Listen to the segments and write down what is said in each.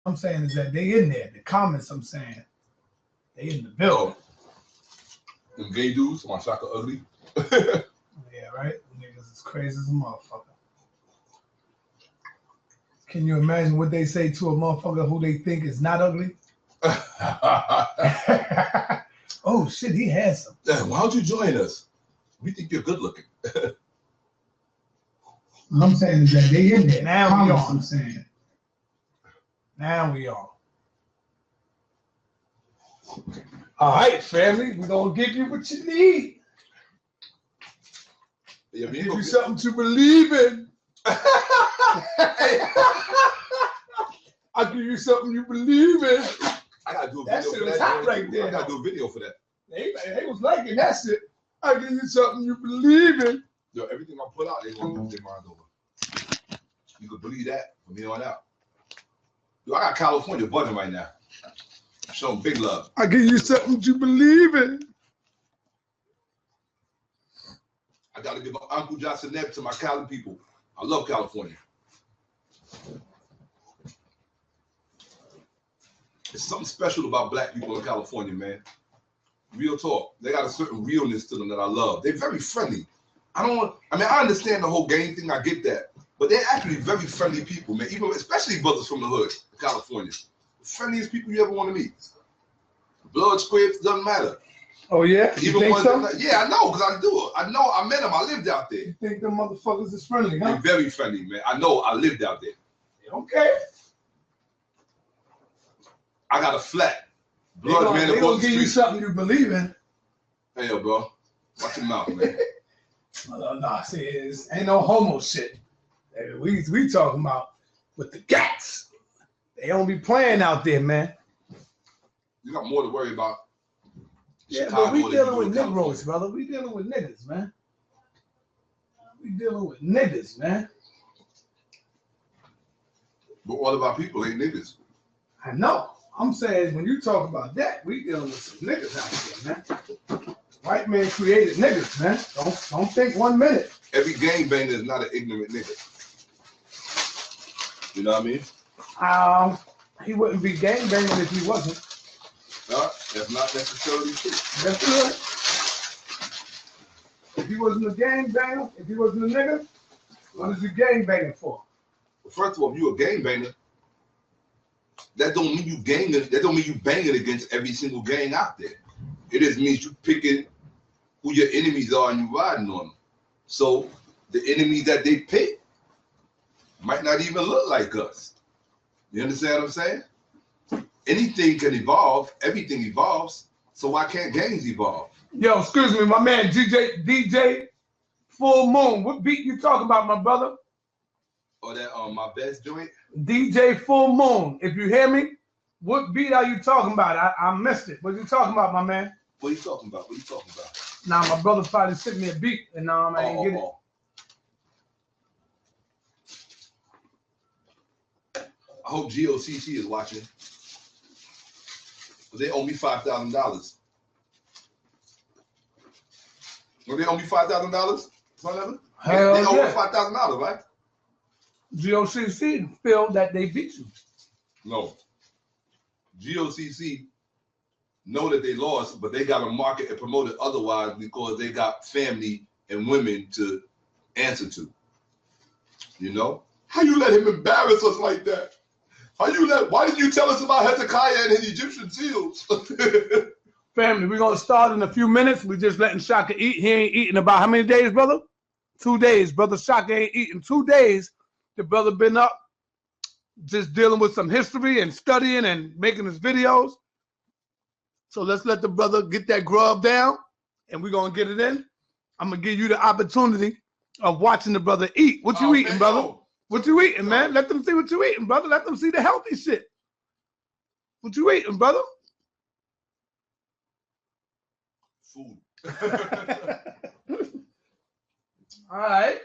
I'm saying is that they in there. The comments, I'm saying, they in the building. Them gay dudes, my Shakka ugly. Yeah, right? Niggas is crazy as a motherfucker. Can you imagine what they say to a motherfucker who they think is not ugly? Oh shit, he handsome. Why don't you join us? We think you're good looking. I'm saying is that they in there. Now we on. I'm saying. Now we on. All right, family, we're gonna give you what you need. Yeah, give you something to believe in. I'll give you something you believe in. I gotta do a that video shit for was that. Hot right there. I gotta do a video for that. They was liking that shit. I'll give you something you believe in. Yo, everything I put out, they gonna put their mind over. You could believe that from here on out. Yo, I got California buzzing right now. Show them big love. I'll give you something you believe in. I gotta give my Uncle Johnson Neb to my Cali people. I love California. There's something special about black people in California, man. Real talk. They got a certain realness to them that I love. They're very friendly. I understand the whole gang thing. I get that. But they're actually very friendly people, man. Even especially brothers from the hood, California. The friendliest people you ever want to meet. Blood squibs, doesn't matter. Oh yeah? You Even think so? Yeah, I know, because I do it. I know, I met them. I lived out there. You think them motherfuckers is friendly, huh? They're very friendly, man. I know, I lived out there. Okay. I got a flat. Blood man. They gonna give you something you believe in. Hey, yo, bro. Watch your mouth, man. No, see, it ain't no homo shit. We talking about with the gats. They don't be playing out there, man. You got more to worry about. Yeah, but we dealing with Negroes, brother. We dealing with niggas, man. We dealing with niggas, man. But all of our people ain't niggas. I know. I'm saying when you talk about that, we dealing with some niggas out there, man. White man created niggas, man. Don't think 1 minute. Every gangbanger is not an ignorant nigga. You know what I mean? He wouldn't be gangbanging if he wasn't. That's not necessarily true. That's good. If he wasn't a gangbanger, if he wasn't a nigga, what is he gangbanging for? Well, first of all, if you a gangbanger, that don't mean you ganging. That don't mean you banging against every single gang out there. It just means you picking who your enemies are and you riding on them. So the enemies that they pick might not even look like us. You understand what I'm saying? Anything can evolve. Everything evolves. So why can't gangs evolve? Yo, excuse me, my man DJ Full Moon. What beat you talking about, my brother? Or that my best joint? DJ Full Moon. If you hear me, what beat are you talking about? I missed it. What you talking about, my man? What are you talking about? What are you talking about? Nah, my brother probably sent me a beat and I didn't get it. I hope GOCC is watching. They owe me $5,000. Well, they owe me $5,000? Hell they owe yeah. me $5,000, right? GOCC feel that they beat you. No. GOCC know that they lost, but they got to market and promote it otherwise because they got family and women to answer to. You know? How you let him embarrass us like that? Why did you tell us about Hezekiah and his Egyptian seals? Family, we're going to start in a few minutes. We're just letting Shakka eat. He ain't eating about how many days, brother? 2 days. Brother Shakka ain't eating 2 days. The brother been up just dealing with some history and studying and making his videos. So let's let the brother get that grub down and we're going to get it in. I'm going to give you the opportunity of watching the brother eat. What you eating, brother? No. What you eating, man? Let them see what you eating, brother. Let them see the healthy shit. What you eating, brother? Food. All right.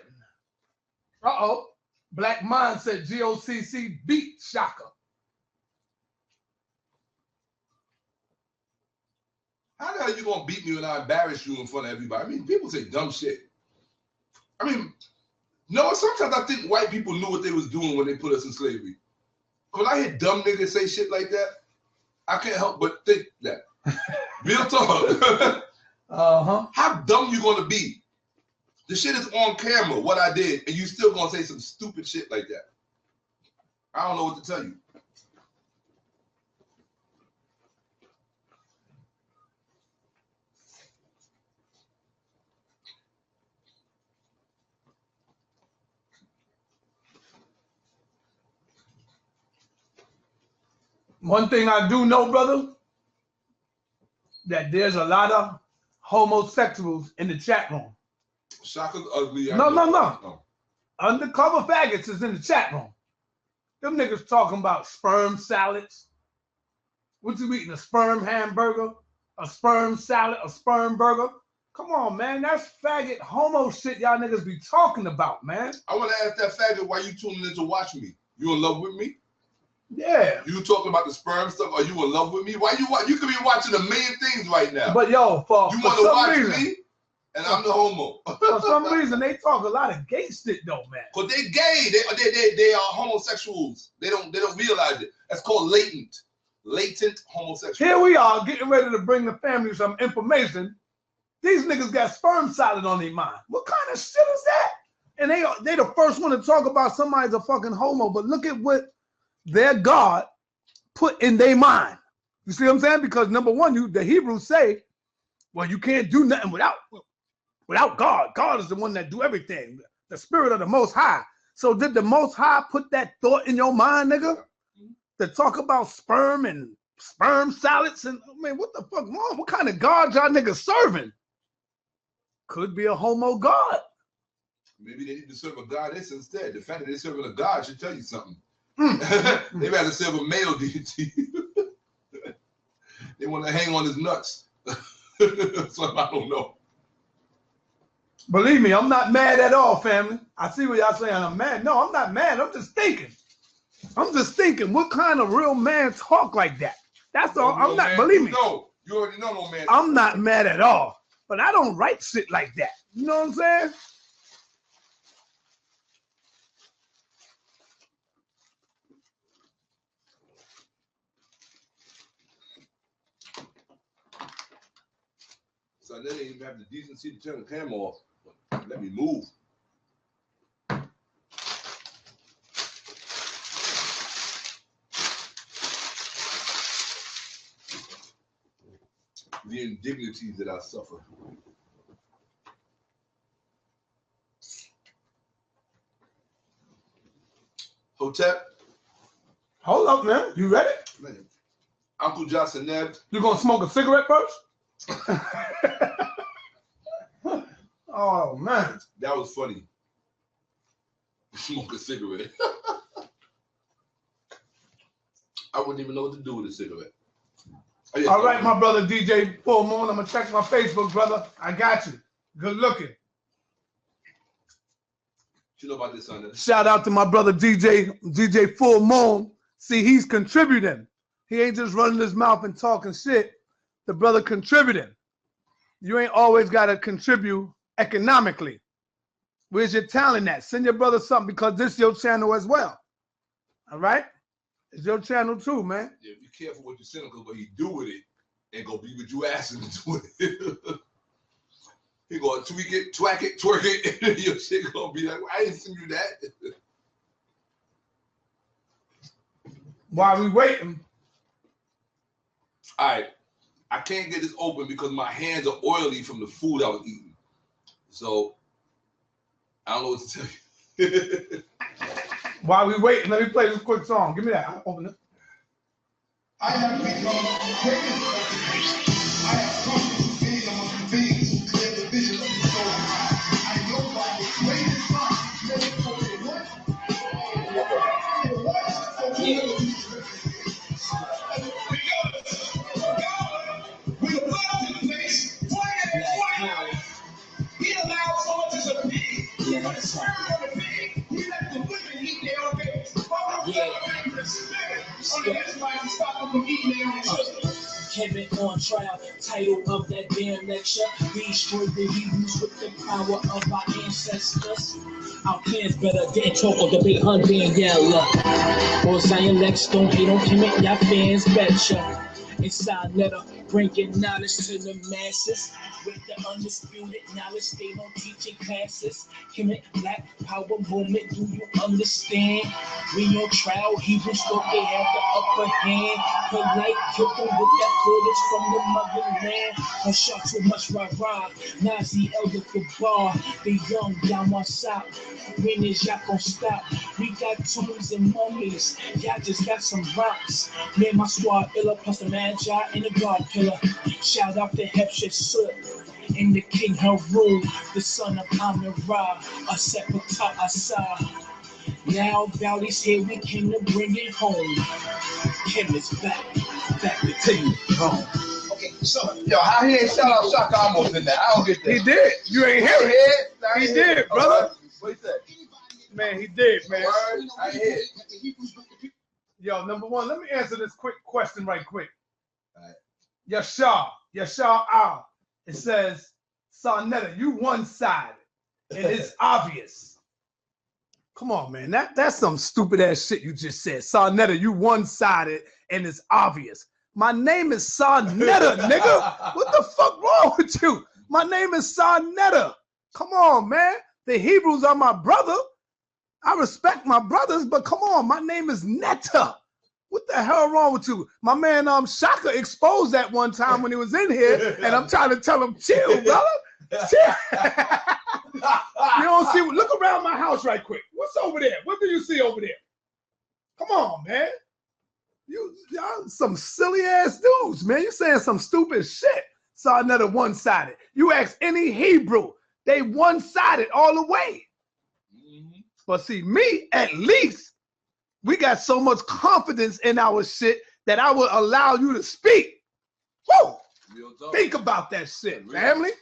Uh-oh. Black Mindset GOCC beat Shakka. How the hell are you going to beat me when I embarrass you in front of everybody? I mean, people say dumb shit. I mean, no, sometimes I think white people knew what they was doing when they put us in slavery. Cause I hear dumb niggas say shit like that, I can't help but think that. Real talk. How dumb you gonna be? The shit is on camera, what I did, and you still gonna say some stupid shit like that. I don't know what to tell you. One thing I do know, brother, that there's a lot of homosexuals in the chat room. Shaka's ugly. No. Undercover faggots is in the chat room. Them niggas talking about sperm salads. What you eating, a sperm hamburger, a sperm salad, a sperm burger? Come on, man. That's faggot homo shit y'all niggas be talking about, man. I want to ask that faggot why you tuning in to watch me. You in love with me? Yeah. You talking about the sperm stuff? Are you in love with me? Why you could be watching a million things right now. But yo, for you want to watch me, and I'm the homo. For some reason, they talk a lot of gay shit though, man. Cause they gay. They are homosexuals. They don't realize it. That's called latent homosexuality. Here we are getting ready to bring the family some information. These niggas got sperm salad on their mind. What kind of shit is that? And they the first one to talk about somebody's a fucking homo. But look at what their God put in their mind. You see what I'm saying? Because number one, the Hebrews say, well, you can't do nothing without God. God is the one that do everything. The spirit of the Most High. So did the Most High put that thought in your mind, nigga? To talk about sperm and sperm salads and I mean, what the fuck, man? What kind of God y'all niggas serving? Could be a homo God. Maybe they need to serve a goddess instead. The fact that they're serving a god should tell you something. They rather serve a male deity. They want to hang on his nuts. So I don't know. Believe me, I'm not mad at all, family. I see what y'all saying. I'm mad. No, I'm not mad. I'm just thinking. What kind of real man talk like that? That's all. I'm not. Believe me. No, you already know no man. I'm not mad at all. But I don't write shit like that. You know what I'm saying? So they didn't even have the decency to turn the camera off. Let me move. The indignities that I suffer. Hotep. Hold up, man. You ready? Man. Uncle Johnson Neb. You gonna smoke a cigarette first? Oh man. That was funny. Smoke a cigarette. I wouldn't even know what to do with a cigarette. All right, my brother DJ Full Moon. I'm gonna check my Facebook, brother. I got you. Good looking. You know about this, son? Shout out to my brother DJ Full Moon. See, he's contributing. He ain't just running his mouth and talking shit. The brother contributing. You ain't always gotta contribute economically. Where's your talent at? Send your brother something because this is your channel as well. All right? It's your channel too, man. Yeah, be careful what you send him because what he do with it ain't gonna be what you ask him to do with it. He gonna tweak it, twack it, twerk it, and your shit gonna be like, I didn't send you that. While we waiting. All right. I can't get this open because my hands are oily from the food I was eating. So I don't know what to tell you. While we waiting, let me play this quick song. Give me that. I'll open it. I have become great. I have come to be among things, clear the vision of the soul. I know by the greatest mind, ready for the what? The what? So we know we put up in place 20 He allows soldiers to be. He let the sperm on the pig. He let the women eat their own babies. On the Israelites to stop them from eating their own children. Kevin on trial. Title of that damn lecture. We destroyed the Hebrews with the power of our ancestors. Our plans better didn't talk or debate Hunter and Yella. Or Zion Lex don't hate on Kemet, y'all fans betcha. Inside letter, bringing knowledge to the masses. With the undisputed knowledge, they don't teach in classes. Kemet, black power movement, do you understand? We on trial, Hebrews thought they had the upper hand. Polite, killed them with that footage from the motherland. Don't shot too much rah-rah. Nazi elder Kabar, the young down my side. When is y'all gon' stop? We got tombs and mummies. Y'all just got some rocks. Me and my squad illa plus the Magi and the God Killer. Shout out to Hepshire Soot and the King Haroon, the son of Amira, a Sepata Asa. Now Valley's here, we came to bring it home. Kim is back to take it home. Okay, so yo, how he ain't shout out Shakka Ahmose in there? I don't get that. He did. You ain't hear it. He did, brother. What he said? Man, he did, man. I hear it. Yo, number one, let me answer this quick question right quick. All right. Yashar Al. It says, Saneter, you one-sided, and it's obvious. Come on, man. That's some stupid ass shit you just said. Saneter, you one-sided, and it's obvious. My name is Saneter, nigga. What the fuck wrong with you? My name is Saneter. Come on, man. The Hebrews are my brother. I respect my brothers, but come on, my name is Netta. What the hell wrong with you? My man Shakka exposed that one time when he was in here, and I'm trying to tell him, chill, brother. Chill. You don't see, look around my house right quick. What's over there? What do you see over there? Come on, man. Y'all some silly ass dudes, man. You saying some stupid shit. Saw another one-sided. You ask any Hebrew, they one-sided all the way. But see, me, at least, we got so much confidence in our shit that I will allow you to speak. Woo! Think about that shit, family.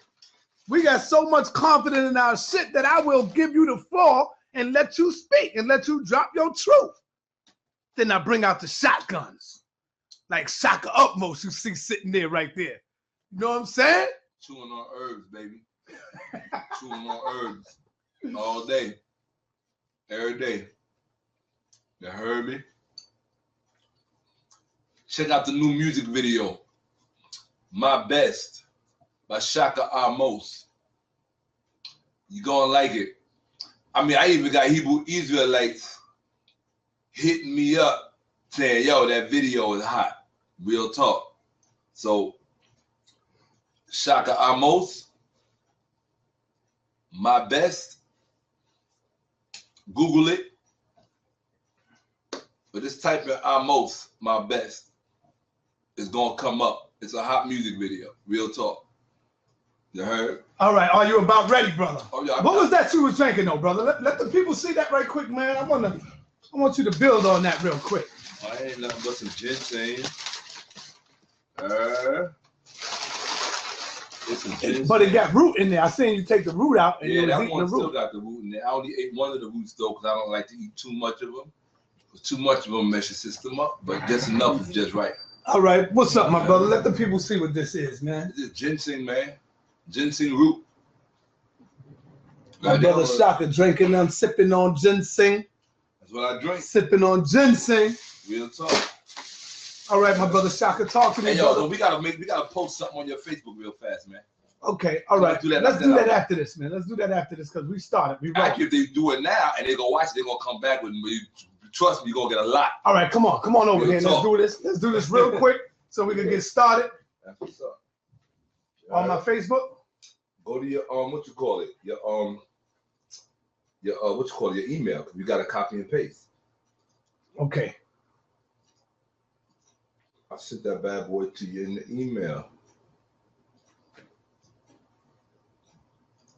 We got so much confidence in our shit that I will give you the floor and let you speak and let you drop your truth. Then I bring out the shotguns. Like Shakka Ahmose, you see sitting there right there. You know what I'm saying? Chewing on herbs, baby. Chewing on herbs all day. Every day. You heard me? Check out the new music video, My Best, by Shakka Ahmose. You gonna like it. I mean, I even got Hebrew Israelites hitting me up saying, yo, that video is hot. Real talk. So, Shakka Ahmose, My Best. Google it. But just type in Ahmose, My Best. It's gonna come up. It's a hot music video. Real talk. You heard? All right, are you about ready, brother? Oh, yeah, what was that you was drinking though, brother? Let the people see that right quick, man. I want you to build on that real quick. I ain't nothing but some ginseng. But it got root in there. I seen you take the root out. And yeah, that one one still got the root in there. I only ate one of the roots though, because I don't like to eat too much of them. Too much of them mess your system up, but just enough is just right. All right, what's up, my brother? Let the people see what this is, man. This is ginseng, man. Ginseng root. My brother Shakka drinking them, sipping on ginseng. That's what I drink. Sipping on ginseng. Real talk. All right, my brother Shakka, talk to me, hey, yo, brother. So we gotta post something on your Facebook real fast, man. Okay, all right. Let's do that after this, man. Let's do that after this because we started. Actually, if they do it now and they go watch it, they're gonna come back with me. Trust me, you're gonna get a lot. All right, come on over here. Let's do this. Let's do this real quick so we can get started. That's what's up. On my Facebook. Go to your what you call it? Your what you call it? Your email. You got to copy and paste. Okay. I sent that bad boy to you in the email.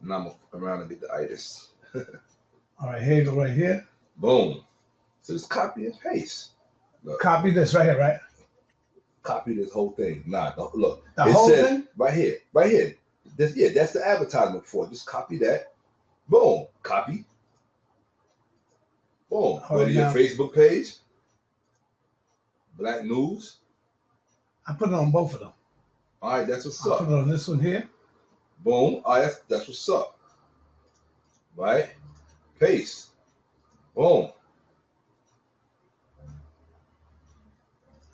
Now I'm gonna fuck around and get the itis. All right, here you go right here. Boom. So just copy and paste. Look. Copy this right here, right? Copy this whole thing. Nah, look. The whole thing? Right here. That's the advertisement for it. Just copy that. Boom. Copy. Boom. Go to your Facebook page. Black News. I put it on both of them. All right, that's what's I up. put it on this one here. Boom. All right, that's what's up. Right? Paste. Boom.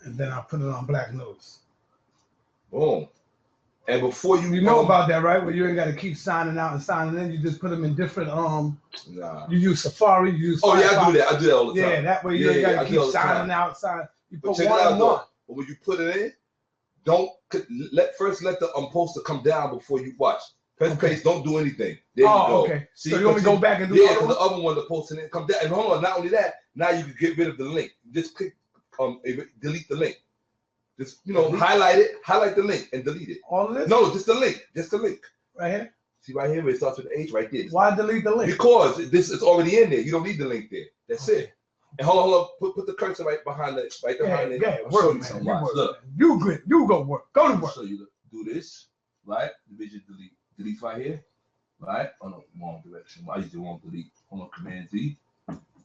And then I put it on black notes. Boom. And before you know about that, right? Where you ain't got to keep signing out and signing in. You just put them in different Nah. You use Safari. You use. Oh yeah, I do that. I do that all the time. Yeah, that way you ain't got to keep signing out. You put one on one. But when you put it in, don't first let the poster come down before you watch. Press paste. Don't do anything. There you go. Okay. See, so you want me to go back and do because the other one, the poster didn't come down. And hold on, not only that, now you can get rid of the link. Just click delete the link. Just highlight the link and delete it. All of this? No, just the link. Just the link. Right here? See right here where it starts with the H right there. Why delete the link? Because this is already in there. You don't need the link there. That's it. And hold on. Put the cursor right behind it. Right behind it. Yeah, work, man. Look. You go work. Go to work. So you do this, right? Division delete. Delete right here. Right? Oh no, wrong direction. I usually won't delete. Hold on, Command Z.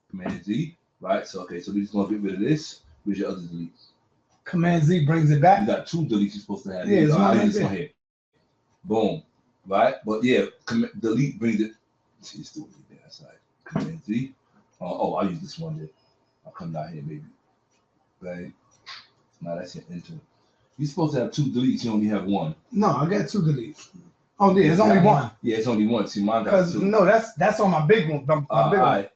Command Z. Right? So okay, so we're just gonna get rid of this. Where's your other delete? Command Z brings it back. You got 2 deletes you're supposed to have. Yeah, this one here. Boom. Right? But yeah, delete brings it. See, it's still there. That's right. Command Z. I'll use this one there. I'll come down here, maybe. Right? Now that's your enter. You're supposed to have 2 deletes. You only have 1. No, I got 2 deletes. Oh, yeah, it's only 1. Yeah, it's only 1. See, mine got 2. No, that's on my big one. All right,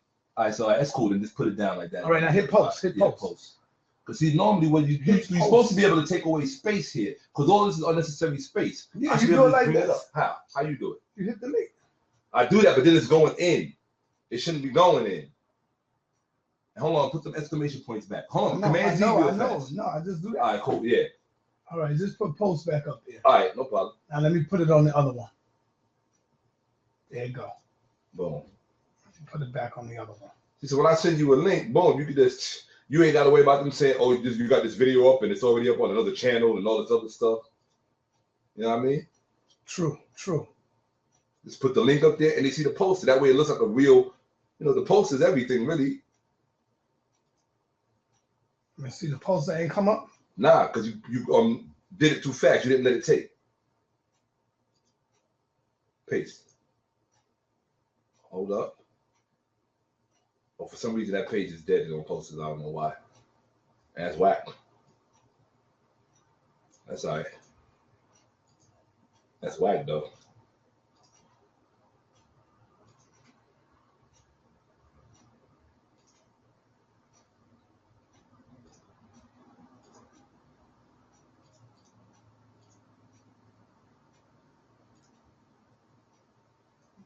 so that's cool. Then just put it down like that. All right, now hit post. Hit post. Because see, normally when you're supposed to be able to take away space here, because all this is unnecessary space. Yeah, you do it like this. How you do it? You hit delete. I do that, but then it's going in. It shouldn't be going in. And hold on, put some exclamation points back. Hold on, Command Z. No, I just do that. All right, cool. Yeah. All right, just put post back up there. All right, no problem. Now let me put it on the other one. There you go. Boom. Put it back on the other one. So when I send you a link, boom, you ain't got to worry about them saying, oh, you got this video up and it's already up on another channel and all this other stuff. You know what I mean? True. Just put the link up there and they see the poster. That way it looks like a real, the poster is everything, really. Let me see, the poster ain't come up? Nah, because you did it too fast. You didn't let it take. Paste. Hold up. Oh, for some reason that page is dead on posters. I don't know why. That's whack. That's all right. That's whack though.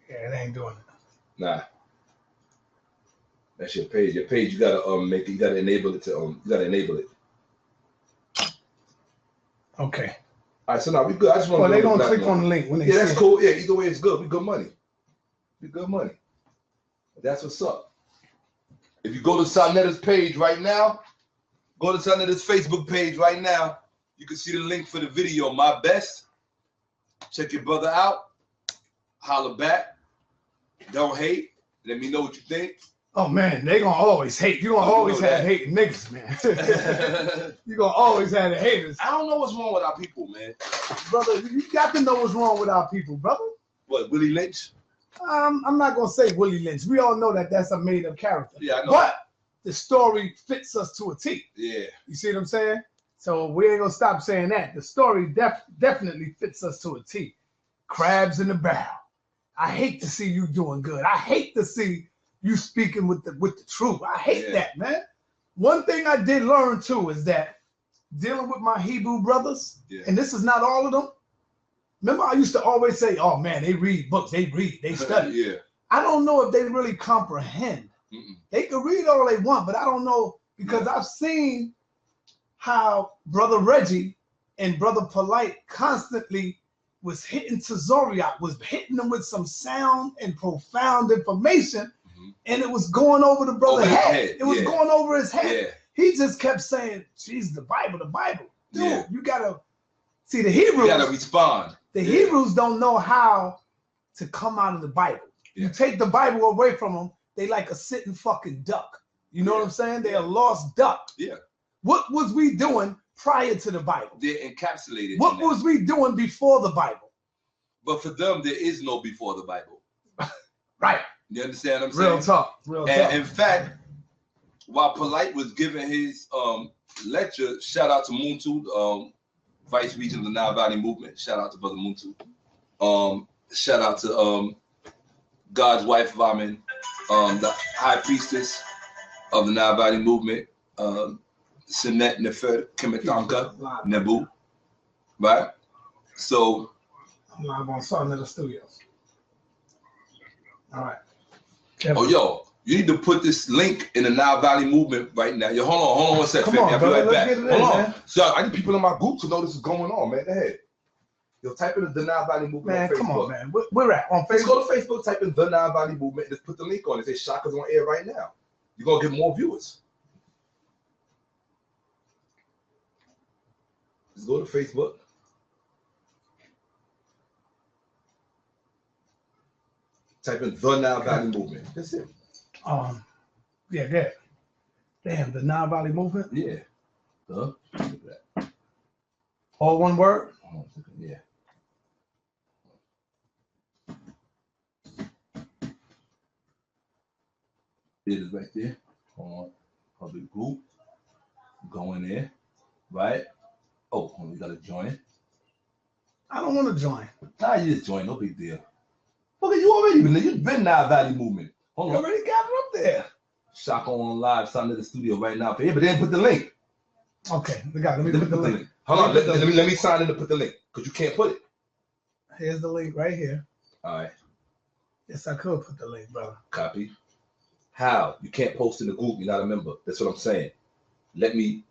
Yeah, it ain't doing it. Nah. That's your page. Your page, you gotta make it. You gotta enable it to You gotta enable it. Okay. All right. So now we good. I just want. Well, they gonna click on the link when they. Yeah, that's cool. Yeah. Either way, it's good. We good money. We good money. That's what's up. If you go to Saneter's page right now, go to Saneter's Facebook page right now. You can see the link for the video. My best. Check your brother out. Holler back. Don't hate. Let me know what you think. Oh man, they gonna always hate. You gonna always have hating niggas, man. You gonna always have the haters. I don't know what's wrong with our people, man. Brother, you got to know what's wrong with our people, brother. What, Willie Lynch? I'm not gonna say Willie Lynch. We all know that that's a made-up character. Yeah, I know. But the story fits us to a T. Yeah. You see what I'm saying? So we ain't gonna stop saying that. The story definitely fits us to a T. Crabs in the barrel. I hate to see you doing good. I hate to see you speaking with the truth. I hate that, man. One thing I did learn too is that dealing with my Hebrew brothers, and this is not all of them. Remember, I used to always say, "Oh man, they read books, they study." Yeah. I don't know if they really comprehend. They can read all they want, but I don't know because I've seen how Brother Reggie and Brother Polite constantly was hitting Tazoriak, was hitting them with some sound and profound information. And it was going over the brother's head. It was going over his head. Yeah. He just kept saying, "Geez, the Bible. Dude, you gotta see the Hebrews. You gotta respond. The Hebrews don't know how to come out of the Bible. You take the Bible away from them, they like a sitting fucking duck. You know what I'm saying? They're a lost duck. Yeah. What was we doing prior to the Bible. They're encapsulated. What was we doing before the Bible? But for them, there is no before the Bible. Right. You understand what I'm saying? Real talk. Real talk. And in fact, while Polite was giving his lecture, shout out to Muntu, Vice Regent of the Nile Valley Movement. Shout out to Brother Muntu. Shout out to God's wife, Vamin, the High Priestess of the Nile Valley Movement, Sinet Nefer Kemetanka Nebu. Right? So, I'm live on Saneter Studios. All right. Oh, yo, you need to put this link in the Nile Valley Movement right now. Yo, hold on 1 second. Come on, I'll be right back. Hold on. So I need people in my group to know this is going on, man. Go ahead. Yo, type in the Nile Valley Movement man, on Facebook. Come on, man. Where at? On Let's Facebook? go to Facebook, type in the Nile Valley Movement, and just put the link on it. Say Shakka's on air right now. You're going to get more viewers. Let's go to Facebook. Type in the Nile Valley Movement. That's it. Yeah, good. Damn, the Nile Valley Movement? Yeah. Look at that. All one word? Yeah. It is right there. On public group. Go in there. Right? Oh, we gotta join. I don't want to join. Nah, you just join, no big deal. Okay, you've been Nile Valley Movement. Hold on. You already got it up there. Shakka on live, Saneter Studio right now. Yeah, but then put the link. Okay, let me put the link. Hold on, let me sign in to put the link, because you can't put it. Here's the link right here. All right. Yes, I could put the link, brother. Copy. How? You can't post in the group. You're not a member. That's what I'm saying. Let me.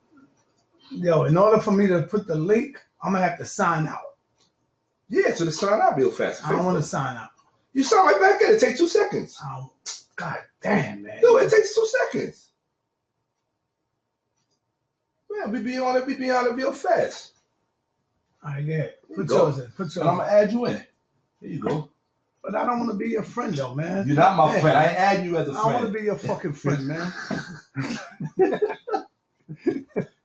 Yo, in order for me to put the link, I'm going to have to sign out. Yeah, so to sign out real fast. I don't want to sign out. You sign right back in. It takes 2 seconds. God damn, man. No, it takes 2 seconds. Man, we be on it real fast. All right, yeah. Put yours in. Put yours and I'm going to add you in. Here you go. But I don't want to be your friend, though, man. You're not my friend. I ain't add you as a friend. I want to be your fucking friend, man.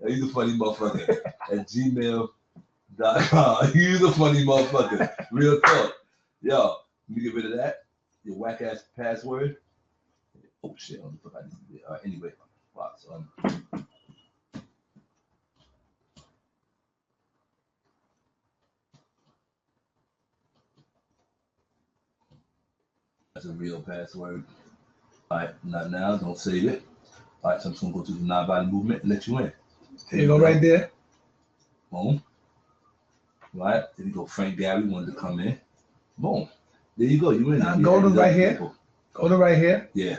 He's a funny motherfucker. At gmail.com. He's a funny motherfucker. Real talk. Yo, let me get rid of that. Your whack ass password. Oh shit, let me put that in. Anyway, wow, so that's a real password. All right, not now. Don't save it. All right, so I'm just gonna go to the Nile Valley Movement and let you in. There you go, right there. Boom. Right. There you go. Frank Gary wanted to come in. Boom. There you go. You in. Now go to right here. Go to right here. Yeah.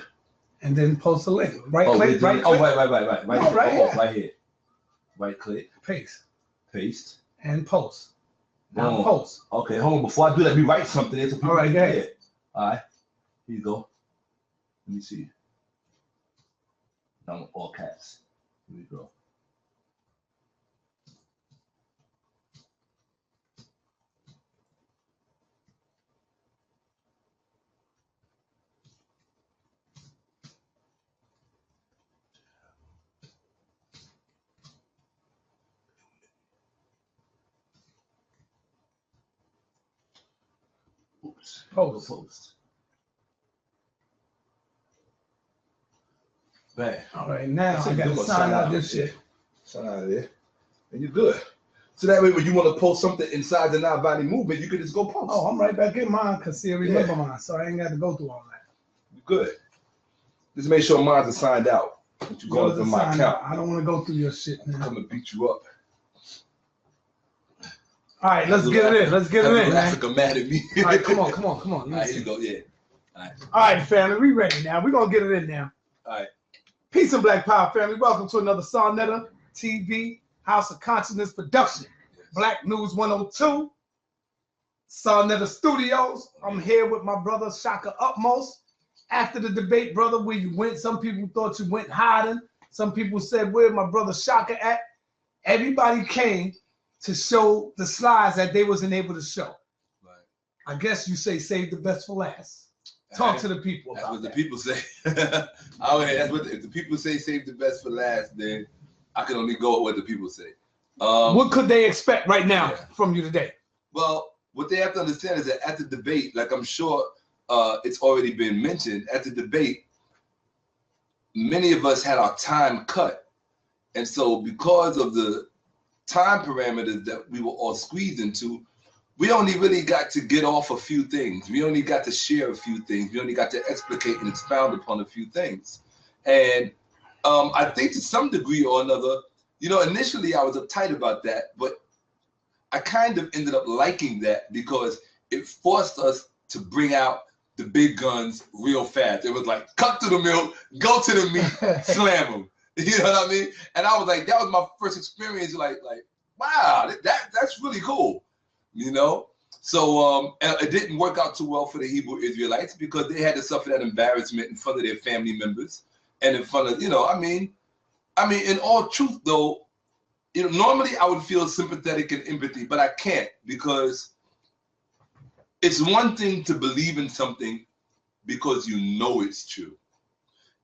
And then post a link. Right click. Right. Oh, right. No, right here. Right here. Right click. Paste. Paste. And post. Now Boom. post. Okay, hold on. Before I do that, we write something there. So all right, go ahead. All right. Here you go. Let me see. Now all caps. Here we go. Oops. Post. Bang. All right, now I got to sign out this shit. Sign out of there. And you're good. So that way, when you want to post something inside the Nile Valley Movement, you can just go post. Oh, I'm right back in mine because see, remember mine, so I ain't got to go through all that. You're good. Just make sure mine's are signed out. But you go through my account. I don't want to go through your shit, man. I'm coming to beat you up. All right, let's get it in. Let's get it in, man. Africa mad at me. All right, come on. All right, here you go. Yeah. All right, family, we ready now. We're gonna get it in now. All right. Peace and Black Power, family. Welcome to another Saneter TV House of Consciousness production. Yes. Black News 102, Saneter Studios. I'm here with my brother Shakka Ahmose. After the debate, brother, where you went, some people thought you went hiding. Some people said, where my brother Shakka at? Everybody came to show the slides that they wasn't able to show. Right. I guess you say save the best for last. Talk to the people about that. That's what the people say. That's what if the people say save the best for last, then I can only go with what the people say. What could they expect right now from you today? Well, what they have to understand is that at the debate, like I'm sure it's already been mentioned, at the debate, many of us had our time cut. And so because of the time parameters that we were all squeezed into, we only really got to get off a few things. We only got to share a few things. We only got to explicate and expound upon a few things. And I think to some degree or another, initially I was uptight about that, but I kind of ended up liking that because it forced us to bring out the big guns real fast. It was like, cut to the milk, go to the meat, slam them. You know what I mean? And I was like, that was my first experience. Like, wow, that's really cool. So and it didn't work out too well for the Hebrew Israelites because they had to suffer that embarrassment in front of their family members and in front of, I mean, in all truth though, normally I would feel sympathetic and empathy, but I can't because it's one thing to believe in something because you know it's true.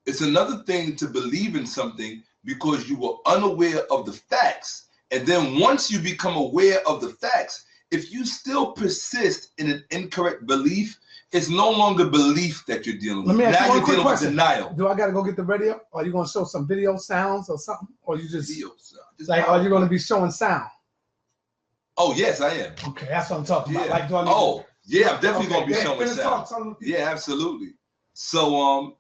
It's another thing to believe in something because you were unaware of the facts. And then once you become aware of the facts, if you still persist in an incorrect belief, it's no longer belief that you're dealing with. Let me ask you one you're quick dealing with question. denial. Do I got to go get the radio? Or are you going to show some video sounds or something? Or you just, Video are you going to be showing sound? Oh, yes, I am. Okay, that's what I'm talking about. Yeah. Like, do I need I'm definitely going to be showing sound. Yeah, absolutely. So,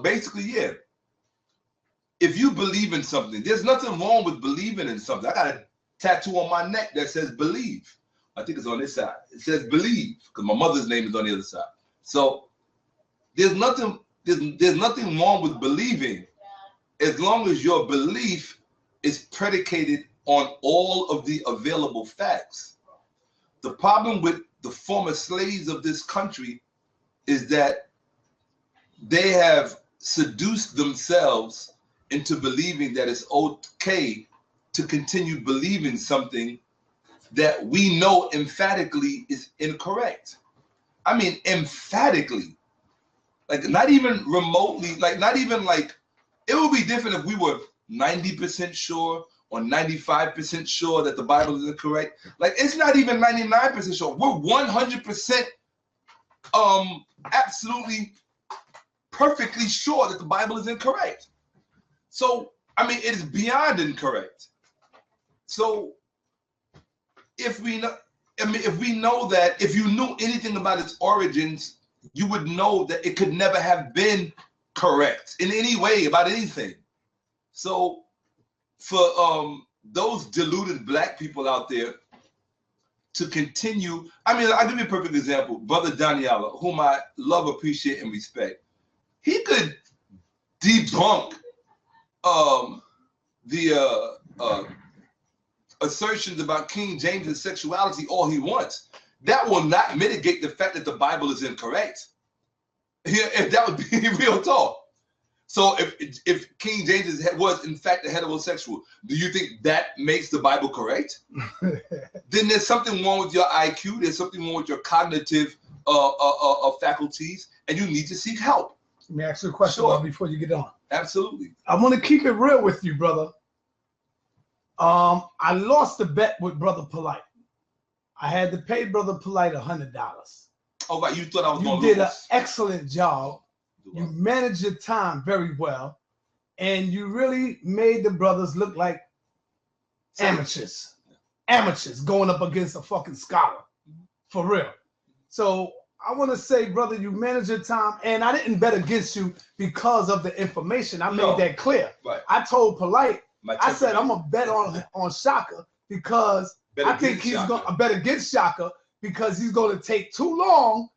basically, yeah. If you believe in something, there's nothing wrong with believing in something. I got a tattoo on my neck that says believe. I think it's on this side. It says believe because my mother's name is on the other side. So there's nothing wrong with believing as long as your belief is predicated on all of the available facts. The problem with the former slaves of this country is that they have seduced themselves into believing that it's okay to continue believing something that we know emphatically is incorrect. I mean, emphatically. Like, not even remotely, like, not even like, it would be different if we were 90% sure or 95% sure that the Bible is incorrect. Like, it's not even 99% sure. We're 100% absolutely perfectly sure that the Bible is incorrect. So, I mean, it is beyond incorrect. So, if we know that, if you knew anything about its origins, you would know that it could never have been correct in any way about anything. So, for those deluded black people out there to continue, I mean, I'll give you a perfect example. Brother Daniela, whom I love, appreciate, and respect, he could debunk the assertions about King James's sexuality all he wants. That will not mitigate the fact that the Bible is incorrect. If that would be real talk. So if King James was in fact a heterosexual, do you think that makes the Bible correct? Then there's something wrong with your IQ. There's something wrong with your cognitive faculties, and you need to seek help. Let me ask you a question before you get on. Absolutely. I want to keep it real with you, brother. I lost the bet with Brother Polite. I had to pay Brother Polite $100. Oh, right. You thought I was going to lose. You did an excellent job. You managed your time very well. And you really made the brothers look like amateurs. Amateurs going up against a fucking scholar. For real. So I want to say, brother, you managed your time. And I didn't bet against you because of the information. I made that clear. Right. I told Polite, I said, I'm going to bet on Shakka because I think he's going to bet against Shakka because he's going to take too long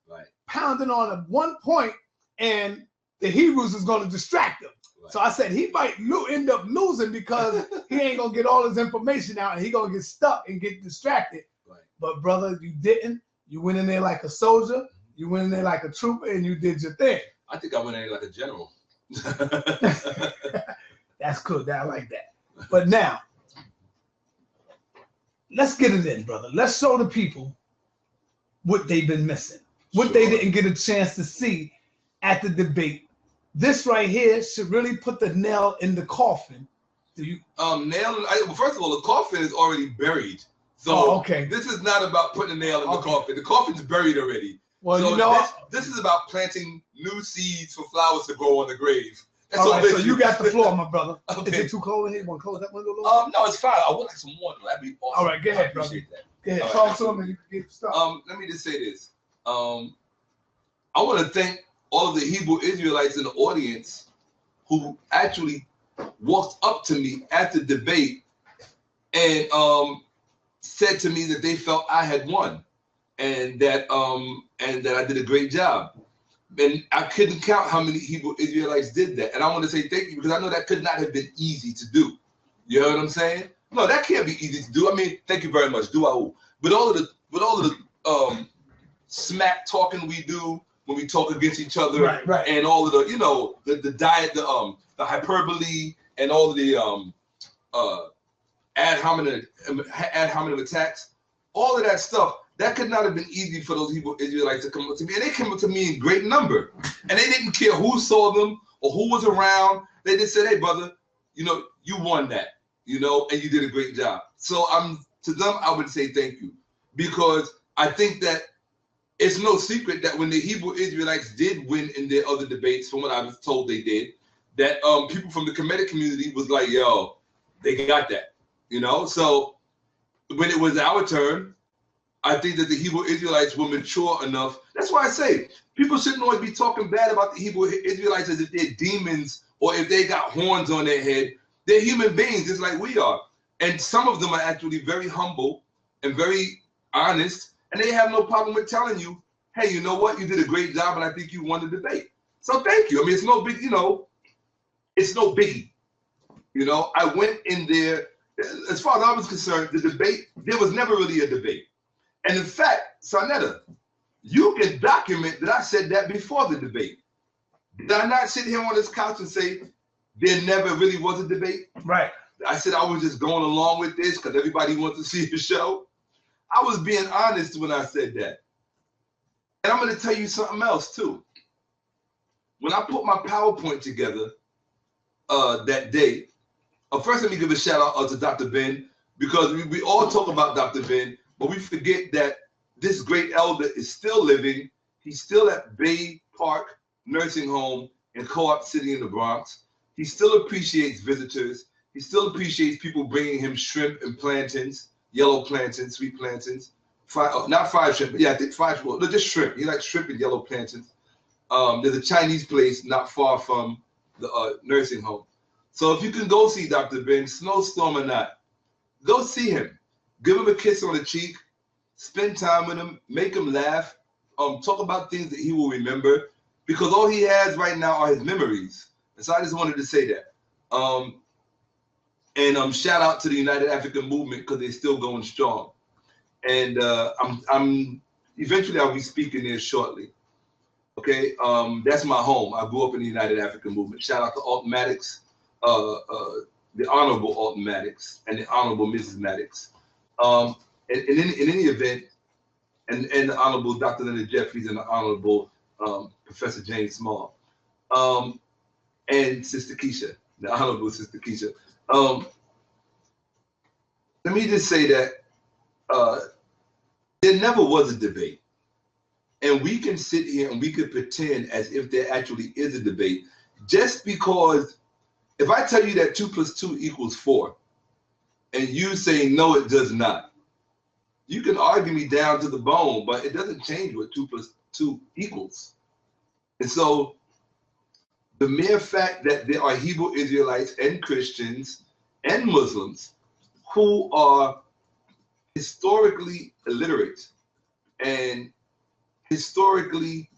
pounding on at one point and the Hebrews is going to distract him. Right. So I said he might end up losing because he ain't going to get all his information out and he going to get stuck and get distracted. Right. But brother, you didn't. You went in there like a soldier. You went in there like a trooper and you did your thing. I think I went in there like a general. That's good. I like that. But now, let's get it in, brother. Let's show the people what they've been missing, what they didn't get a chance to see at the debate. This right here should really put the nail in the coffin Do you? Nail. Well, first of all, the coffin is already buried. So okay. This is not about putting a nail in the coffin. The coffin's buried already. Well, so you know, this is about planting new seeds for flowers to grow on the grave. That's all right, so you got the floor, my brother. Okay. Is it too cold in here? You want to close that window a little? No, it's fine. I would like some water. That'd be awesome. All right, go ahead, I appreciate that. Go ahead, All talk right. to him and you can get started. Let me just say this. I want to thank all of the Hebrew Israelites in the audience who actually walked up to me at the debate and said to me that they felt I had won and that I did a great job. And I couldn't count how many Hebrew Israelites did that. And I want to say thank you because I know that could not have been easy to do. You know what I'm saying? No, that can't be easy to do. I mean, thank you very much. But all of the smack talking we do when we talk against each other, right. And all of the, you know, the diet, the hyperbole, and all of the ad hominem attacks, all of that stuff. That could not have been easy for those Hebrew Israelites to come up to me. And they came up to me in great number. And they didn't care who saw them or who was around. They just said, hey, brother, you know, you won that, you know, and you did a great job. So to them, I would say thank you. Because I think that it's no secret that when the Hebrew Israelites did win in their other debates, from what I was told they did, that people from the Kemetic community was like, yo, they got that, you know? So when it was our turn, I think that the Hebrew Israelites were mature enough. That's why I say people shouldn't always be talking bad about the Hebrew Israelites as if they're demons or if they got horns on their head. They're human beings just like we are. And some of them are actually very humble and very honest. And they have no problem with telling you, hey, you know what? You did a great job and I think you won the debate. So thank you. I mean, it's no big, you know, it's no biggie. You know, I went in there. As far as I was concerned, the debate, there was never really a debate. And in fact, Saneter, you can document that I said that before the debate. Did I not sit here on this couch and say there never really was a debate? Right. I said I was just going along with this because everybody wants to see the show. I was being honest when I said that. And I'm going to tell you something else too. When I put my PowerPoint together that day, first let me give a shout out to Dr. Ben because we all talk about Dr. Ben. But we forget that this great elder is still living. He's still at Bay Park Nursing Home in Co-op City in the Bronx. He still appreciates visitors. He still appreciates people bringing him shrimp and plantains, yellow plantains, sweet plantains. Not fried shrimp, but yeah, I think fried, well, no, just shrimp. He likes shrimp and yellow plantains. There's a Chinese place not far from the nursing home. So if you can go see Dr. Ben, snowstorm or not, go see him. Give him a kiss on the cheek, spend time with him, make him laugh, talk about things that he will remember, because all he has right now are his memories. And so I just wanted to say that. And shout out to the United African Movement because they're still going strong. And I'm eventually I'll be speaking there shortly. Okay, that's my home. I grew up in the United African Movement. Shout out to Alton Maddox, the Honorable Alton Maddox, and the Honorable Mrs. Maddox. In any event, and the Honorable Dr. Leonard Jeffries and the Honorable Professor James Small, and Sister Keisha, the Honorable Sister Keisha. Let me just say that there never was a debate. And we can sit here and we could pretend as if there actually is a debate just because if I tell you that 2 + 2 = 4, and you say, no, it does not. You can argue me down to the bone, but it doesn't change what 2 + 2 equals. And so the mere fact that there are Hebrew Israelites and Christians and Muslims who are historically illiterate and historically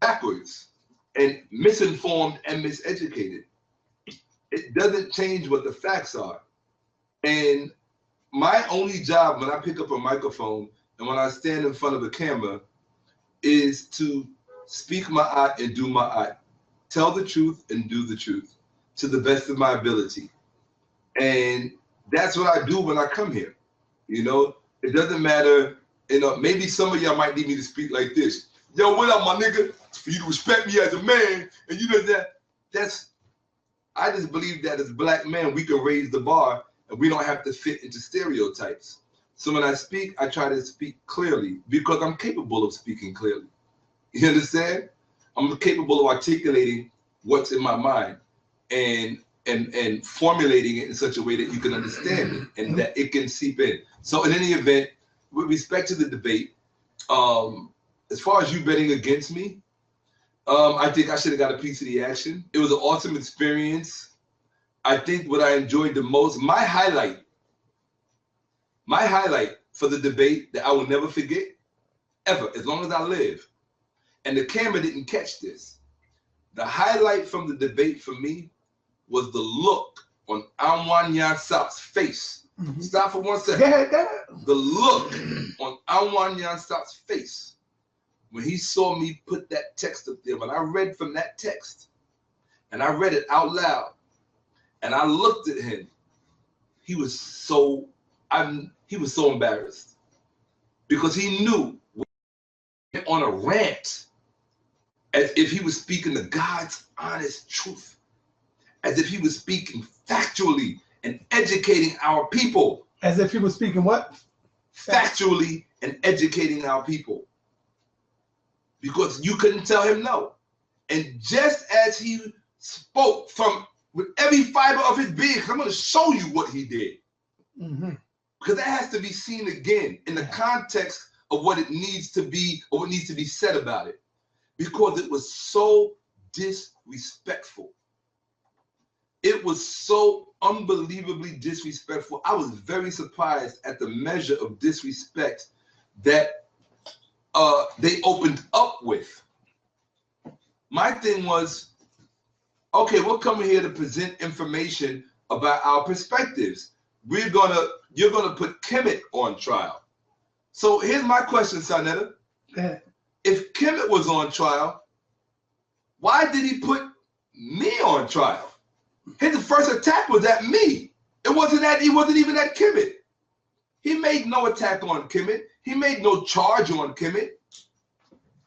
backwards and misinformed and miseducated, it doesn't change what the facts are. And my only job when I pick up a microphone and when I stand in front of a camera is to speak my art and do my art. Tell the truth and do the truth to the best of my ability. And that's what I do when I come here. You know, it doesn't matter, you know, maybe some of y'all might need me to speak like this. Yo, what up, my nigga? For you to respect me as a man and you know that, I just believe that as black men, we can raise the bar and we don't have to fit into stereotypes. So when I speak, I try to speak clearly because I'm capable of speaking clearly. You understand? I'm capable of articulating what's in my mind and formulating it in such a way that you can understand it and that it can seep in. So in any event, with respect to the debate, as far as you betting against me, I think I should have got a piece of the action. It was an awesome experience. I think what I enjoyed the most, my highlight for the debate that I will never forget, ever, as long as I live, and the camera didn't catch this. The highlight from the debate for me was the look on Anwan Yansap's face. Stop for 1 second. The look on Anwan Yansap's face when he saw me put that text up there. When I read from that text, and I read it out loud, and I looked at him, he was so embarrassed because he knew on a rant as if he was speaking the God's honest truth, as if he was speaking factually and educating our people. As if he was speaking what? Factually and educating our people. Because you couldn't tell him no. And just as he spoke from with every fiber of his being, I'm going to show you what he did. Because that has to be seen again in the context of what it needs to be, or what needs to be said about it. Because it was so disrespectful. It was so unbelievably disrespectful. I was very surprised at the measure of disrespect that they opened up with. My thing was, okay, we're coming here to present information about our perspectives. You're gonna put Kemet on trial. So here's my question, Saneter. If Kemet was on trial, why did he put me on trial? His first attack was at me. He wasn't even at Kemet. He made no attack on Kemet. He made no charge on Kemet.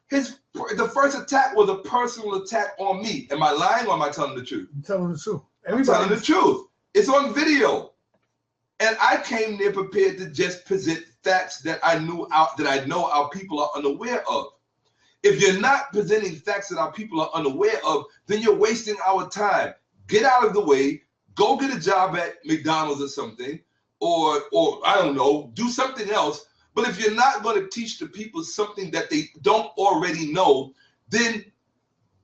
The first attack was a personal attack on me. Am I lying or am I telling the truth? I'm telling the truth. I'm telling the truth. It's on video. And I came there prepared to just present facts that I know our people are unaware of. If you're not presenting facts that our people are unaware of, then you're wasting our time. Get out of the way, go get a job at McDonald's or something, or I don't know, do something else. But if you're not going to teach the people something that they don't already know, then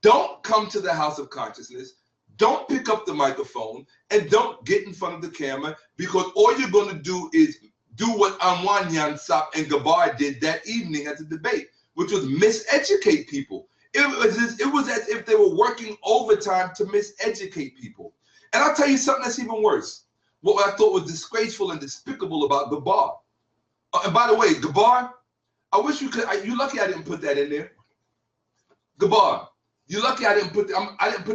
don't come to the House of Consciousness, don't pick up the microphone, and don't get in front of the camera, because all you're going to do is do what Anwan Yansap and Gabar did that evening at the debate, which was miseducate people. It was as if they were working overtime to miseducate people. And I'll tell you something that's even worse. What I thought was disgraceful and despicable about Gabar. And by the way, Gabar, I wish you could. You're lucky I didn't put that in there. Gabar, you're lucky I didn't put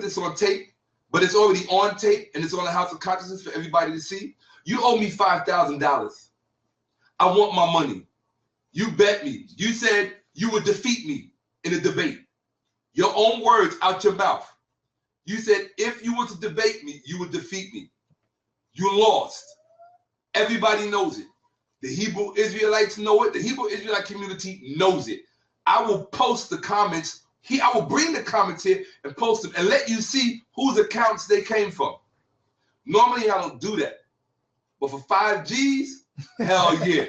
this on tape, but it's already on tape and it's on the House of Consciousness for everybody to see. You owe me $5,000. I want my money. You bet me. You said you would defeat me in a debate. Your own words out your mouth. You said if you were to debate me, you would defeat me. You lost. Everybody knows it. The Hebrew Israelites know it. The Hebrew Israelite community knows it. I will post the comments here. I will bring the comments here and post them and let you see whose accounts they came from. Normally, I don't do that. But for 5 G's, hell yeah.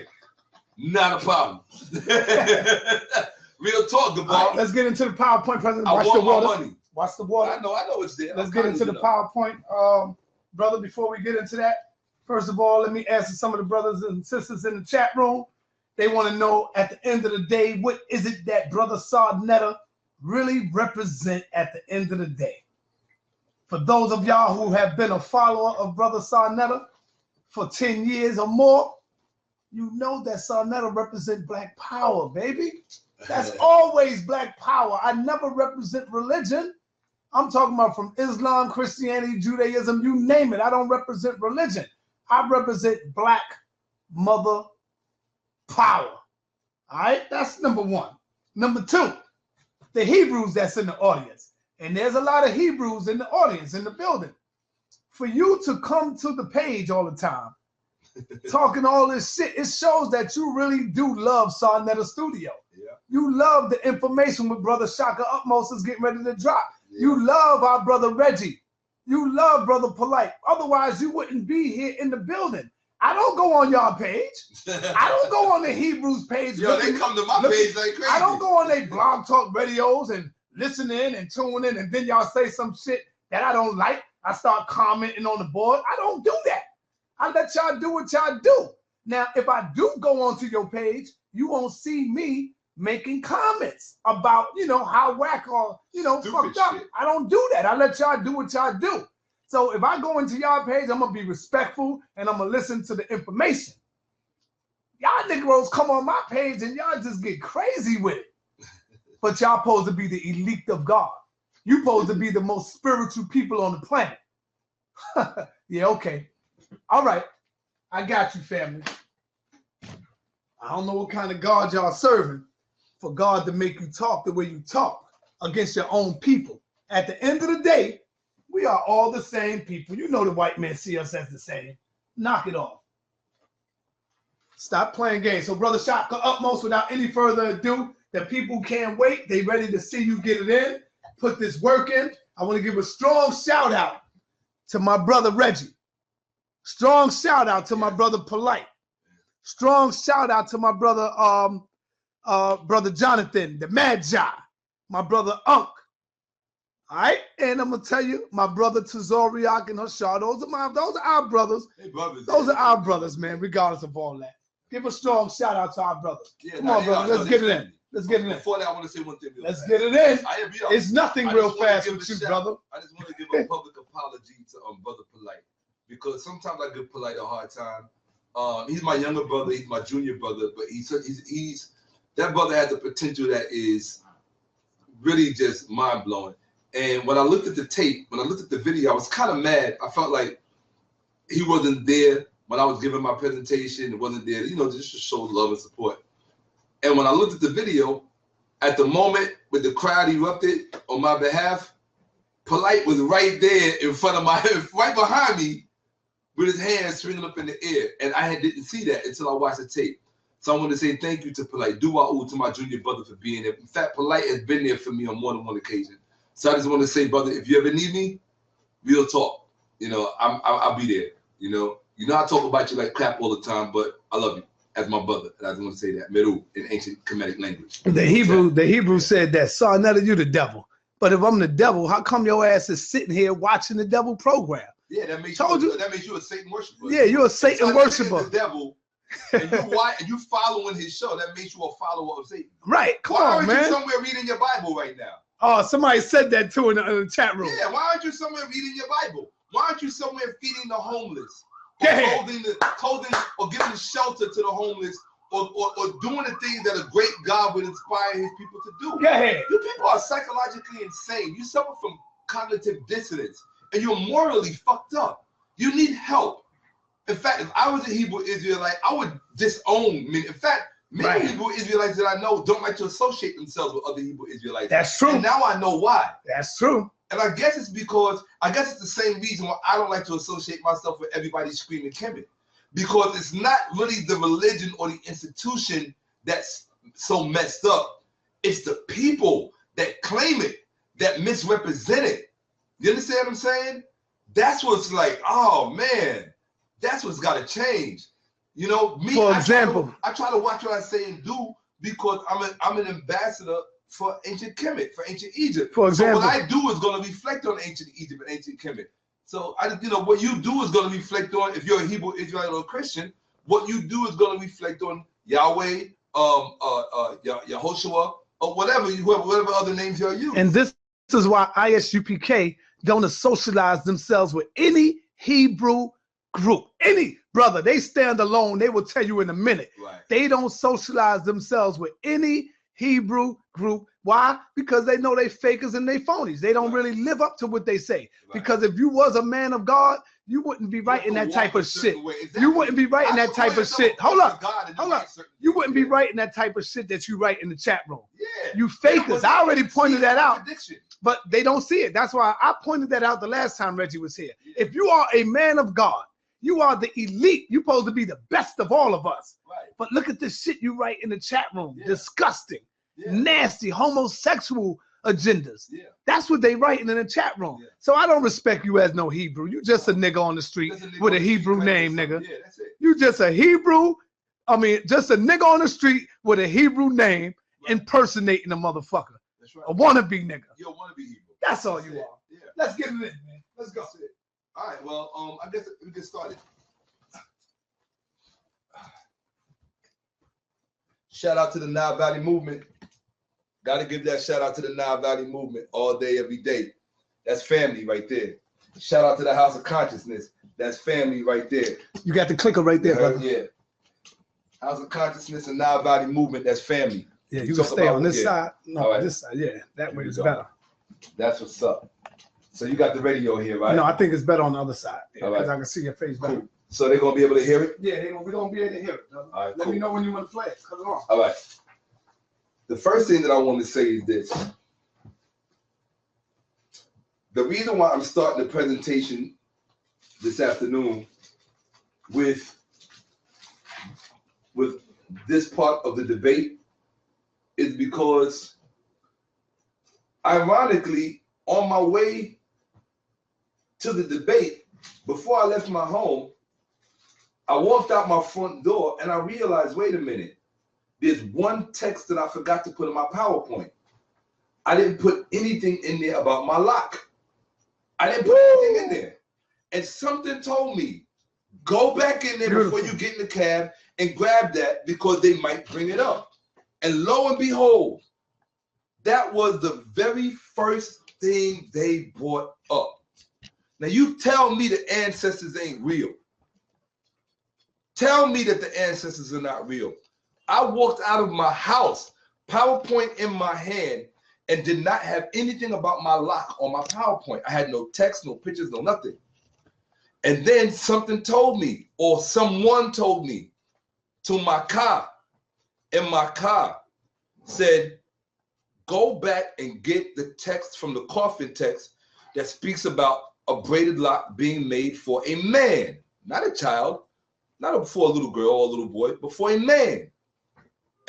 Not a problem. Real talk, Gabar. Right, let's get into the PowerPoint, President. I want my money. Watch the water. I know it's there. Let's get into the PowerPoint, brother. Before we get into that, first of all, let me answer some of the brothers and sisters in the chat room. They want to know at the end of the day, what is it that Brother Saneter really represent at the end of the day? For those of y'all who have been a follower of Brother Saneter for 10 years or more, you know that Saneter represent black power, baby. That's always black power. I never represent religion. I'm talking about from Islam, Christianity, Judaism, you name it. I don't represent religion. I represent black mother power. All right, that's number one. Number two, the Hebrews that's in the audience. And there's a lot of Hebrews in the audience, in the building. for you to come to the page all the time, talking all this shit, it shows that you really do love Saneter Studio. Yeah. You love the information with Brother Shakka Ahmose is getting ready to drop. Yeah. You love our brother Reggie. You love Brother Polite. Otherwise, you wouldn't be here in the building. I don't go on y'all page. I don't go on the Hebrews page. Yo, they come to my page like crazy. I don't go on their blog talk radios and listen in and tune in, and then y'all say some shit that I don't like. I start commenting on the board. I don't do that. I let y'all do what y'all do. Now, if I do go onto your page, you won't see me making comments about, you know, how whack or, you know, fucked up. Shit. I don't do that. I let y'all do what y'all do. So if I go into y'all page, I'm going to be respectful and I'm going to listen to the information. Y'all Negroes come on my page and y'all just get crazy with it. But y'all supposed to be the elite of God. You supposed to be the most spiritual people on the planet. Yeah, okay. All right. I got you, family. I don't know what kind of God y'all serving for God to make you talk the way you talk against your own people. At the end of the day, we are all the same people. You know the white men see us as the same. Knock it off. Stop playing games. So, Brother Shakka Ahmose, without any further ado, the people can't wait. They ready to see you get it in. Put this work in. I want to give a strong shout out to my brother Reggie. Strong shout out to my brother Polite. Strong shout out to my brother brother Jonathan, the Magi. My brother Unk. All right, and I'm gonna tell you, my brother Tazoriak and Hashar, those are our brothers. Hey, brothers. Those are our brothers, man, regardless of all that. Give a strong shout out to our brothers. Yeah, Come on, brother. Let's get it in. Let's get it in. Before that, I want to say one thing. Let's get it in. It's nothing real fast with with you, brother. I just want to give a public apology to Brother Polite, because sometimes I give Polite a hard time. He's my younger brother. He's my junior brother, but he's that brother has the potential that is really just mind blowing. And when I looked at the tape, when I looked at the video, I was kind of mad. I felt like he wasn't there when I was giving my presentation. It wasn't there, you know, just to show love and support. And when I looked at the video, at the moment when the crowd erupted on my behalf, Polite was right there in front of right behind me with his hands swinging up in the air. And I didn't see that until I watched the tape. So I want to say thank you to Polite. Dua to my junior brother for being there. In fact, Polite has been there for me on more than one occasion. So I just want to say, brother, if you ever need me, we'll talk. You know, I'll be there. You know, I talk about you like crap all the time, but I love you as my brother. And I just want to say that, Meru, in ancient Kemetic language. The Hebrew said that, Saneter, you the devil. But if I'm the devil, how come your ass is sitting here watching the devil program? Yeah, that makes you a Satan worshiper. Yeah, you're a Satan worshiper. The devil, and you following his show, that makes you a follower of Satan. Right, come on, man. Why aren't you somewhere reading your Bible right now? Oh, somebody said that too in the chat room. Yeah, why aren't you somewhere reading your Bible? Why aren't you somewhere feeding the homeless? Or clothing or giving shelter to the homeless, or doing the things that a great God would inspire his people to do? Go ahead. You people are psychologically insane. You suffer from cognitive dissonance, and you're morally fucked up. You need help. In fact, if I was a Hebrew Israelite, I would disown men. In fact, many Hebrew Israelites that I know don't like to associate themselves with other Hebrew Israelites. That's true. And now I know why. That's true. And I guess it's because, it's the same reason why I don't like to associate myself with everybody screaming Kemet. Because it's not really the religion or the institution that's so messed up. It's the people that claim it, that misrepresent it. You understand what I'm saying? That's what's like, oh man, that's what's got to change. You know, me. For example, I try to watch what I say and do because I'm an ambassador for ancient Kemet, for ancient Egypt. For example, so what I do is going to reflect on ancient Egypt and ancient Kemet. So what you do is going to reflect on, if you're a Hebrew Israelite or a Christian, what you do is going to reflect on Yahweh, Yehoshua, or whatever other names you're using. And this is why ISUPK don't socialize themselves with any Hebrew group. Any brother, they stand alone. They will tell you in a minute. Right. They don't socialize themselves with any Hebrew group. Why? Because they know they fakers and they phonies. They don't really live up to what they say. Right. Because if you was a man of God, you wouldn't be writing that type of shit. Exactly. You wouldn't be writing that type of shit. Hold up. You wouldn't be writing that type of shit that you write in the chat room. Yeah. You fakers. I already pointed that out. but they don't see it. That's why I pointed that out the last time Reggie was here. If you are a man of God, you are the elite. You're supposed to be the best of all of us. Right. But look at the shit you write in the chat room. Yeah. Disgusting, Yeah. nasty, homosexual agendas. Yeah. That's what they writing in the chat room. Yeah. So I don't respect you as no Hebrew. You just a nigga on the street with a Hebrew name, nigga. Yeah, that's it. You just a Hebrew. I mean, just a nigga on the street with a Hebrew name impersonating a motherfucker. That's right. A wannabe nigga. You don't want to be Hebrew. That's all you it. are. Yeah. Let's get it in, man. Let's go. That's it. All right. Well, I guess we get started. Shout out to the Nile Valley Movement. Got to give that shout out to the Nile Valley Movement all day, every day. That's family right there. Shout out to the House of Consciousness. That's family right there. You got the clicker right there, brother. Yeah. House of Consciousness and Nile Valley Movement. That's family. Yeah, you can stay on this side. No, right. this side. Yeah, that way is go. better. That's what's up. So you got the radio here, right? No, I think it's better on the other side because All right. I can see your face better. Cool. So they're gonna be able to hear it. Yeah, we're gonna be able to hear it. Brother. All right, Let cool. me know when you want to play it. Cut it off. All right. The first thing that I want to say is this. The reason why I'm starting the presentation this afternoon with this part of the debate is because, ironically, on my way to the debate, before I left my home, I walked out my front door and I realized, wait a minute, there's one text that I forgot to put in my PowerPoint. I didn't put anything in there about my lock. I didn't put anything in there. And something told me, go back in there before you get in the cab and grab that because they might bring it up. And lo and behold, that was the very first thing they brought up. Now you tell me the ancestors ain't real. Tell me that the ancestors are not real. I walked out of my house, PowerPoint in my hand, and did not have anything about my lock on my PowerPoint. I had no text, no pictures, no nothing. And then something told me, or someone told me, to my car, in my car, said, go back and get the text from the coffin text that speaks about a braided lock being made for a man, not a child, not for a little girl or a little boy, but for a man.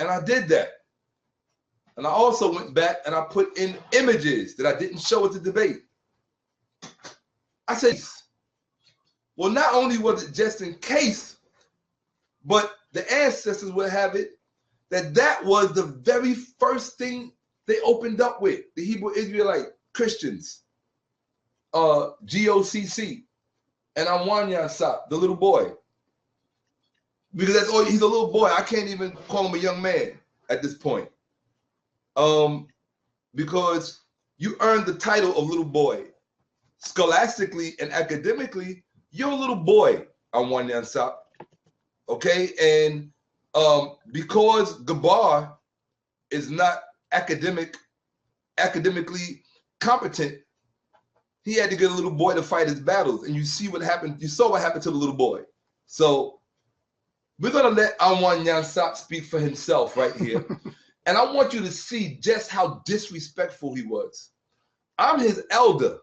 And I did that. And I also went back and I put in images that I didn't show at the debate. I said, well, not only was it just in case, but the ancestors would have it that was the very first thing they opened up with, the Hebrew Israelite Christians, GOCC, and Amwanyan Sap, the little boy. Because that's all, he's a little boy. I can't even call him a young man at this point. Because you earned the title of little boy. Scholastically and academically, you're a little boy, Amwanyan Sap. Okay, and because Gabar is not academically competent, he had to get a little boy to fight his battles. And you see what happened. You saw what happened to the little boy. So we're gonna let Amwanyan Sap speak for himself right here. And I want you to see just how disrespectful he was. I'm his elder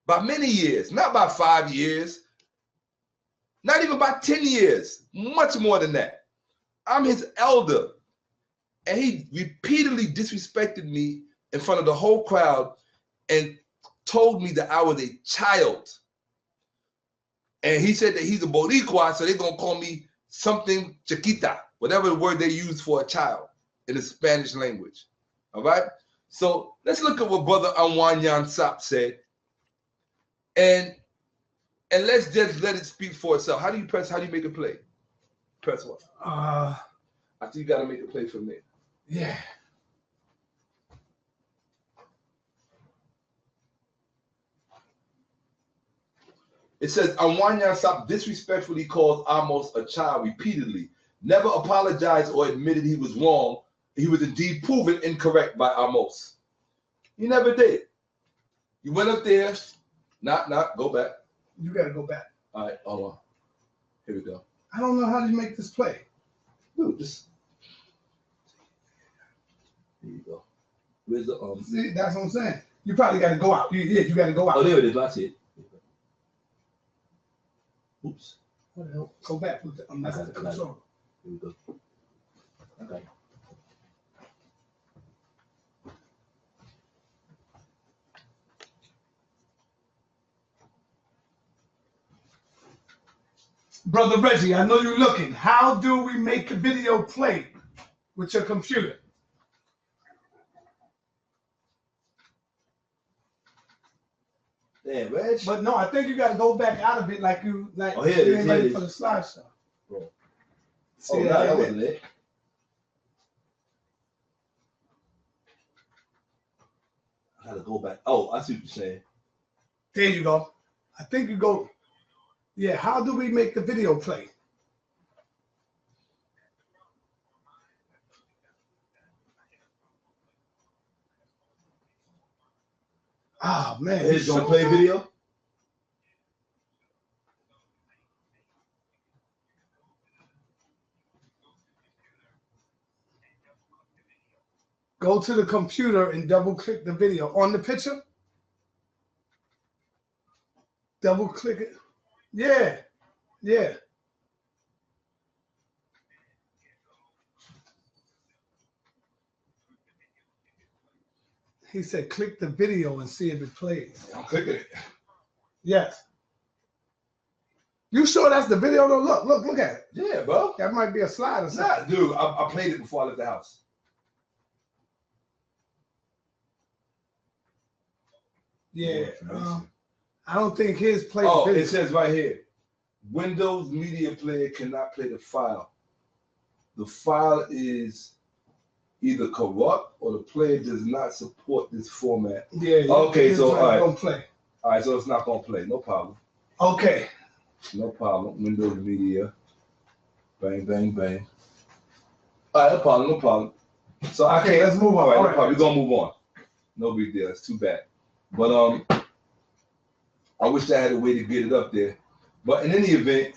by many years, not by 5 years, not even by 10 years, much more than that. I'm his elder. And he repeatedly disrespected me in front of the whole crowd and told me that I was a child. And he said that he's a Boricua, so they're going to call me something chiquita, whatever the word they use for a child in the Spanish language. All right? So let's look at what Brother Amwanyan Sap said. And let's just let it speak for itself. How do you make it play? Press what? I think you got to make it play from there. Yeah. It says, Amwanyan Sap disrespectfully called Ahmose a child repeatedly, never apologized or admitted he was wrong. He was indeed proven incorrect by Ahmose. He never did. He went up there, go back. You got to go back. All right, hold on. Here we go. I don't know how to make this play. Dude, just here you go. Where's the See, that's what I'm saying. You probably got to go out. You got to go out. Oh, there it is. I see it. Oops. What the hell? Go back. That's the control. Here we go. Okay. Brother Reggie, I know you're looking. How do we make a video play with your computer? Damn, Reg. But no, I think you got to go back out of it like you Oh, here it you is, ain't here it ready is. for the slideshow. Bro. See Oh, no, that wasn't it. I gotta go back. Oh, I see what you're saying. There you go. I think you go. Yeah, how do we make the video play? Oh man, It's gonna play video. Go to the computer and double click the video on the picture. Double click it. Yeah, yeah. He said, click the video and see if it plays. I'm clicking it. Yes. You sure that's the video though? Look at it. Yeah, bro. That might be a slide or It's something. not, dude. I played it before I left the house. Yeah. I don't think his plays Oh, video. it says right here, Windows Media Player cannot play the file. The file is either corrupt or the player does not support this format. Yeah. Okay, his so, plays all right. don't play. All right, so it's not gonna play. No problem. Okay. No problem. Windows Media. Bang, bang, bang. All right, no problem, no problem. So I Okay, can't. let's move on. All right, All no right. problem. We're gonna move on. No big deal. It's too bad. But I wish I had a way to get it up there. But in any event,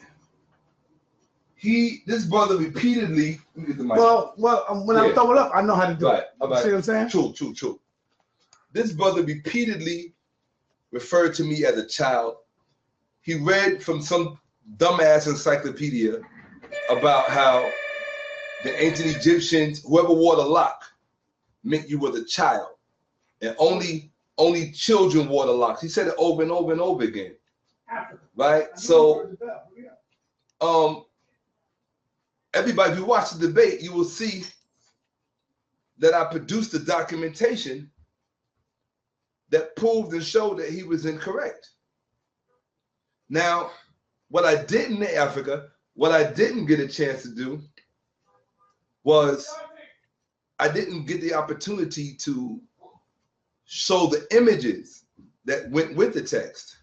this brother repeatedly. Let me get the mic. Well, when I Yeah. throw it up, I know how to do Right, it. all right. See what I'm saying? True. This brother repeatedly referred to me as a child. He read from some dumbass encyclopedia about how the ancient Egyptians, whoever wore the lock, meant you were the child, and only children wore the locks. He said it over and over and over again. Right? So, everybody, if you watch the debate, you will see that I produced the documentation that proved and showed that he was incorrect. Now, what I didn't in Africa, what I didn't get a chance to do was I didn't get the opportunity to show the images that went with the text.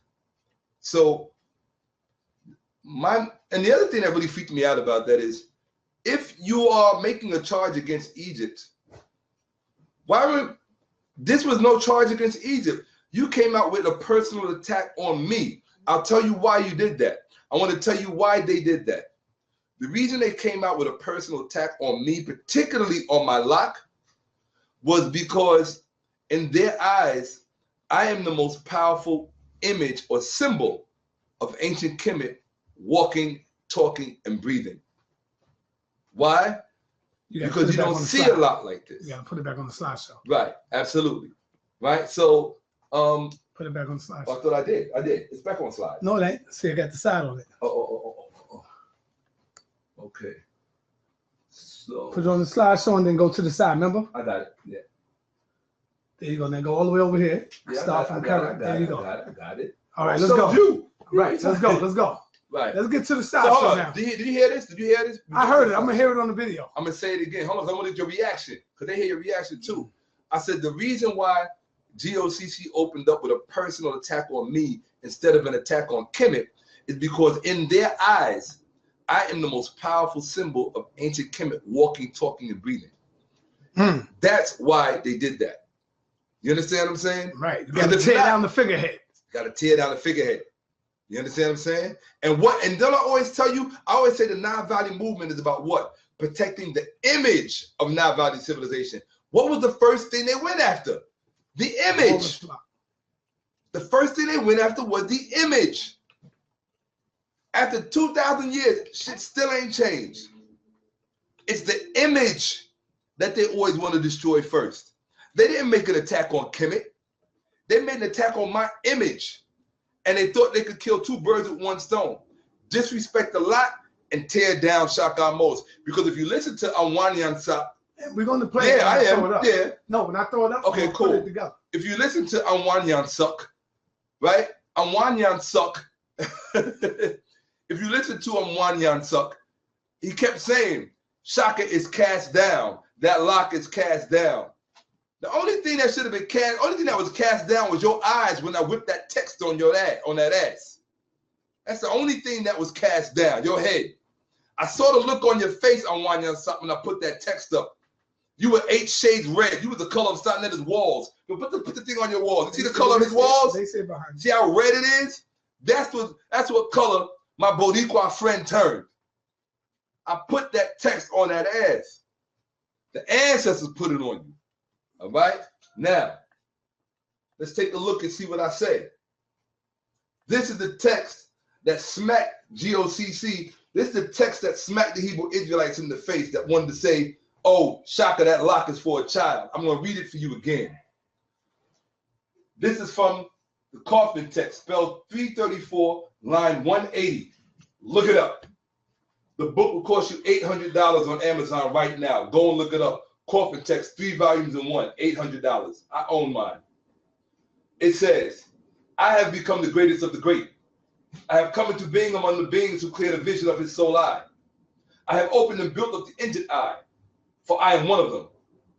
So and the other thing that really freaked me out about that is, if you are making a charge against Egypt, this was no charge against Egypt. You came out with a personal attack on me. I'll tell you why you did that. I want to tell you why they did that. The reason they came out with a personal attack on me, particularly on my lock, was because in their eyes, I am the most powerful image or symbol of ancient Kemet, walking, talking, and breathing. Why? Because you don't see a lot like this. You gotta put it back on the slideshow. Right, absolutely. Right, so Put it back on the slideshow. I thought I did. It's back on slide. No, it ain't. See, I got the side on it. Oh. Okay. So Put it on the slideshow and then go to the side. Remember? I got it. Yeah. There you go. Now go all the way over here. Yeah, Start from current. There you go. I got it. All right, let's go. Right, let's go. Right. Let's get to the So slideshow hold on. now. Did you hear this? I heard it. I'm gonna hear it on the video. I'm gonna say it again. Hold on, I wanted your reaction, because they hear your reaction too. I said the reason why GOCC opened up with a personal attack on me instead of an attack on Kemet is because in their eyes, I am the most powerful symbol of ancient Kemet, walking, talking, and breathing. That's why they did that. You understand what I'm saying? Right. You gotta tear down the figurehead. Got to tear down the figurehead. You understand what I'm saying? And don't I always tell you, I always say the Nile Valley movement is about what? Protecting the image of Nile Valley civilization. What was the first thing they went after? The image. The first thing they went after was the image. After 2,000 years, shit still ain't changed. It's the image that they always want to destroy first. They didn't make an attack on Kemet. They made an attack on my image. And they thought they could kill two birds with one stone. Disrespect Alot and tear down Shakka Ahmose. Because if you listen to Anwanyan Sak, we're going to play it. Yeah, I am. Yeah. No, when I throw it up, okay, cool. Put it together. If you listen to Anwanyan Sak, right? Anwanyan Sak, if you listen to Anwanyan Sak, he kept saying, Shakka is cast down. That lock is cast down. The only thing that should have been cast, only thing that was cast down was your eyes when I whipped that text on your ass, on that ass. That's the only thing that was cast down, your head. I saw the look on your face on Wanyan something when I put that text up. You were 8 shades red. You were the color of Saneter's walls. But put the thing on your walls. You see the color of his walls? They say behind you. See how red it is? That's what color my Boricua friend turned. I put that text on that ass. The ancestors put it on you. All right? Now, let's take a look and see what I say. This is the text that smacked GOCC. This is the text that smacked the Hebrew Israelites in the face that wanted to say, oh, Shakka, that lock is for a child. I'm going to read it for you again. This is from the Coffin text, spelled 334, line 180. Look it up. The book will cost you $800 on Amazon right now. Go and look it up. Coffin text, 3 volumes in one, $800. I own mine. It says, I have become the greatest of the great. I have come into being among the beings who clear the vision of his soul eye. I have opened and built up the injured eye, for I am one of them.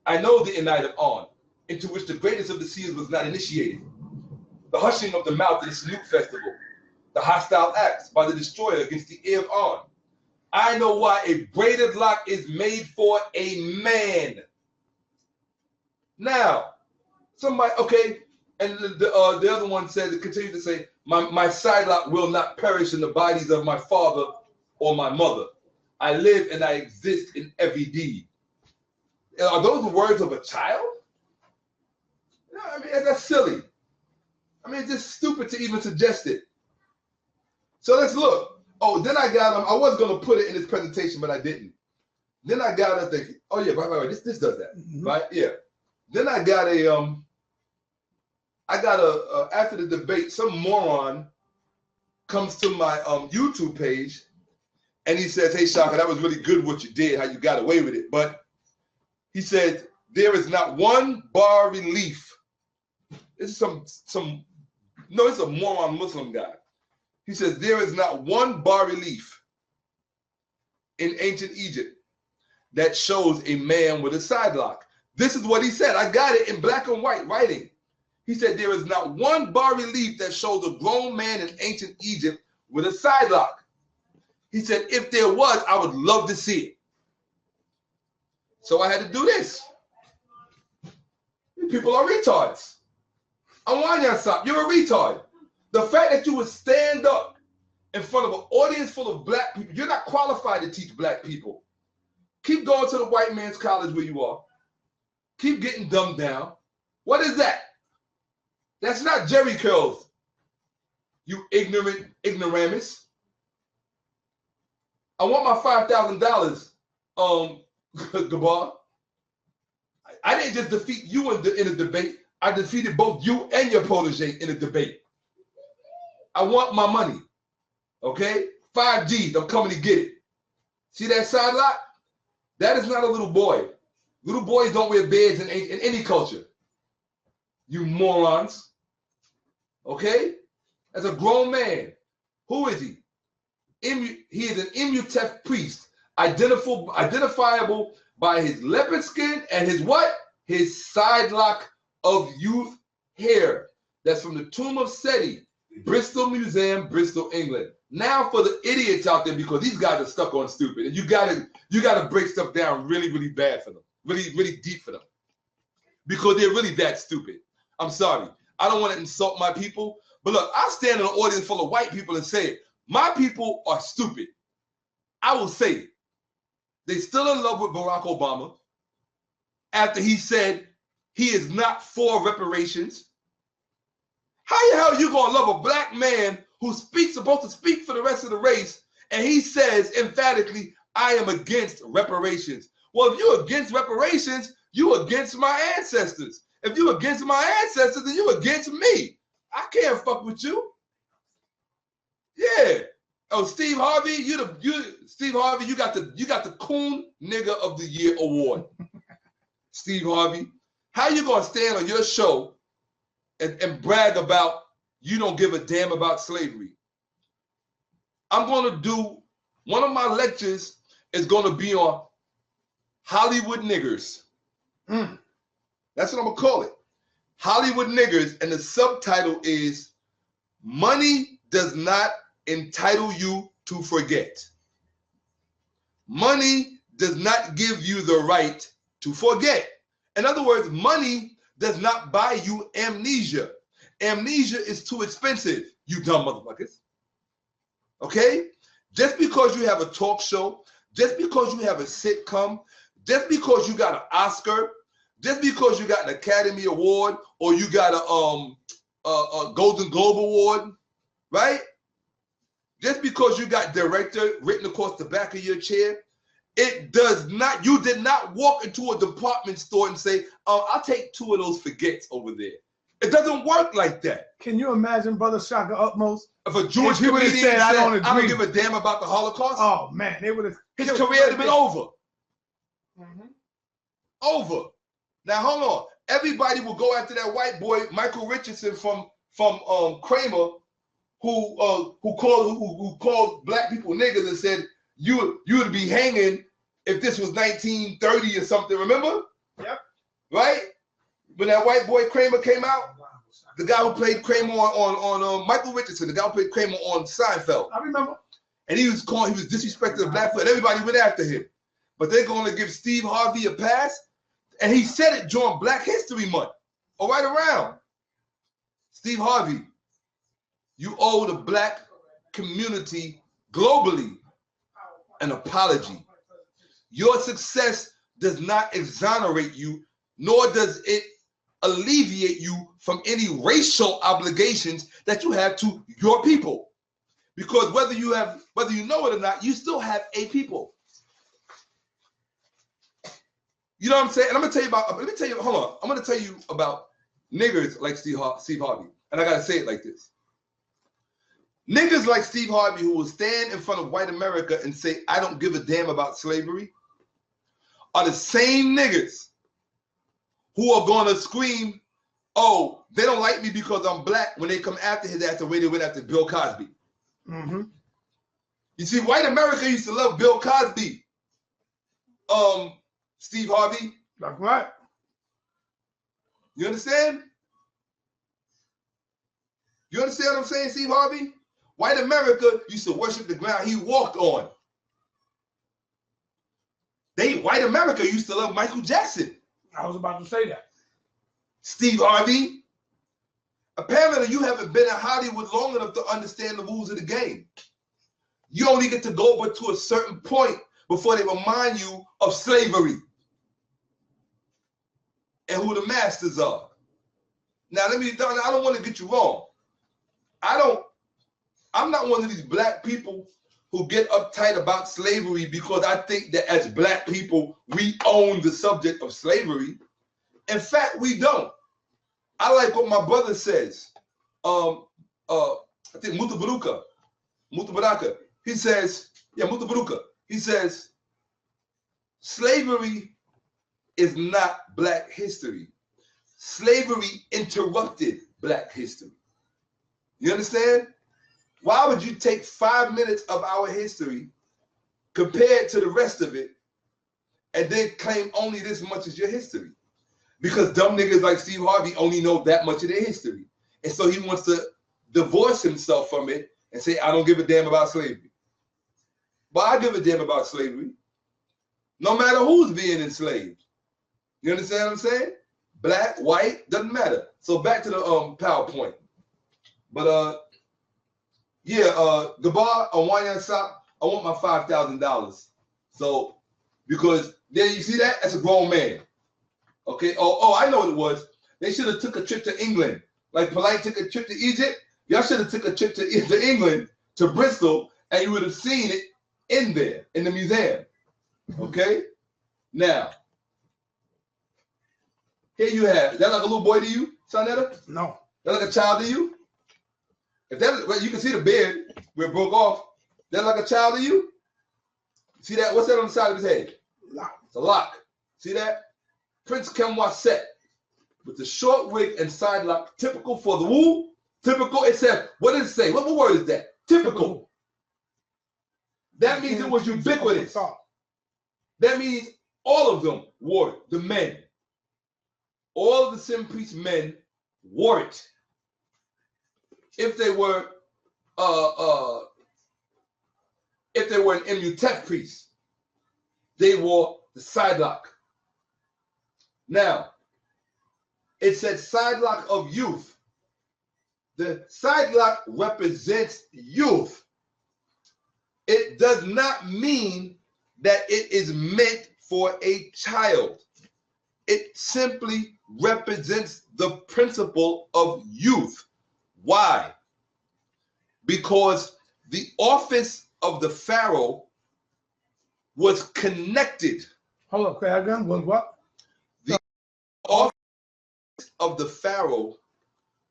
I know the night of On, into which the greatest of the seers was not initiated. The hushing of the mouth at the salute festival, the hostile acts by the destroyer against the ear of On. I know why a braided lock is made for a man. Now, somebody, okay, and the other one says, it continues to say, my side lock will not perish in the bodies of my father or my mother. I live and I exist in every deed. Are those the words of a child? No, I mean, that's silly. I mean, it's just stupid to even suggest it. So let's look. Oh, then I got I was going to put it in this presentation, but I didn't. Then I got to thinking, oh yeah, right. This does that, right? Yeah. Then I got after the debate, some moron comes to my YouTube page and he says, hey, Shakka, that was really good what you did, how you got away with it. But he said, there is not one bar relief. This is it's a moron Muslim guy. He says, there is not one bas relief in ancient Egypt that shows a man with a side lock. This is what he said. I got it in black and white writing. He said, there is not one bas relief that shows a grown man in ancient Egypt with a side lock. He said, if there was, I would love to see it. So I had to do this. You people are retards. Anwanyan, you're a retard. The fact that you would stand up in front of an audience full of black people, you're not qualified to teach black people. Keep going to the white man's college where you are. Keep getting dumbed down. What is that? That's not Jerry curls, you ignorant ignoramus. I want my $5,000, Gabar. I didn't just defeat you in a debate. I defeated both you and your protege in a debate. I want my money, okay? 5 G's, I'm coming to get it. See that side lock? That is not a little boy. Little boys don't wear beards in any culture. You morons, okay? As a grown man, who is he? He is an Imhotep priest, identifiable by his leopard skin and his what? His side lock of youth hair. That's from the tomb of Seti, Bristol Museum, Bristol, England. Now for the idiots out there, because these guys are stuck on stupid, and you gotta break stuff down really, really bad for them, really, really deep for them, because they're really that stupid. I'm sorry, I don't want to insult my people, but look, I stand in an audience full of white people and say it. My people are stupid. I will say it. They're still in love with Barack Obama. after he said he is not for reparations? How the hell are you gonna love a black man who's supposed to speak for the rest of the race, and he says emphatically, I am against reparations? Well, if you're against reparations, you're against my ancestors. If you're against my ancestors, then you're against me. I can't fuck with you. Yeah. Oh, Steve Harvey, Steve Harvey, you got the Coon Nigga of the Year award. Steve Harvey, how you gonna stand on your show and brag about you don't give a damn about slavery? I'm gonna do one of my lectures is gonna be on Hollywood niggers. That's what I'm gonna call it. Hollywood niggers, and the subtitle is Money Does Not Entitle You to Forget. Money does not give you the right to forget. In other words, money does not buy you amnesia. Amnesia is too expensive, you dumb motherfuckers. Okay? Just because you have a talk show, just because you have a sitcom, just because you got an Oscar, just because you got an Academy Award, or you got a Golden Globe Award, right? Just because you got director written across the back of your chair, it does not, you did not walk into a department store and say, I'll take 2 of those forgets over there. It doesn't work like that. Can you imagine, Brother Shakka Ahmose? If a Jewish he would have comedian said, said, I don't give a damn about the Holocaust, oh man, they would have. his career would have been over. Over. Now hold on. Everybody will go after that white boy, Michael Richardson from Kramer, who called black people niggas and said you would be hanging if this was 1930 or something. Remember? Yep. Right? When that white boy Kramer came out, the guy who played Kramer on Michael Richardson, the guy who played Kramer on Seinfeld. I remember. And he was disrespecting the black foot, and everybody went after him. But they're going to give Steve Harvey a pass. And he said it during Black History Month, or right around. Steve Harvey, you owe the black community globally an apology. Your success does not exonerate you, nor does it alleviate you from any racial obligations that you have to your people. Because whether you know it or not, you still have a people. You know what I'm saying? And I'm gonna tell you about niggers like Steve Harvey. And I gotta say it like this. Niggas like Steve Harvey who will stand in front of white America and say, I don't give a damn about slavery, are the same niggas who are gonna scream, oh, they don't like me because I'm black, when they come after his ass the way they went after Bill Cosby. You see, white America used to love Bill Cosby. Steve Harvey. That's right. You understand? You understand what I'm saying, Steve Harvey? White America used to worship the ground he walked on. White America used to love Michael Jackson. I was about to say that. Steve Harvey. Apparently, you haven't been in Hollywood long enough to understand the rules of the game. You only get to go but to a certain point before they remind you of slavery and who the masters are. Now, I don't want to get you wrong. I'm not one of these black people who get uptight about slavery because I think that as black people, we own the subject of slavery. In fact, we don't. I like what my brother says. I think Mutabaruka. He says, Mutabaruka. He says, slavery is not black history. Slavery interrupted black history. You understand? Why would you take 5 minutes of our history compared to the rest of it and then claim only this much as your history? Because dumb niggas like Steve Harvey only know that much of their history. And so he wants to divorce himself from it and say, I don't give a damn about slavery. But I give a damn about slavery. No matter who's being enslaved. You understand what I'm saying? Black, white, doesn't matter. So back to the PowerPoint. But Gabar, Awanya Sop, I want my $5,000. So because there you see that? That's a grown man. Okay. Oh, I know what it was. They should have took a trip to England. Like Polite took a trip to Egypt. Y'all should have took a trip to England, to Bristol, and you would have seen it in there, in the museum. Okay? Now, here you have, is that like a little boy to you, Saneter? No. That like a child to you? If that, well, you can see the beard where it broke off. That like a child to you? See that? What's that on the side of his head? Lock. It's a lock. See that? Prince Kemwaset with the short wig and side lock, typical for the woo. Typical, it said, what does it say? What word is that? Typical. That means it was ubiquitous. That means all of them wore it, the men. All of the Sim Priest men wore it. If they were an Imhotep priest, they wore the side lock. Now, it said side lock of youth. The side lock represents youth. It does not mean that it is meant for a child. It simply represents the principle of youth. Why? Because the office of the Pharaoh was connected. Hold up, okay, again, was what? The office of the Pharaoh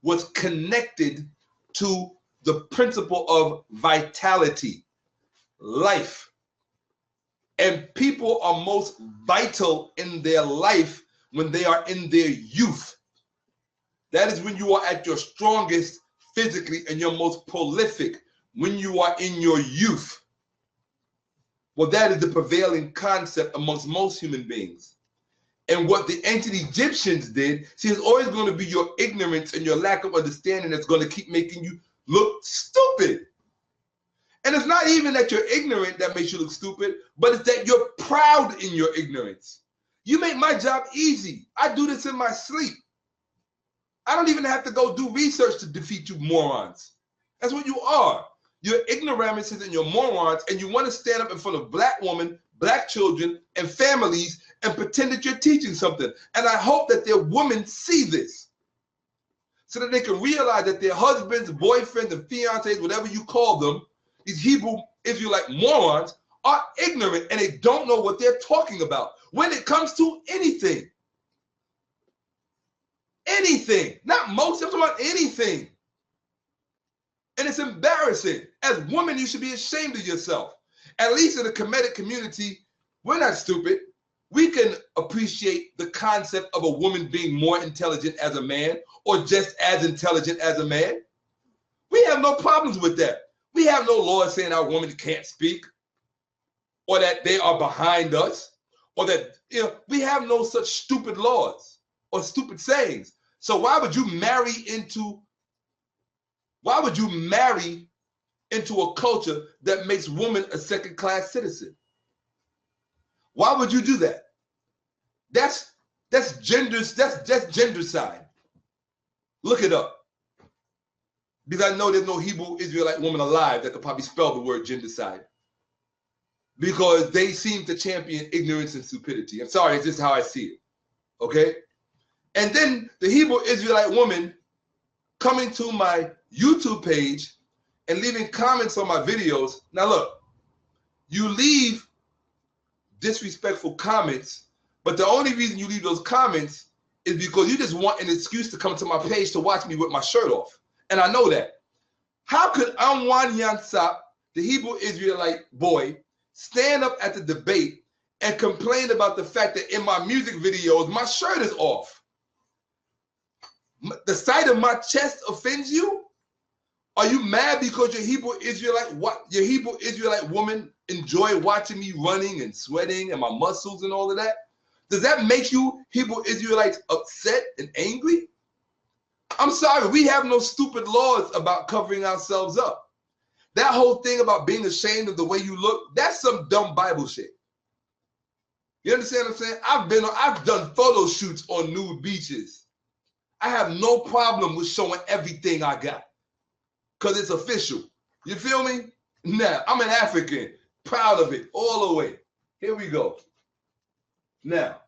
was connected to the principle of vitality, life. And people are most vital in their life when they are in their youth. That is when you are at your strongest physically and your most prolific, when you are in your youth. Well, that is the prevailing concept amongst most human beings. And what the ancient Egyptians did, see, it's always going to be your ignorance and your lack of understanding that's going to keep making you look stupid. And it's not even that you're ignorant that makes you look stupid, but it's that you're proud in your ignorance. You make my job easy. I do this in my sleep. I don't even have to go do research to defeat you morons. That's what you are. You're ignoramuses and you're morons, and you want to stand up in front of black women, black children, and families and pretend that you're teaching something. And I hope that their women see this so that they can realize that their husbands, boyfriends, and fiancés, whatever you call them, these Hebrew Israelite morons, are ignorant and they don't know what they're talking about when it comes to anything. Anything. Not most, I'm talking about anything. And it's embarrassing. As women, you should be ashamed of yourself. At least in the Kemetic community, we're not stupid. We can appreciate the concept of a woman being more intelligent as a man or just as intelligent as a man. We have no problems with that. We have no laws saying our women can't speak or that they are behind us or that, we have no such stupid laws or stupid sayings. So why would you marry into a culture that makes women a second-class citizen? Why would you do that? That's gendercide. Look it up. Because I know there's no Hebrew Israelite woman alive that could probably spell the word gendercide. Because they seem to champion ignorance and stupidity. I'm sorry, it's just how I see it. Okay? And then the Hebrew Israelite woman coming to my YouTube page and leaving comments on my videos. Now look, you leave disrespectful comments, but the only reason you leave those comments is because you just want an excuse to come to my page to watch me with my shirt off. And I know that. How could Amwan Yansap, the Hebrew Israelite boy, stand up at the debate and complain about the fact that in my music videos, my shirt is off? The sight of my chest offends you? Are you mad because your Hebrew Israelite woman enjoy watching me running and sweating and my muscles and all of that? Does that make you Hebrew Israelites upset and angry? I'm sorry, we have no stupid laws about covering ourselves up. That whole thing about being ashamed of the way you look, that's some dumb Bible shit. You understand what I'm saying? I've done photo shoots on nude beaches. I have no problem with showing everything I got because it's official. You feel me? Now, I'm an African, proud of it all the way. Here we go. Now,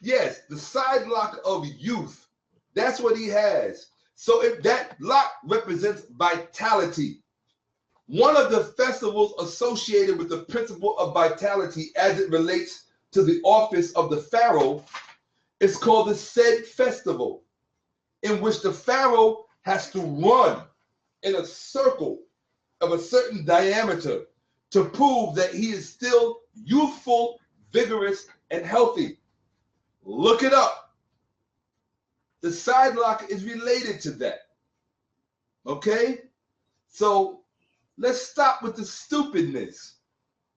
Yes, the side lock of youth. That's what he has. So if that lock represents vitality, one of the festivals associated with the principle of vitality as it relates to the office of the pharaoh is called the Sed Festival, in which the pharaoh has to run in a circle of a certain diameter to prove that he is still youthful, vigorous, and healthy. Look it up. The side lock is related to that. Okay? So let's stop with the stupidness.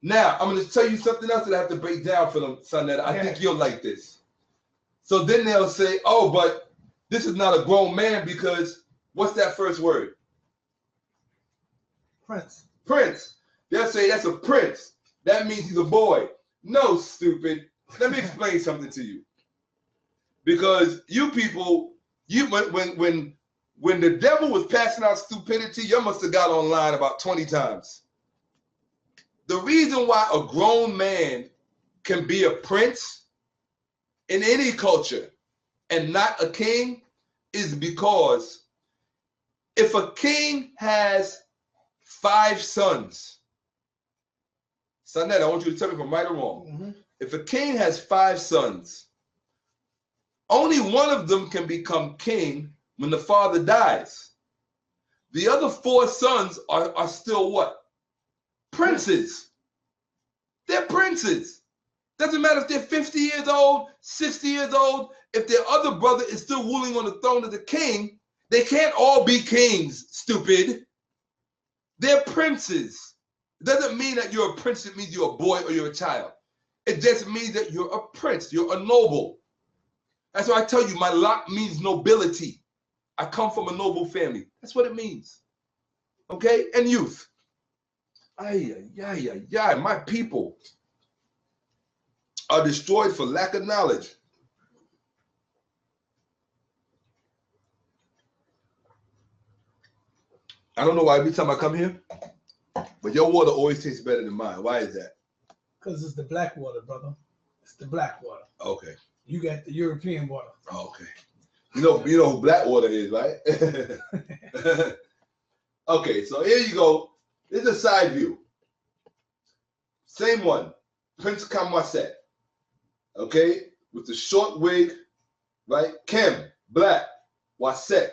Now, I'm going to tell you something else that I have to break down for them, Saneter. I think you'll like this. So then they'll say, oh, but this is not a grown man because what's that first word? Prince. Prince. They'll say that's a prince. That means he's a boy. No, stupid. Let me explain something to you. Because you people, when the devil was passing out stupidity, you must have got online about 20 times. The reason why a grown man can be a prince in any culture and not a king is because if a king has 5 sons, Saneter, I want you to tell me if I'm right or wrong. Mm-hmm. If a king has 5 sons, only one of them can become king when the father dies. The other 4 sons are still what? Princes. They're princes. Doesn't matter if they're 50 years old, 60 years old. If their other brother is still ruling on the throne of the king, they can't all be kings, stupid. They're princes. It doesn't mean that you're a prince. It means you're a boy or you're a child. It just means that you're a prince. You're a noble. That's why I tell you, my lock means nobility. I come from a noble family. That's what it means. Okay? And youth. My people are destroyed for lack of knowledge. I don't know why every time I come here, but your water always tastes better than mine. Why is that? Because it's the black water, brother. It's the black water. Okay. You got the European water. Oh, okay. You know who black water is, right? Okay, so here you go. This is a side view. Same one. Prince Kamwaset. Okay? With the short wig, right? Kem, black, Waset,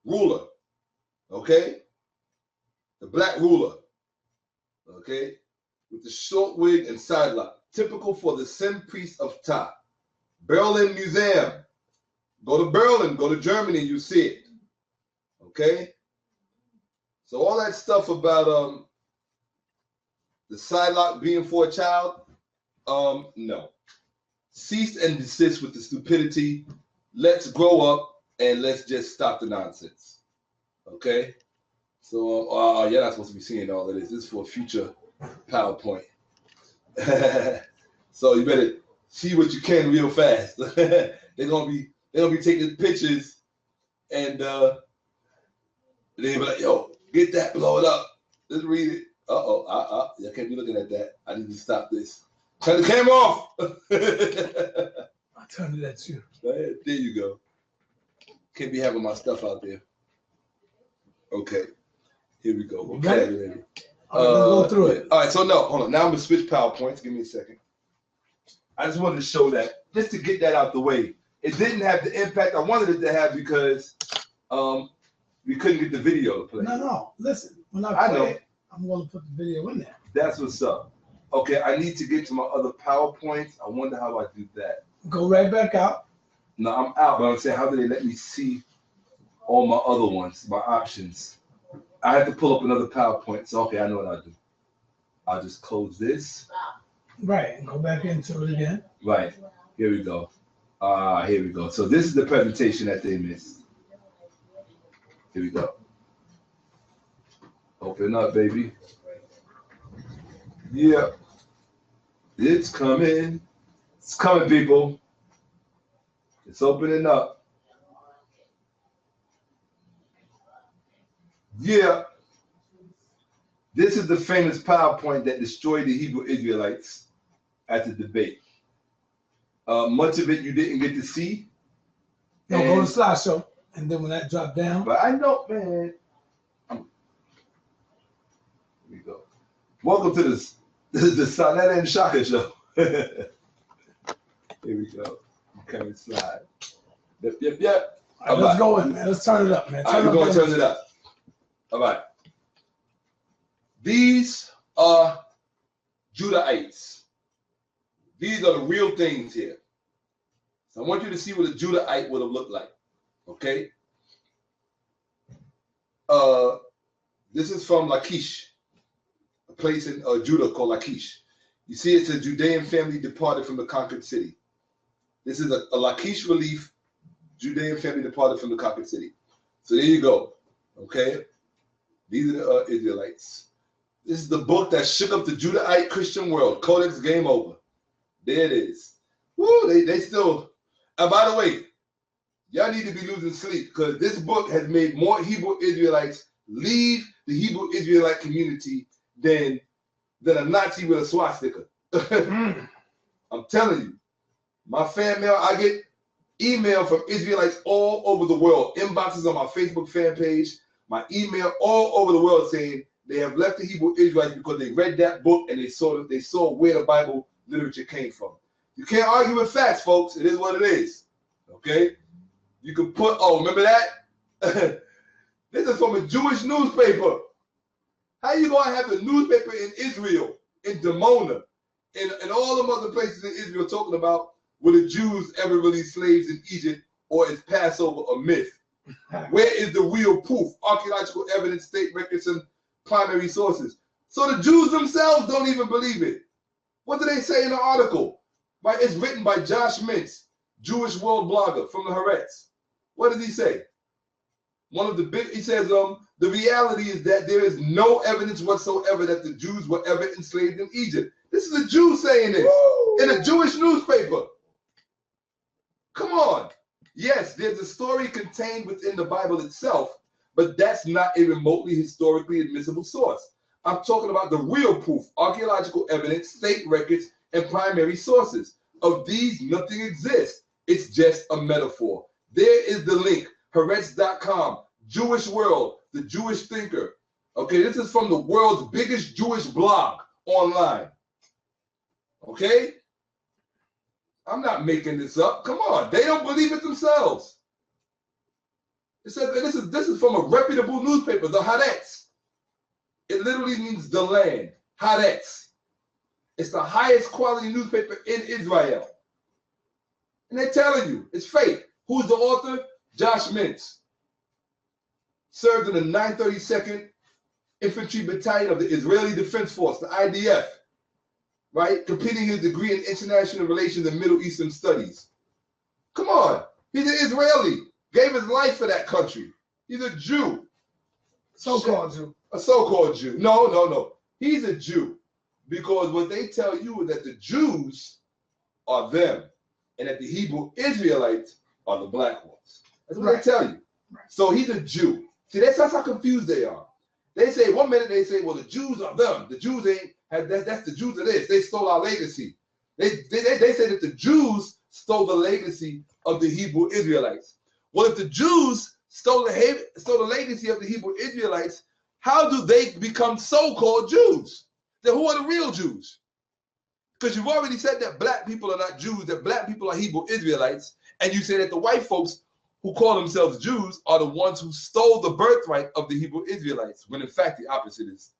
ruler. Okay? The black ruler. Okay? With the short wig and side lock. Typical for the Sim priest of Ta. Berlin Museum. Go to Berlin, go to Germany, you see it. Okay? So all that stuff about the side lock being for a child, no. Cease and desist with the stupidity. Let's grow up and let's just stop the nonsense. Okay? So you're not supposed to be seeing all of this. This is for a future PowerPoint. So you better see what you can real fast. They're gonna be taking pictures and they'll be like, yo, get that, blow it up. Let's read it. I can't be looking at that. I need to stop this. Turn the camera off. I turned it at you. There you go. Can't be having my stuff out there. Okay. Here we go. You got it? All right, let's go through it. All right, so no, hold on. Now I'm gonna switch PowerPoints. Give me a second. I just wanted to show that, just to get that out the way. It didn't have the impact I wanted it to have because we couldn't get the video to play. No. Listen, when I play it, I'm going to put the video in there. That's what's up. Okay, I need to get to my other PowerPoints. I wonder how I do that. Go right back out. No, I'm out, but I'm saying, how do they let me see all my other ones, my options? I have to pull up another PowerPoint. So, okay, I know what I'll do. I'll just close this. Right, and go back into it again. Right, here we go. Here we go. So this is the presentation that they missed. Here we go. Open up, baby. Yeah. It's coming. It's coming, people. It's opening up. Yeah. This is the famous PowerPoint that destroyed the Hebrew Israelites at the debate. Much of it you didn't get to see. No, go to slideshow, and then when that drop down. But I know, man. Here we go. Welcome to the Saneter and Shakka show. Here we go. Okay, slide. Yep. All right, let's go in, man. Let's turn it up, man. All right, we're going to turn it up. All right. These are Judahites. These are the real things here. So I want you to see what a Judahite would have looked like. Okay? This is from Lachish, a place in Judah called Lachish. You see, it's a Judean family departed from the conquered city. This is a Lachish relief, Judean family departed from the conquered city. So there you go. Okay? These are the Israelites. This is the book that shook up the Judahite Christian world. Codex Game Over. There it is. Woo, they still... And by the way, y'all need to be losing sleep because this book has made more Hebrew Israelites leave the Hebrew Israelite community than a Nazi with a swastika. I'm telling you. My fan mail, I get email from Israelites all over the world. Inboxes on my Facebook fan page, my email all over the world saying they have left the Hebrew Israelites because they read that book and they saw where the Bible literature came from. You can't argue with facts, folks. It is what it is. Okay? You can put, remember that? This is from a Jewish newspaper. How you going to have the newspaper in Israel, in Dimona, and all them other places in Israel talking about were the Jews ever released slaves in Egypt or is Passover a myth? Where is the real proof? Archaeological evidence, state records, and primary sources. So the Jews themselves don't even believe it. What do they say in the article? Right, it's written by Josh Mintz, Jewish world blogger from the Haaretz. What does he say? He says, the reality is that there is no evidence whatsoever that the Jews were ever enslaved in Egypt. This is a Jew saying this in a Jewish newspaper. Come on. Yes, there's a story contained within the Bible itself, but that's not a remotely historically admissible source. I'm talking about the real proof, archaeological evidence, state records, and primary sources. Of these, nothing exists. It's just a metaphor. There is the link, Haaretz.com, Jewish World, the Jewish Thinker. Okay, this is from the world's biggest Jewish blog online. Okay? I'm not making this up. Come on, they don't believe it themselves. It says this is from a reputable newspaper, the Haaretz. It literally means the land. Haaretz. It's the highest quality newspaper in Israel. And they're telling you, it's fake. Who's the author? Josh Mintz. Served in the 932nd Infantry Battalion of the Israeli Defense Force, the IDF. Right? Completing his degree in international relations and Middle Eastern studies. Come on. He's an Israeli. Gave his life for that country. He's a Jew. So-called Jew. A so-called Jew. No. He's a Jew. Because what they tell you is that the Jews are them and that the Hebrew Israelites are the black ones. That's what they tell you. So he's a Jew. See, that's how confused they are. They say, one minute they say, well, the Jews are them. The Jews that's the Jews of this. They stole our legacy. They say that the Jews stole the legacy of the Hebrew Israelites. Well, if the Jews stole the legacy of the Hebrew Israelites, how do they become so-called Jews? Then who are the real Jews? Because you've already said that black people are not Jews, that black people are Hebrew Israelites, and you say that the white folks who call themselves Jews are the ones who stole the birthright of the Hebrew Israelites, when in fact the opposite is,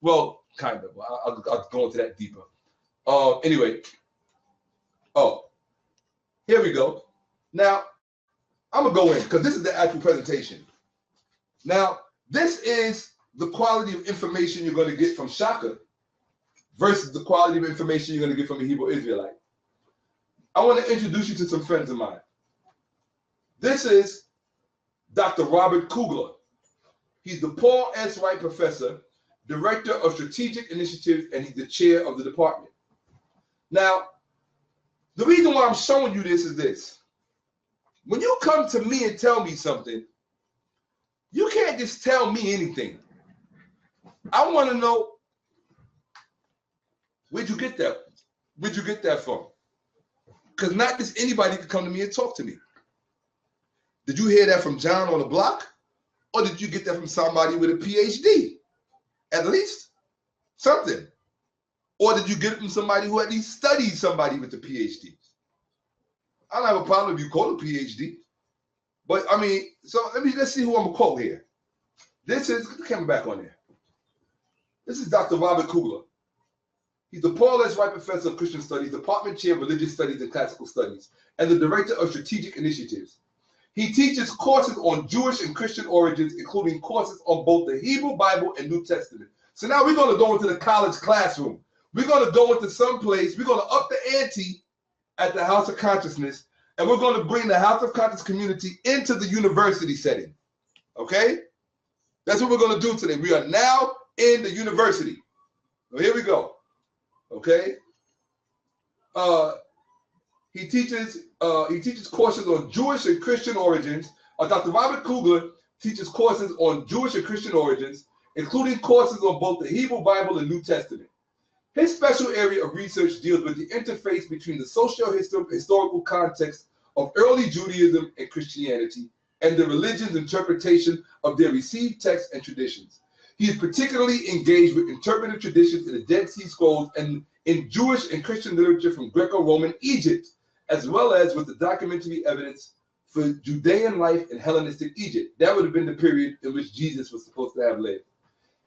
well, kind of. I'll go into that deeper. Anyway, here we go. Now, I'm going to go in because this is the actual presentation. Now, this is the quality of information you're going to get from Shakka versus the quality of information you're going to get from a Hebrew Israelite. I want to introduce you to some friends of mine. This is Dr. Robert Kugler. He's the Paul S. Wright Professor, Director of Strategic Initiatives, and he's the chair of the department. Now, the reason why I'm showing you this is this. When you come to me and tell me something, you can't just tell me anything. I want to know, where'd you get that? Where'd you get that from? Because not just anybody could come to me and talk to me. Did you hear that from John on the block? Or did you get that from somebody with a PhD? At least something. Or did you get it from somebody who at least studied somebody with a PhD? I don't have a problem if you call it a PhD. But I mean, so let's see who I'm gonna quote here. This is, get the camera back on there. This is Dr. Robert Kugler. He's the Paul S. Wright Professor of Christian Studies, Department Chair of Religious Studies and Classical Studies, and the Director of Strategic Initiatives. He teaches courses on Jewish and Christian origins, including courses on both the Hebrew Bible and New Testament. So now we're going to go into the college classroom. We're going to go into some place. We're going to up the ante at the House of Consciousness, and we're going to bring the House of Conscious community into the university setting. Okay? That's what we're going to do today. We are now in the university. So here we go. Okay? He teaches courses on Jewish and Christian origins. Dr. Robert Kugler teaches courses on Jewish and Christian origins, including courses on both the Hebrew Bible and New Testament. His special area of research deals with the interface between the socio-historical context of early Judaism and Christianity and the religion's interpretation of their received texts and traditions. He is particularly engaged with interpretive traditions in the Dead Sea Scrolls and in Jewish and Christian literature from Greco-Roman Egypt, as well as with the documentary evidence for Judean life in Hellenistic Egypt. That would have been the period in which Jesus was supposed to have lived.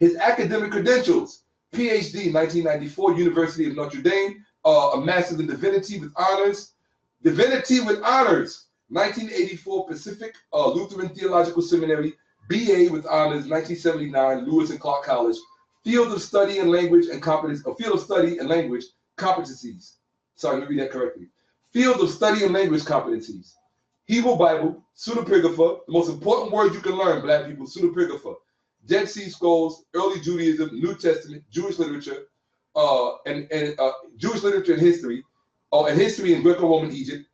His academic credentials: PhD, 1994, University of Notre Dame, a Master's in Divinity with honors. 1984, Pacific Lutheran Theological Seminary, BA with honors, 1979, Lewis and Clark College. Field of Study and Language and Competence, Field of Study and Language Competencies. Sorry, let me read that correctly. Field of Study and Language Competencies. Hebrew Bible, pseudepigrapha, the most important word you can learn, black people, pseudepigrapha. Dead Sea Scrolls, early Judaism, New Testament, Jewish literature, Jewish literature and history, and history in Greco-Roman Egypt,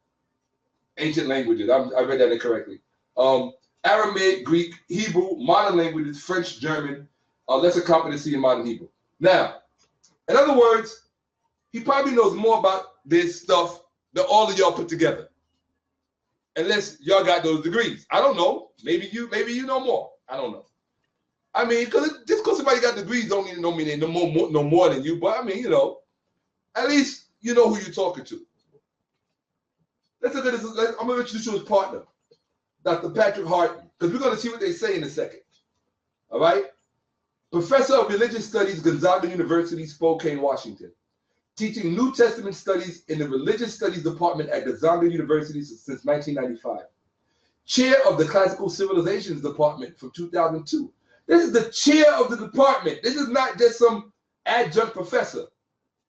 ancient languages. I read that incorrectly. Aramaic, Greek, Hebrew, modern languages, French, German, lesser competency in modern Hebrew. Now, in other words, he probably knows more about this stuff than all of y'all put together. Unless y'all got those degrees. I don't know. Maybe you know more. I don't know. I mean, just because somebody got degrees don't mean they know more than you. But I mean, at least you know who you're talking to. Let's look at this. I'm going to introduce you to his partner, Dr. Patrick Harton, because we're going to see what they say in a second. All right? Professor of Religious Studies, Gonzaga University, Spokane, Washington. Teaching New Testament studies in the Religious Studies Department at Gonzaga University since 1995. Chair of the Classical Civilizations Department from 2002. This is the chair of the department. This is not just some adjunct professor.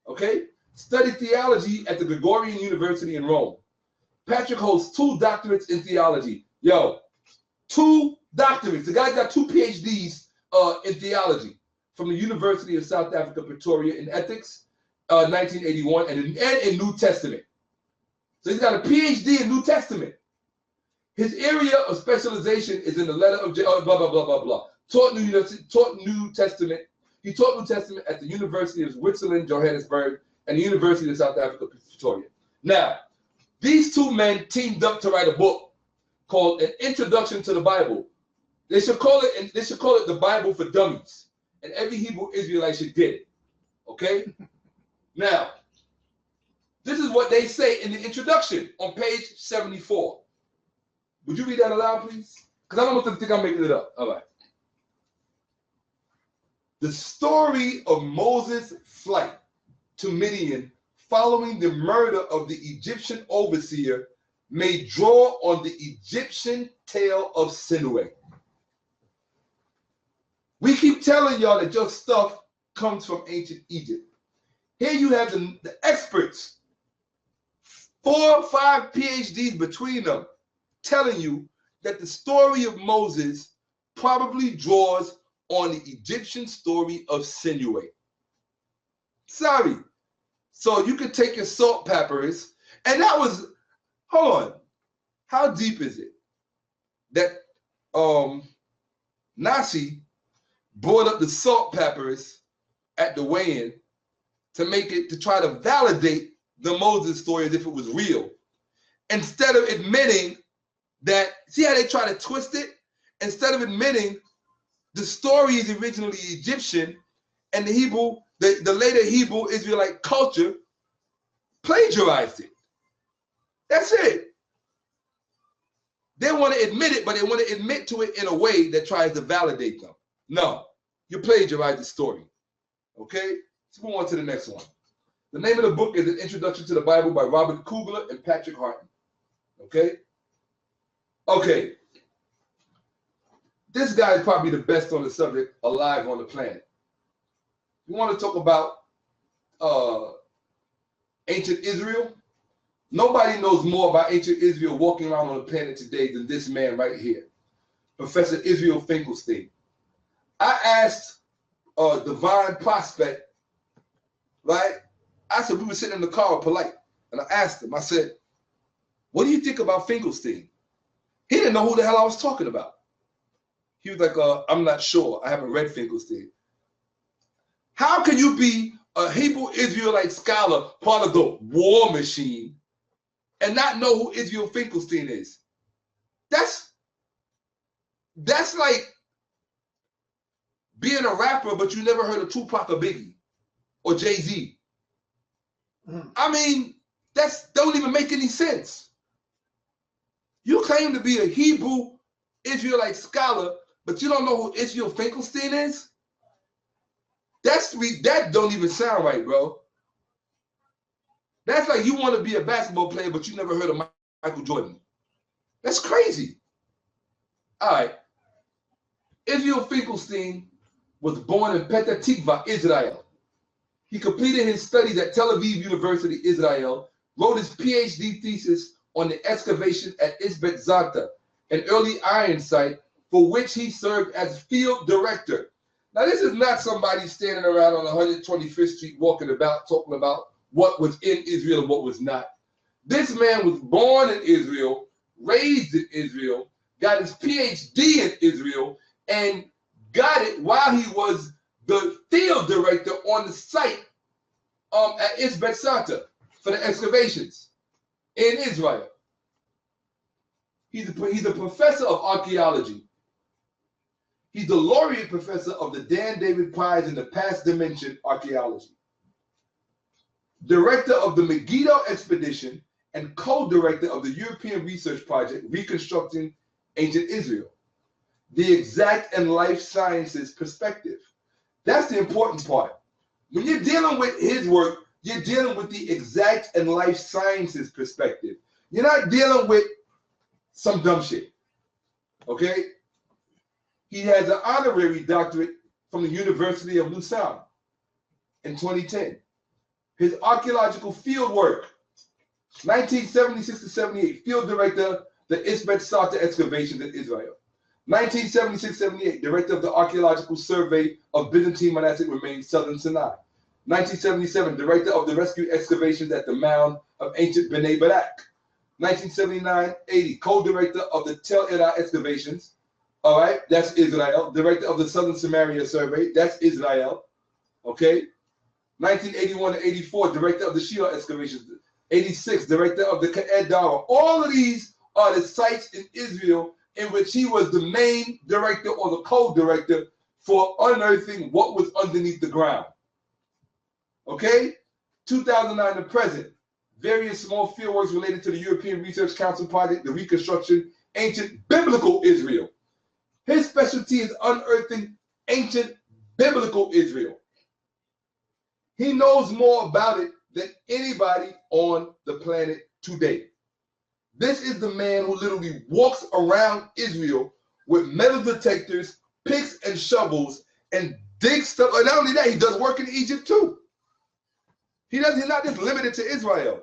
Okay? Studied theology at the Gregorian University in Rome. Patrick holds 2 doctorates in theology. 2 doctorates. The guy's got 2 PhDs in theology from the University of South Africa, Pretoria, in ethics, 1981, and in New Testament. So he's got a PhD in New Testament. His area of specialization is in the letter of blah, blah, blah, blah, blah. Taught New Testament. He taught New Testament at the University of Switzerland, Johannesburg, and the University of South Africa, Pretoria. Now, these 2 men teamed up to write a book called An Introduction to the Bible. They should call it the Bible for Dummies, and every Hebrew Israelite should get it. Okay? Now, this is what they say in the introduction on page 74. Would you read that aloud, please? Because I don't want them to think I'm making it up. All right. The story of Moses' flight to Midian following the murder of the Egyptian overseer may draw on the Egyptian tale of Sinué. We keep telling y'all that your stuff comes from ancient Egypt. Here you have the experts, 4 or 5 PhDs between them, telling you that the story of Moses probably draws on the Egyptian story of Sinué. Sorry. So you could take your salt papyrus, and that was, hold on, how deep is it that Nasi brought up the salt papyrus at the weigh-in to try to validate the Moses story as if it was real, instead of admitting that, see how they try to twist it? Instead of admitting the story is originally Egyptian and the Hebrew, the later Hebrew Israelite culture plagiarized it. That's it. They want to admit it, but they want to admit to it in a way that tries to validate them. No, you plagiarized the story. Okay? Let's move on to the next one. The name of the book is An Introduction to the Bible by Robert Kugler and Patrick Harton. Okay? Okay. This guy is probably the best on the subject alive on the planet. You want to talk about ancient Israel? Nobody knows more about ancient Israel walking around on the planet today than this man right here, Professor Israel Finkelstein. I asked Divine Prospect, right? I said, we were sitting in the car with Polite, and I asked him, I said, what do you think about Finkelstein? He didn't know who the hell I was talking about. He was like, I'm not sure. I haven't read Finkelstein. How can you be a Hebrew Israelite scholar, part of the war machine, and not know who Israel Finkelstein is? That's like being a rapper, but you never heard of Tupac or Biggie or Jay-Z. I mean, that don't even make any sense. You claim to be a Hebrew Israelite scholar, but you don't know who Israel Finkelstein is? That don't even sound right, bro. That's like you want to be a basketball player, but you never heard of Michael Jordan. That's crazy. All right. Israel Finkelstein was born in Petah Tikva, Israel. He completed his studies at Tel Aviv University, Israel, wrote his PhD thesis on the excavation at Isbet Zata, an early iron site for which he served as field director. Now, this is not somebody standing around on 125th Street walking about, talking about what was in Israel and what was not. This man was born in Israel, raised in Israel, got his PhD in Israel, and got it while he was the field director on the site at Isbet Zata for the excavations in Israel. He's a professor of archaeology. He's the laureate professor of the Dan David Prize in the Past Dimension Archaeology. Director of the Megiddo Expedition and co-director of the European Research Project Reconstructing Ancient Israel. The exact and life sciences perspective. That's the important part. When you're dealing with his work, you're dealing with the exact and life sciences perspective. You're not dealing with some dumb shit. Okay? He has an honorary doctorate from the University of Lausanne in 2010. His archaeological field work, 1976 to 78, field director, the Isbet Zata excavations in Israel. 1976-78, director of the Archaeological Survey of Byzantine monastic remains, Southern Sinai. 1977, director of the rescue excavations at the mound of ancient Bnei Barak. 1979-80, co-director of the Tel Edah excavations. All right, that's Israel. Director of the Southern Samaria Survey, that's Israel. Okay. 1981-84, director of the Shiloh excavations. 86, director of the Ka'ed Dara. All of these are the sites in Israel in which he was the main director or the co-director for unearthing what was underneath the ground. Okay? 2009 to present, various small fieldworks related to the European Research Council project, the reconstruction, ancient biblical Israel. His specialty is unearthing ancient biblical Israel. He knows more about it than anybody on the planet today. This is the man who literally walks around Israel with metal detectors, picks and shovels, and digs stuff. And not only that, he does work in Egypt too. He's not just limited to Israel.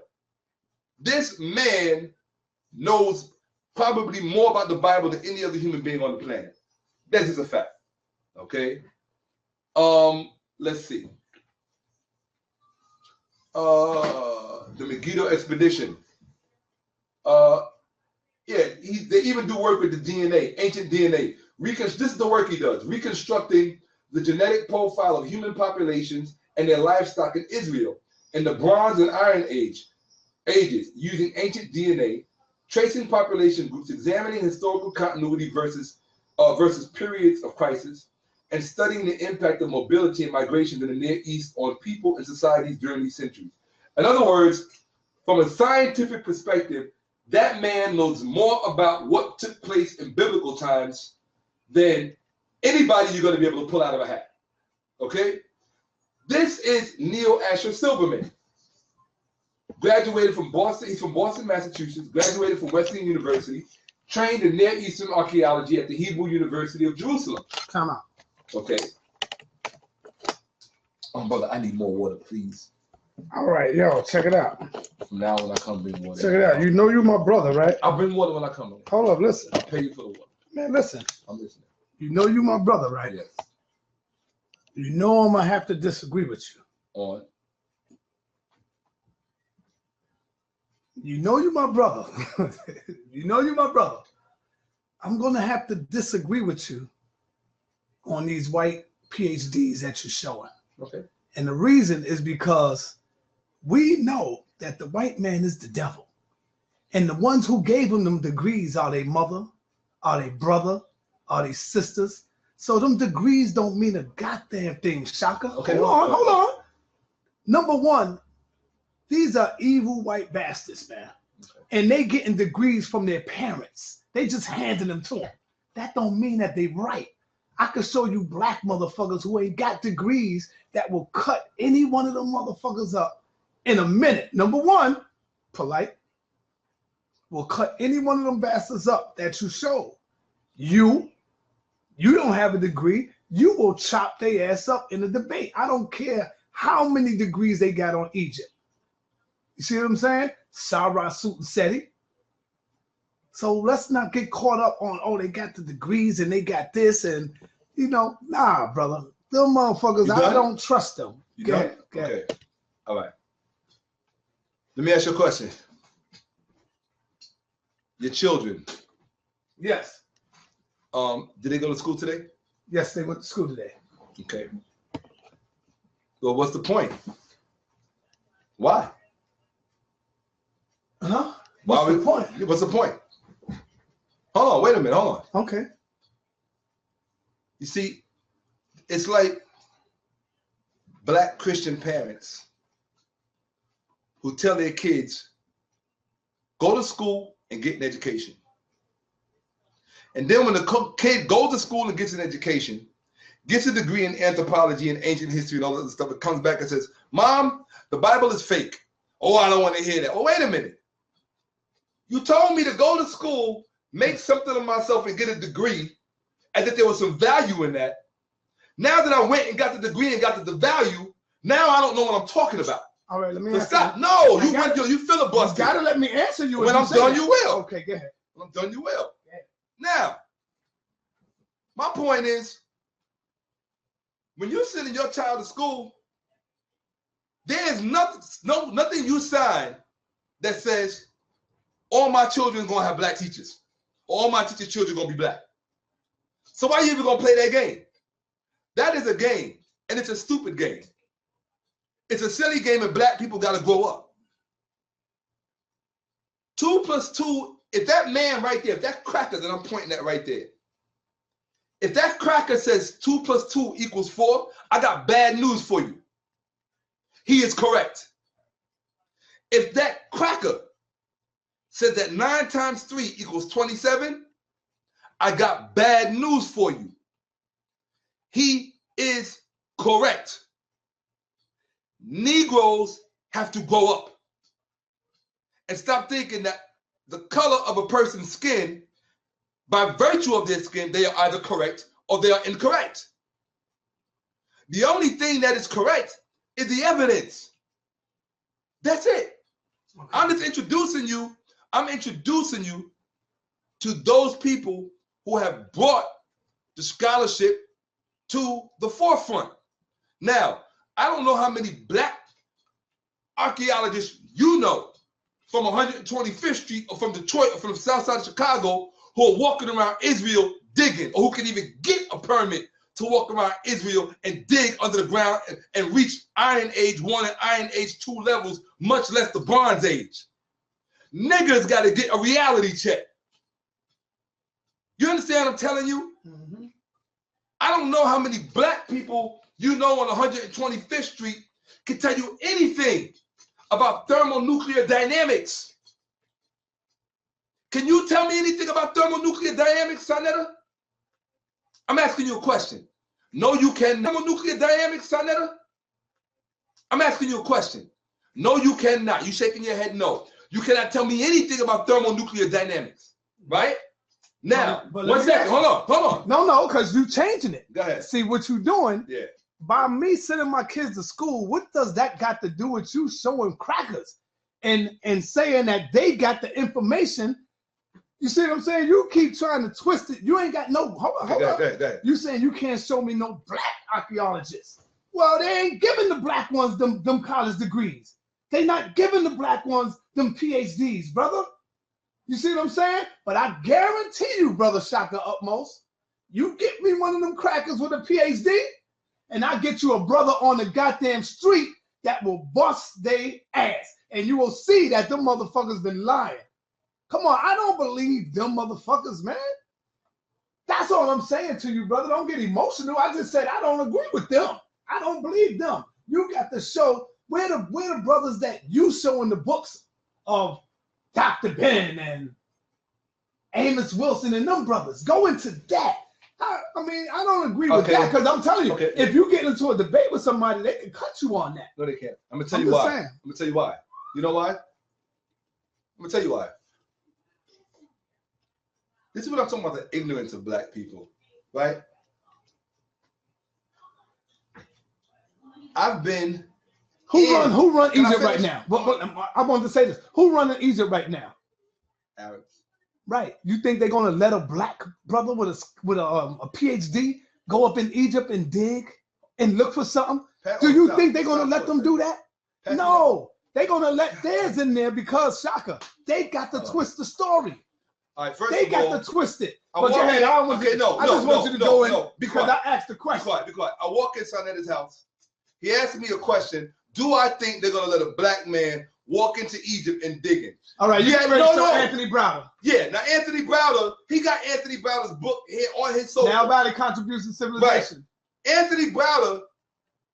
This man knows probably more about the Bible than any other human being on the planet. That is a fact. Okay. Let's see. The Megiddo expedition. They even do work with the DNA, ancient DNA. This is the work he does, reconstructing the genetic profile of human populations and their livestock in Israel in the Bronze and Iron ages, using ancient DNA tracing population groups, examining historical continuity versus periods of crisis, and studying the impact of mobility and migration in the Near East on people and societies during these centuries. In other words, from a scientific perspective, that man knows more about what took place in biblical times than anybody you're going to be able to pull out of a hat. Okay? This is Neil Asher Silverman. Graduated from Boston. He's from Boston, Massachusetts. Graduated from Wesleyan University. Trained in Near Eastern archaeology at the Hebrew University of Jerusalem. Come on. Okay. Oh, brother, I need more water, please. All right, yo, check it out. From now on, I come bring water. Check it out. You know you're my brother, right? I'll bring water when I come in. Hold up, listen. I'll pay you for the water. Man, listen. I'm listening. You know you're my brother, right? Yes. You know I'm going to have to disagree with you. On. You know you're my brother. You know you're my brother. I'm going to have to disagree with you on these white PhDs that you're showing. Okay. And the reason is because we know that the white man is the devil. And the ones who gave him them degrees are their mother, are their brother, are their sisters. So them degrees don't mean a goddamn thing, Shaka. Okay. Hold on. Number one, these are evil white bastards, man. Okay. And they getting degrees from their parents. They just handing them to them. That don't mean that they right. I could show you black motherfuckers who ain't got degrees that will cut any one of them motherfuckers up in a minute. Number one, polite, will cut any one of them bastards up that you showed. You don't have a degree. You will chop their ass up in a debate. I don't care how many degrees they got on Egypt. You see what I'm saying? Sarah Seti. So let's not get caught up on, oh, they got the degrees and they got this and, you know, nah, brother. Them motherfuckers, I don't trust them. You Go done? ahead. Okay. All right. Let me ask you a question. Your children. Yes. Did they go to school today? Yes, they went to school today. Okay. Well, what's the point? Why? Huh? What's the point? What's the point? Hold on, wait a minute, hold on. Okay. You see, it's like black Christian parents who tell their kids, go to school and get an education. And then when the kid goes to school and gets an education, gets a degree in anthropology and ancient history and all that other stuff, it comes back and says, Mom, the Bible is fake. Oh, I don't want to hear that. Oh, wait a minute. You told me to go to school, make something of myself and get a degree, and that there was some value in that. Now that I went and got the degree and got the value, now I don't know what I'm talking about. All right, let me stop. No, you filibuster. You gotta let me answer you. When I'm done, you will. Okay, go ahead. When I'm done, you will. Now, my point is, when you're sending your child to school, there's nothing you sign that says all my children are gonna have black teachers, or all my teachers' children are gonna be black. So why are you even gonna play that game? That is a game, and it's a stupid game. It's a silly game, and black people gotta grow up. 2 + 2, if that man right there, if that cracker that I'm pointing at right there, if that cracker says 2 + 2 = 4, I got bad news for you. He is correct. If that cracker says that 9 × 3 = 27, I got bad news for you. He is correct. Negroes have to grow up and stop thinking that the color of a person's skin, by virtue of their skin, they are either correct or they are incorrect. The only thing that is correct is the evidence. That's it. Okay. I'm introducing you to those people who have brought the scholarship to the forefront. Now, I don't know how many black archaeologists you know from 125th Street or from Detroit or from the south side of Chicago who are walking around Israel digging, or who can even get a permit to walk around Israel and dig under the ground and reach Iron Age 1 and Iron Age 2 levels, much less the Bronze Age. Niggas got to get a reality check. You understand what I'm telling you? Mm-hmm. I don't know how many black people you know on 125th Street can tell you anything about thermonuclear dynamics. Can you tell me anything about thermonuclear dynamics, Saneter? I'm asking you a question. No, you cannot. Thermonuclear dynamics, Saneter? I'm asking you a question. No, you cannot. You shaking your head no. You cannot tell me anything about thermonuclear dynamics, right? Now, but 1 second. Hold on. No, because you changing it. Go ahead. See what you doing? Yeah. By me sending my kids to school, what does that got to do with you showing crackers and saying that they got the information? You see what I'm saying? You keep trying to twist it. You ain't got no. Hold on. Go ahead. You saying you can't show me no black archaeologists? Well, they ain't giving the black ones them college degrees. They not giving the black ones them PhDs, brother. You see what I'm saying? But I guarantee you, brother Shakka Ahmose, you get me one of them crackers with a PhD, and I get you a brother on the goddamn street that will bust they ass, and you will see that them motherfuckers been lying. Come on, I don't believe them motherfuckers, man. That's all I'm saying to you, brother. Don't get emotional. I just said I don't agree with them. I don't believe them. You got to show where the brothers that you show in the books of Dr. Ben and Amos Wilson and them brothers. Go into that. I mean, I don't agree with that because I'm telling you, if you get into a debate with somebody, they can cut you on that. No, they can't. I'm gonna tell you why. I'm gonna tell you why. You know why? I'm gonna tell you why. This is what I'm talking about, the ignorance of black people, right? I've been. Who run Egypt right now? I wanted to say this. Who running Egypt right now? Arabs. Right. You think they're gonna let a black brother with a PhD go up in Egypt and dig and look for something? Do you think they're gonna let them do that? No. They're gonna let theirs in there because Shakka, they got to twist the story. All right, first they of all, got to twist it. But go ahead. I just want you to go in because I asked the question. Be quiet. I walk in Saneter's house. He asked me a question. Do I think they're gonna let a black man walk into Egypt and digging? All right, you get ready to show Anthony Browder. Yeah, now Anthony Browder, he got Anthony Browder's book here on his sofa. Now about the contribution to civilization. Right. Anthony Browder,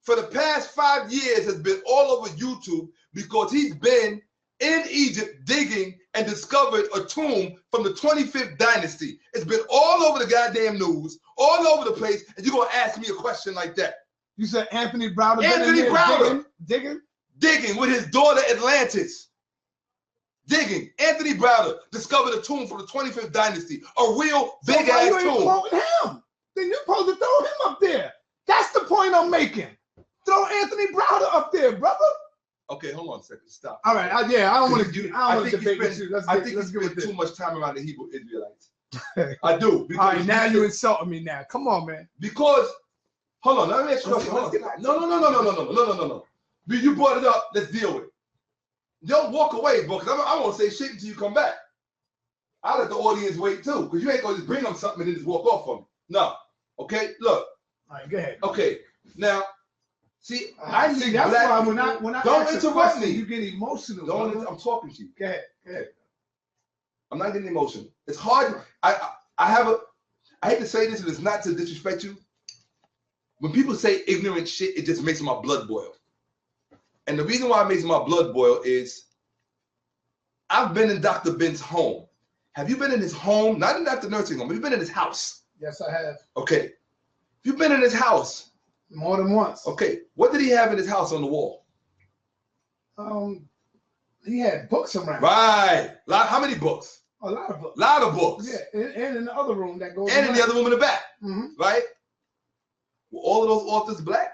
for the past 5 years, has been all over YouTube because he's been in Egypt digging and discovered a tomb from the 25th dynasty. It's been all over the goddamn news, all over the place, and you're gonna ask me a question like that. You said Anthony Browder. Anthony Browder digging with his daughter Atlantis. Digging. Anthony Browder discovered a tomb from the 25th dynasty, a real big ass tomb. Him? Then you're supposed to throw him up there. That's the point I'm making. Throw Anthony Browder up there, brother. Okay, hold on a second. Stop. All right, I don't want to. I think you spend too much time around the Hebrew Israelites. I do. All right, now you're insulting me. Now, come on, man. Because, hold on. Let me ask you a question. No. You brought it up. Let's deal with it. Don't walk away, bro. Because I won't say shit until you come back. I'll let the audience wait too, because you ain't gonna just bring them something and then just walk off on me. No. Okay. Look. All right, go ahead. Okay. Now. See, I see that's why when I don't interrupt me. You get emotional. I'm talking to you. Go ahead. I'm not getting emotional. It's hard. I hate to say this, and it's not to disrespect you. When people say ignorant shit, it just makes my blood boil. And the reason why it makes my blood boil is I've been in Dr. Ben's home. Have you been in his home? Not in Dr. Nursing home. Have you been in his house? Yes, I have. Okay. You've been in his house. More than once. Okay. What did he have in his house on the wall? He had books around. Right. How many books? A lot of books. Lot of books. Yeah, and in the other room that goes. And in the other room in the back. Mm-hmm. Right? Were all of those authors black?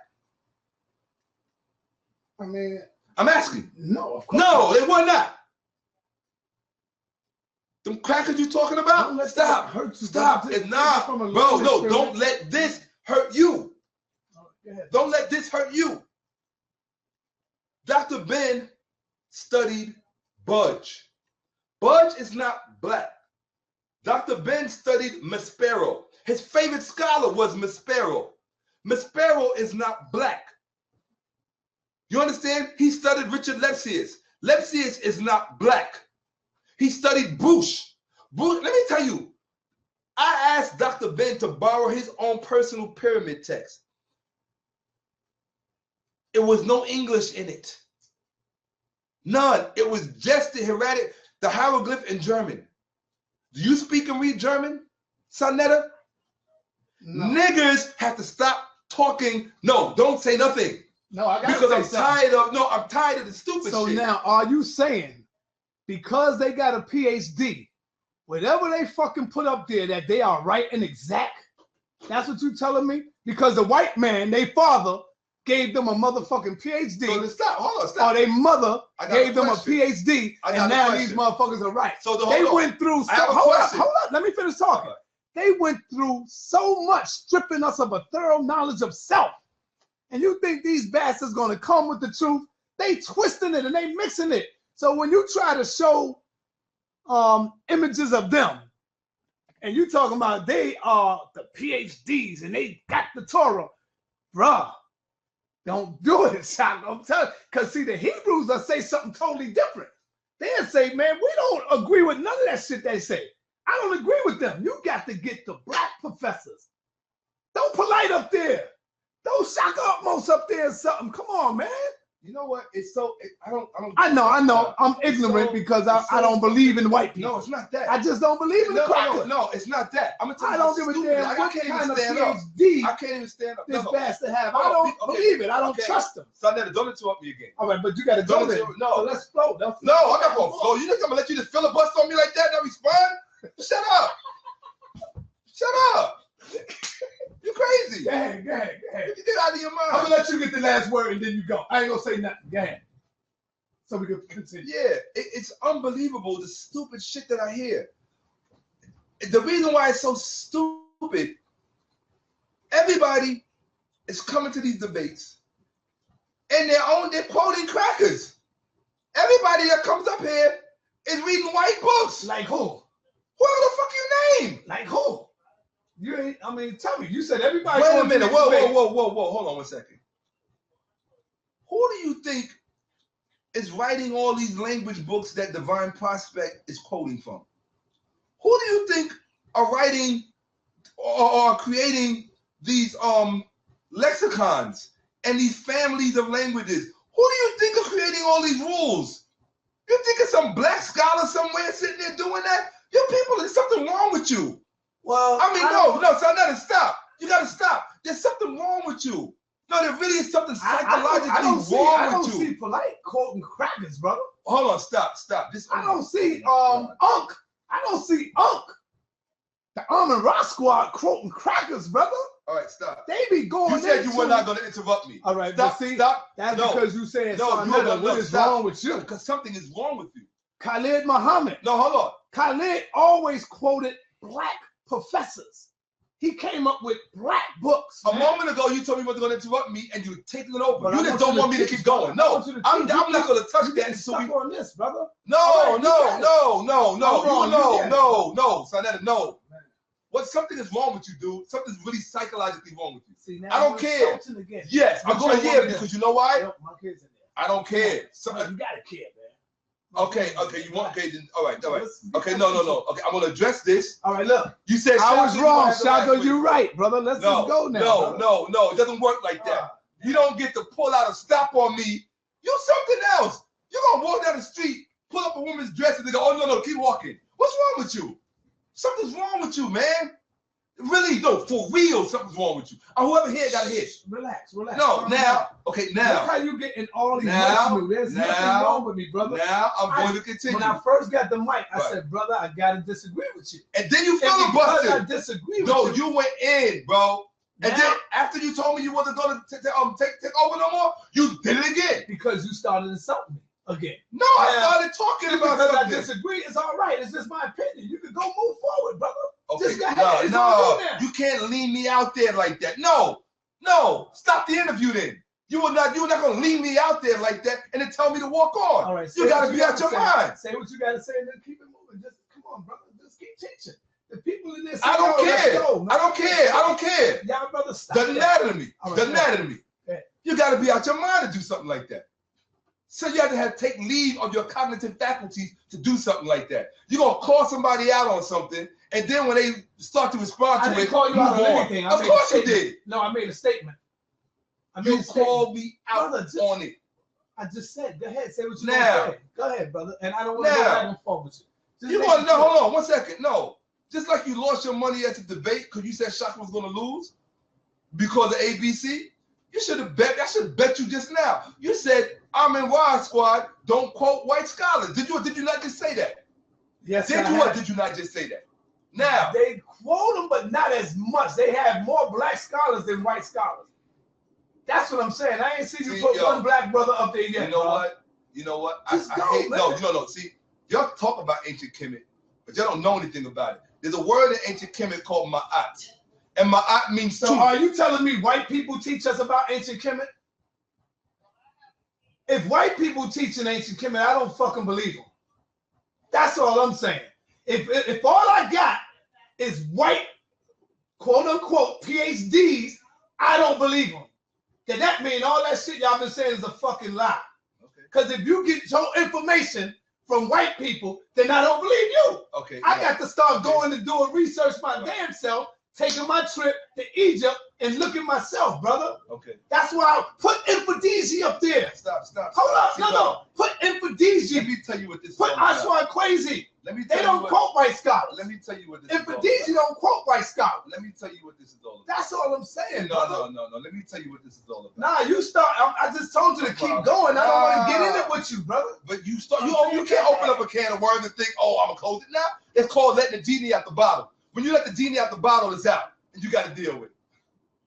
I mean, I'm asking. No, of course. No, they were not. Them crackers you talking about? Stop. Stop. It's not. Bro, no, don't let this hurt you. Don't let this hurt you. Dr. Ben studied Budge. Budge is not black. Dr. Ben studied Maspero. His favorite scholar was Maspero. Maspero is not black. You understand? He studied Richard Lepsius. Lepsius is not black. He studied Bush. Let me tell you, I asked Dr. Ben to borrow his own personal pyramid text. It was no English in it. None. It was just the hieroglyph in German. Do you speak and read German, Saneter? No. Niggers have to stop talking. No, don't say nothing. No, I got because I'm tired of the stupid shit. So now, are you saying because they got a PhD, whatever they fucking put up there, that they are right and exact? That's what you telling me? Because the white man, their father, gave them a motherfucking PhD. So stop. Hold on, stop. Or their mother gave them a PhD, and now these motherfuckers are right. So they went through. Hold up. Let me finish talking. They went through so much, stripping us of a thorough knowledge of self. And you think these bastards gonna come with the truth? They twisting it and they mixing it. So when you try to show images of them, and you talking about they are the PhDs and they got the Torah, bruh, don't do it, Shakka. I'm telling you, because see, the Hebrews will say something totally different. They'll say, man, we don't agree with none of that shit they say. I don't agree with them. You got to get the black professors. Don't polite up there. Don't Shakka Ahmose up there or something. Come on, man. You know what? It's so I know. I'm ignorant because I don't believe in white people. No, it's not that. I just don't believe in the cracker. No, it's not that. I'm gonna tell you. I don't give a damn what kind of PhD I can't even stand up. This bastard have. I don't believe it. I don't trust him. So don't interrupt me again. All right, but you got to go there. No, so let's flow. No, I'm not gonna flow. You think I'm gonna let you just filibuster on me like that and I respond? Shut up. Shut up. You crazy. Go ahead. You get out of your mind. I'm gonna let you get the last word and then you go. I ain't gonna say nothing. Go ahead. So we can continue. Yeah, it's unbelievable the stupid shit that I hear. The reason why it's so stupid, everybody is coming to these debates and they're quoting crackers. Everybody that comes up here is reading white books. Like who? Who the fuck you name? Like who? You ain't, I mean, tell me. You said everybody. Wait a minute. Whoa. Hold on one second. Who do you think is writing all these language books that Divine Prospect is quoting from? Who do you think are writing or creating these lexicons and these families of languages? Who do you think are creating all these rules? You think it's some black scholar somewhere sitting there doing that? You people, there's something wrong with you. Well, I mean, no, so now to stop. You gotta stop. There's something wrong with you. No, there really is something psychologically wrong with you. I don't see polite quoting crackers, brother. Hold on, stop. I don't see Unk. I don't see Unk. The Almond Rock Squad quoting crackers, brother. All right, stop. They be going. You said you were not going to interrupt me. All right, stop. That's because you saying what is wrong with you? Because something is wrong with you. Khalid Muhammad. No, hold on. Khalid always quoted black professors. He came up with black books. A moment ago, you told me you weren't going to interrupt me, and you're taking it over. But you just don't want me to keep going. No, I'm not going to touch that until we. On this, brother. No. Saneter, no. What something is wrong with you, dude? Something's really psychologically wrong with you. See, now I don't care. Yes, I'm going to hear because you know why? My kids in there. I don't care. You gotta care, man. Okay, you want then all right. Okay, no. Okay, I'm gonna address this. All right, look. You said I was wrong, Shakka. You're right, brother. Let's just go now. No. It doesn't work like that. You don't get to pull out a stop on me. You something else. You're gonna walk down the street, pull up a woman's dress, and they go, "Oh no, keep walking." What's wrong with you? Something's wrong with you, man. Really, no, for real, something's wrong with you. Whoever here got a hit. Relax. No, now. Look how you getting all these emotional. There's nothing wrong with me, brother. Now I'm going to continue. When I first got the mic, I said, brother, I gotta disagree with you. And then you filibustered. I disagree with you. No, you went in, bro. And then after you told me you wasn't going to take over no more, you did it again. Because you started insulting me again. No, I started talking about because something. I disagree. It's all right. It's just my opinion. You can go move forward, brother. Okay, no, you can't lean me out there like that. No, stop the interview then. You're not gonna lean me out there like that and then tell me to walk on. All right, you gotta be out your mind. Say what you gotta say and then keep it moving. Just come on, brother. Just keep teaching. The people in this. I don't care. Y'all brother, stop. Doesn't matter to me. You gotta be out your mind to do something like that. So you have to take leave of your cognitive faculties to do something like that. You're gonna call somebody out on something, and then when they start to respond to it, I didn't call you out on anything. Of course you did. No, I made a statement. You called me out on it. I just said, go ahead, say what you now. Say. Go ahead, brother. And I don't want to go back and forth with you. You want to know? Hold on, 1 second. No, just like you lost your money at the debate because you said Shakka was going to lose because of ABC. You should have bet. I should have bet you just now. You said I'm in Y Squad. Don't quote white scholars. Did you or did you not just say that? Yes. Did you or did you not just say that? Now they quote them, but not as much. They have more black scholars than white scholars. That's what I'm saying. I ain't seen you put one black brother up there yet. You know what? You know what? I hate. No. See, y'all talk about ancient Kemet, but y'all don't know anything about it. There's a word in ancient Kemet called ma'at. And ma'at means so. Are you telling me white people teach us about ancient Kemet? If white people teach in ancient Kemet, I don't fucking believe them. That's all I'm saying. If all I got is white, quote unquote, PhDs, I don't believe them. Then that means all that shit y'all been saying is a fucking lie. Because if you get your information from white people, then I don't believe you. Okay. I got to start going and doing research my damn self, taking my trip to Egypt and looking myself, brother. Okay. That's why I put Infodesi up there. Stop. Hold up. No. Put Infodesi. Let me tell you what this is. Put Aswan Crazy. Let me tell they don't quote white scholars. Let me tell you what this is. Infodesi don't quote white scholars. Let me tell you what this is all about. That's all I'm saying, brother. No. Let me tell you what this is all about. Nah, you start. I just told you to keep going. I don't want to get in it with you, brother. But you start. You can't open up a can of worms and think, oh, I'm gonna close it now. It's called letting the genie out the bottle. When you let the genie out the bottle, it's out, and you got to deal with it.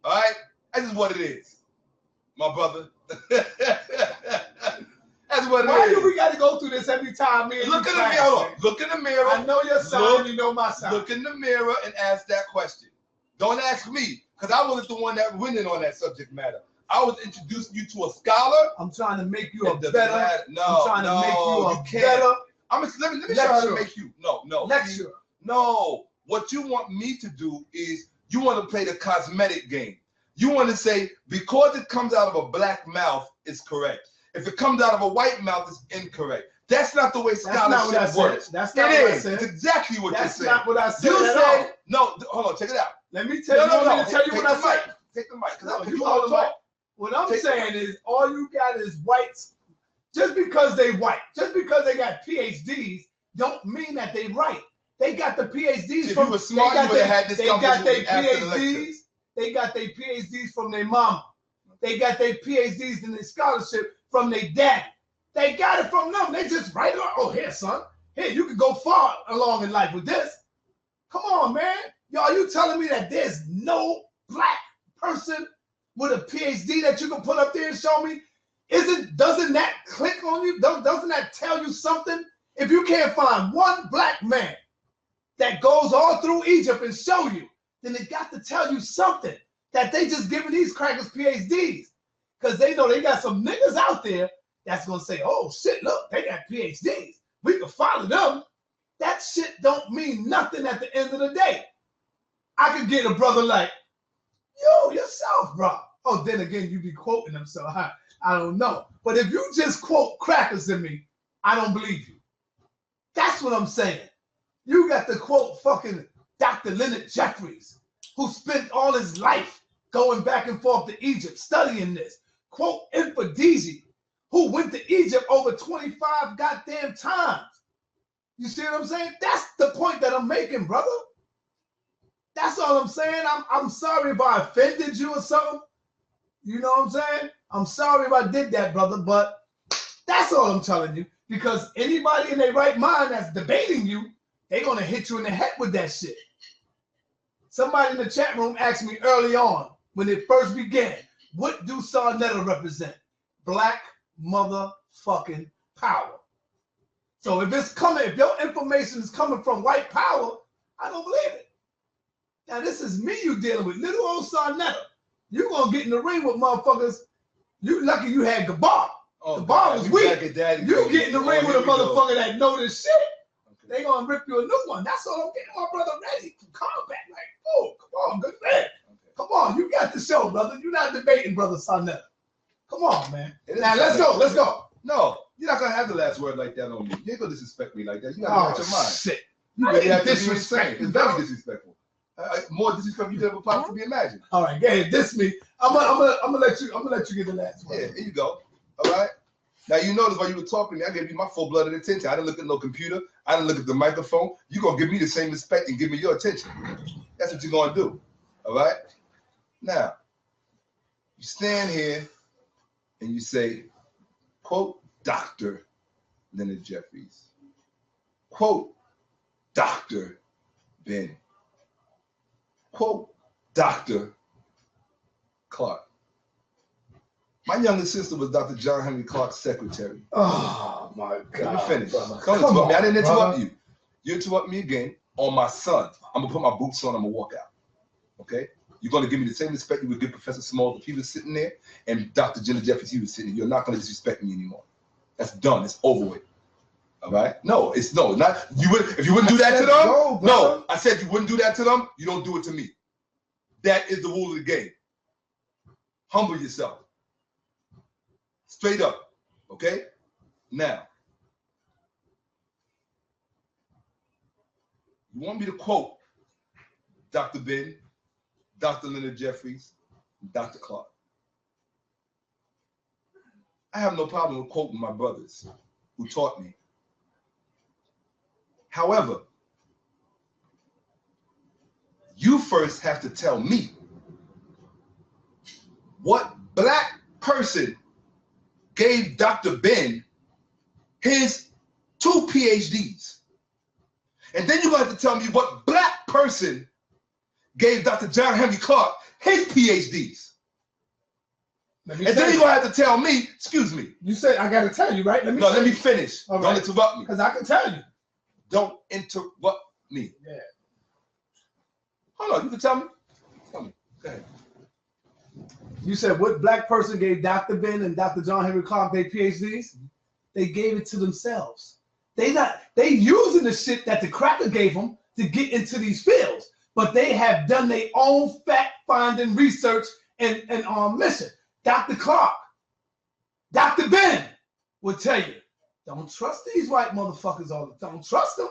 All right, that's just what it is, my brother. That's what it is. Why do we got to go through this every time? Me and look in the mirror. Look in the mirror. I know your sign. You know my sign. Look in the mirror and ask that question. Don't ask me, because I wasn't the one that went in on that subject matter. I was introducing you to a scholar. I'm trying to make you a better. I'm trying to make you a better. Let me try to make you. No. Lecture. No. What you want me to do is you want to play the cosmetic game. You want to say because it comes out of a black mouth, it's correct. If it comes out of a white mouth, it's incorrect. That's not the way scholarship works. That's not what I said. It's exactly what you're saying. That's not what I said. You said no. Hold on, check it out. Let me tell you. No. Tell you what I said. Take the mic, because you all talk. What I'm saying is, all you got is whites. Just because they white, just because they got PhDs, don't mean that they right. They got the PhDs from. If you were smart, you would have had this conversation after the lecture. They got their PhDs from their mama. They got their PhDs in their scholarship from their daddy. They got it from them. They just write it on. Oh, here, son. Here, you can go far along in life with this. Come on, man. Y'all, you telling me that there's no black person with a PhD that you can put up there and show me? Doesn't that click on you? Doesn't that tell you something? If you can't find one black man that goes all through Egypt and show you, then it got to tell you something, that they just giving these crackers PhDs. Because they know they got some niggas out there that's going to say, oh, shit, look, they got PhDs. We can follow them. That shit don't mean nothing at the end of the day. I could get a brother like, yo, yourself, bro. Oh, then again, you be quoting them, so I don't know. But if you just quote crackers in me, I don't believe you. That's what I'm saying. You got to quote fucking Dr. Leonard Jeffries, who spent all his life going back and forth to Egypt studying this. Quote Infodesi, who went to Egypt over 25 goddamn times. You see what I'm saying? That's the point that I'm making, brother. That's all I'm saying. I'm sorry if I offended you or something. You know what I'm saying? I'm sorry if I did that, brother, but that's all I'm telling you. Because anybody in their right mind that's debating you, they're going to hit you in the head with that shit. Somebody in the chat room asked me early on, when it first began, what do Saneter represent? Black motherfucking power. So if it's coming, if your information is coming from white power, I don't believe it. Now this is me you dealing with, little old Saneter. You gonna get in the ring with motherfuckers. You lucky you had Gabar. Oh, Gabar was weak. You get in the ring with a motherfucker that know this shit. Okay. They gonna rip you a new one. That's all I'm getting my brother ready for combat. Like, oh, come on, good man. Okay. Come on, you got the show, brother. You're not debating, brother Saneter. Come on, man. Now let's go. No, you're not gonna have the last word like that on me. You ain't gonna disrespect me like that. You gotta get your mind. Shit. You really have to be insane. It's very disrespectful. More disrespectful you could ever possibly imagine. All right, go ahead. Diss me. I'm gonna let you get the last one. Yeah, here you go. All right. Now you notice while you were talking to me, I gave you my full-blooded attention. I didn't look at no computer. I didn't look at the microphone. You're gonna give me the same respect and give me your attention. That's what you're gonna do. All right. Now, you stand here and you say, quote, Dr. Leonard Jeffries. Quote, Dr. Ben. Quote, Dr. Clark. My younger sister was Dr. John Henry Clark's secretary. Oh my God! Let me finish. Brother. Don't interrupt me. I didn't interrupt brother. you. You interrupt me again on my son. I'm gonna put my boots on. I'm gonna walk out. Okay? You're gonna give me the same respect you would give Professor Small if he was sitting there, and Dr. Jenna Jeffries he was sitting there. You're not gonna disrespect me anymore. That's done. It's over with. All right? No, it's no, not you would. If you wouldn't do that to them, no. I said you wouldn't do that to them. You don't do it to me. That is the rule of the game. Humble yourself. Straight up, okay? Now, you want me to quote Dr. Ben, Dr. Leonard Jeffries, and Dr. Clark. I have no problem with quoting my brothers who taught me. However, you first have to tell me what black person gave Dr. Ben his 2 PhDs. And then you're going to have to tell me what black person gave Dr. John Henry Clark his PhDs. And then you're going to have to tell me, excuse me. You said I got to tell you, right? Let me finish. All Don't right. interrupt me. Because I can tell you. Don't interrupt me. Yeah. Hold on, you can tell me. Tell me. Go ahead. You said what black person gave Dr. Ben and Dr. John Henry Clark their PhDs? They gave it to themselves. They using the shit that the cracker gave them to get into these fields, but they have done their own fact-finding research and mission. Dr. Clark, Dr. Ben will tell you, don't trust these white motherfuckers all the time. Don't trust them.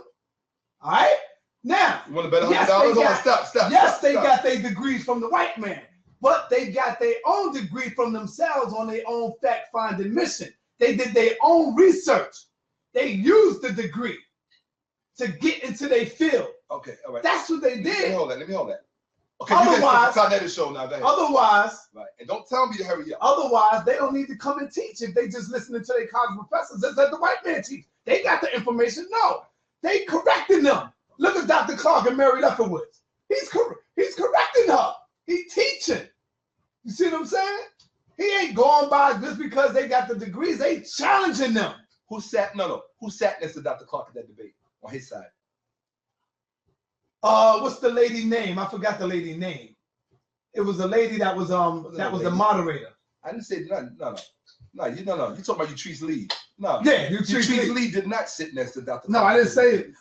All right? Now, you want to bet $100? Stop. Yes, they got their degrees from the white man, but they got their own degree from themselves on their own fact-finding mission. They did their own research. They used the degree to get into their field. Okay, all right. That's what they did. Let me hold that. Okay, Otherwise, you guys the show now. Go ahead. Otherwise, right. And don't tell me to hurry up. Otherwise, they don't need to come and teach if they just listening to their college professors. Just let the white man teach. They got the information. No, they correcting them. Look at Dr. Clark and Mary Lefkowitz. He's correcting her. He teaching. You see what I'm saying? He ain't going by just because they got the degrees. They challenging them. Who sat next to Dr. Clark at that debate on his side? What's the lady name? I forgot the lady name. It was a lady that was the moderator. I didn't say no. You talking about Utrice Lee? No. Yeah, Utrice Lee did not sit next to Dr. Clark. No, I didn't say it.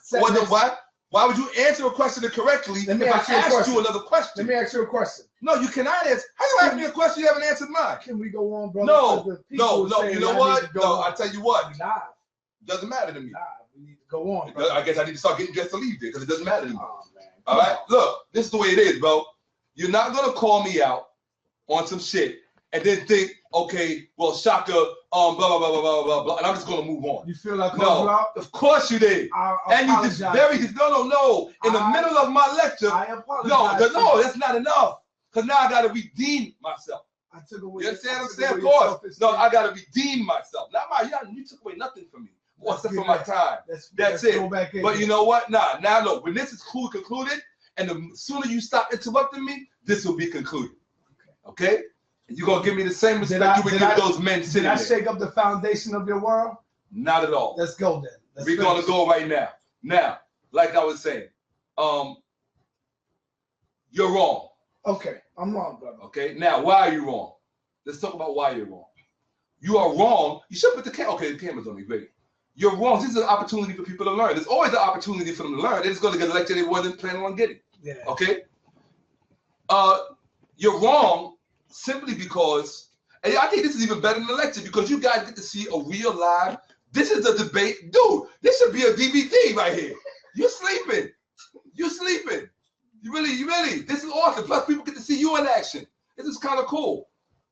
Why would you answer a question incorrectly if I asked you another question? Let me ask you a question. No, you cannot answer. How you ask me a question you haven't answered mine? Can we go on, brother? No. You know what? No, I tell you what. Doesn't matter to me. We need to go on, brother. I guess I need to start getting dressed to leave there because it doesn't matter to me. Oh, man. All right? Look, this is the way it is, bro. You're not going to call me out on some shit and then think, okay, well, Shakka, blah, blah, blah, blah, blah, blah, and I'm just going to move on. You feel like I called you out? Of course you did. And you just no. In the middle of my lecture, I apologize. No, that's not enough. Because now I got to redeem myself. I took away. You understand what I'm saying? Of course. No, I got to redeem myself. You took away nothing from me. Except for my time. That's it. But you know what? Now look, when this is concluded, and the sooner you stop interrupting me, this will be concluded. Okay? And you're gonna give me the same respect you would give those men sitting there. Did I shake up the foundation of your world? Not at all. Let's go then. We're gonna go right now. Now, like I was saying, you're wrong. Okay, I'm wrong, brother. Okay, now why are you wrong? Let's talk about why you're wrong. You are wrong. You should put the camera's on me, great. You're wrong. This is an opportunity for people to learn. There's always an opportunity for them to learn. They're just going to get a lecture they wasn't planning on getting. Yeah. Okay? You're wrong simply because And I think this is even better than the lecture because you guys get to see a real live. This is a debate. Dude, this should be a DVD right here. You're sleeping. You're sleeping. You really. This is awesome. Plus, people get to see you in action. This is kind of cool.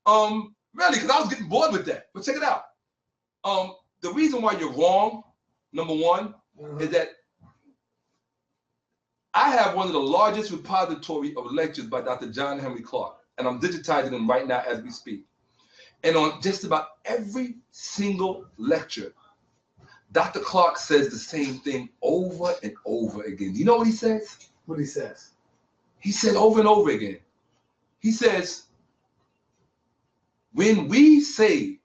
Really, because I was getting bored with that. But check it out. The reason why you're wrong, number one, is that I have one of the largest repository of lectures by Dr. John Henry Clark, and I'm digitizing them right now as we speak. And on just about every single lecture, Dr. Clark says the same thing over and over again. You know what he says? What he says? He said over and over again. He says, when we say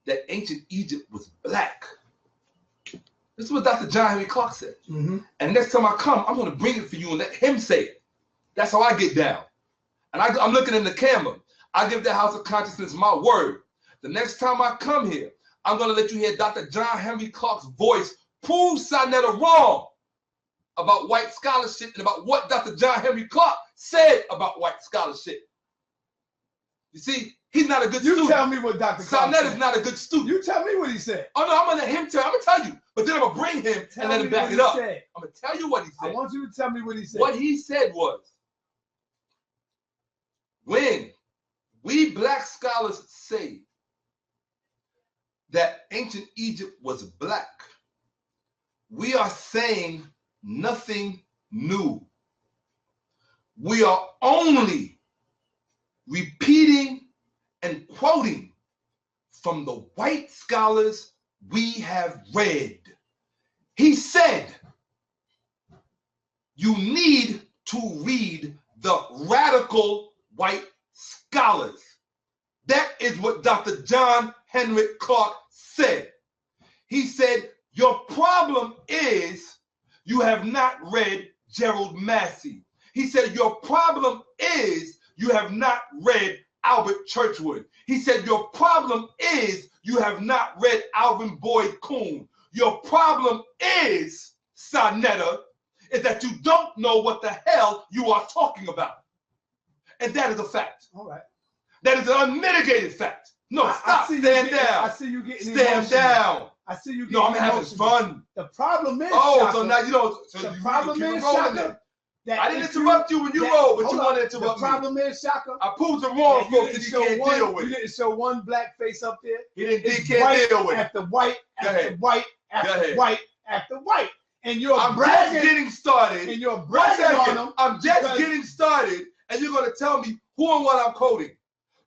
that ancient Egypt was black, this is what Dr. John Henry Clark said. And next time I come, I'm going to bring it for you and let him say it. That's how I get down. And I'm looking in the camera. I give the House of Consciousness my word. The next time I come here, I'm going to let you hear Dr. John Henry Clark's voice prove Saneter wrong about white scholarship and about what Dr. John Henry Clark said about white scholarship. You see, he's not a good student. You tell me what Dr. Clark said. Saneter is not a good student. You tell me what he said. Oh, no, I'm going to let him tell. I'm going to tell you. But then I'm going to bring him and let him back it up. Said. I'm going to tell you what he said. I want you to tell me what he said. What he said was, when we black scholars say that ancient Egypt was black, we are saying nothing new. We are only repeating and quoting from the white scholars we have read. He said, you need to read the radical white scholars. That is what Dr. John Henry Clark said. He said, your problem is you have not read Gerald Massey. He said, your problem is you have not read Albert Churchwood. He said, your problem is you have not read Alvin Boyd Kuhn. Your problem is, Saneter, is that you don't know what the hell you are talking about. And that is a fact. All right. That is an unmitigated fact. No, stop. Stand down. I see you getting Stand emotional. down. I see you getting No, I'm having emotional. fun. The problem is, Oh, Shaka, so now you don't. So the you problem keep is, rolling Shaka, it. that I didn't if interrupt you when you rolled, but you want to interrupt me. The problem is, Shaka, I proved it wrong, folks, that he can't deal with You it. didn't show one black face up there. He It's can't white deal with it. after white after white after white after white. And you're I'm bragging. just getting started. And you're One bragging on second. them. I'm just getting started, and you're going to tell me who and what I'm quoting.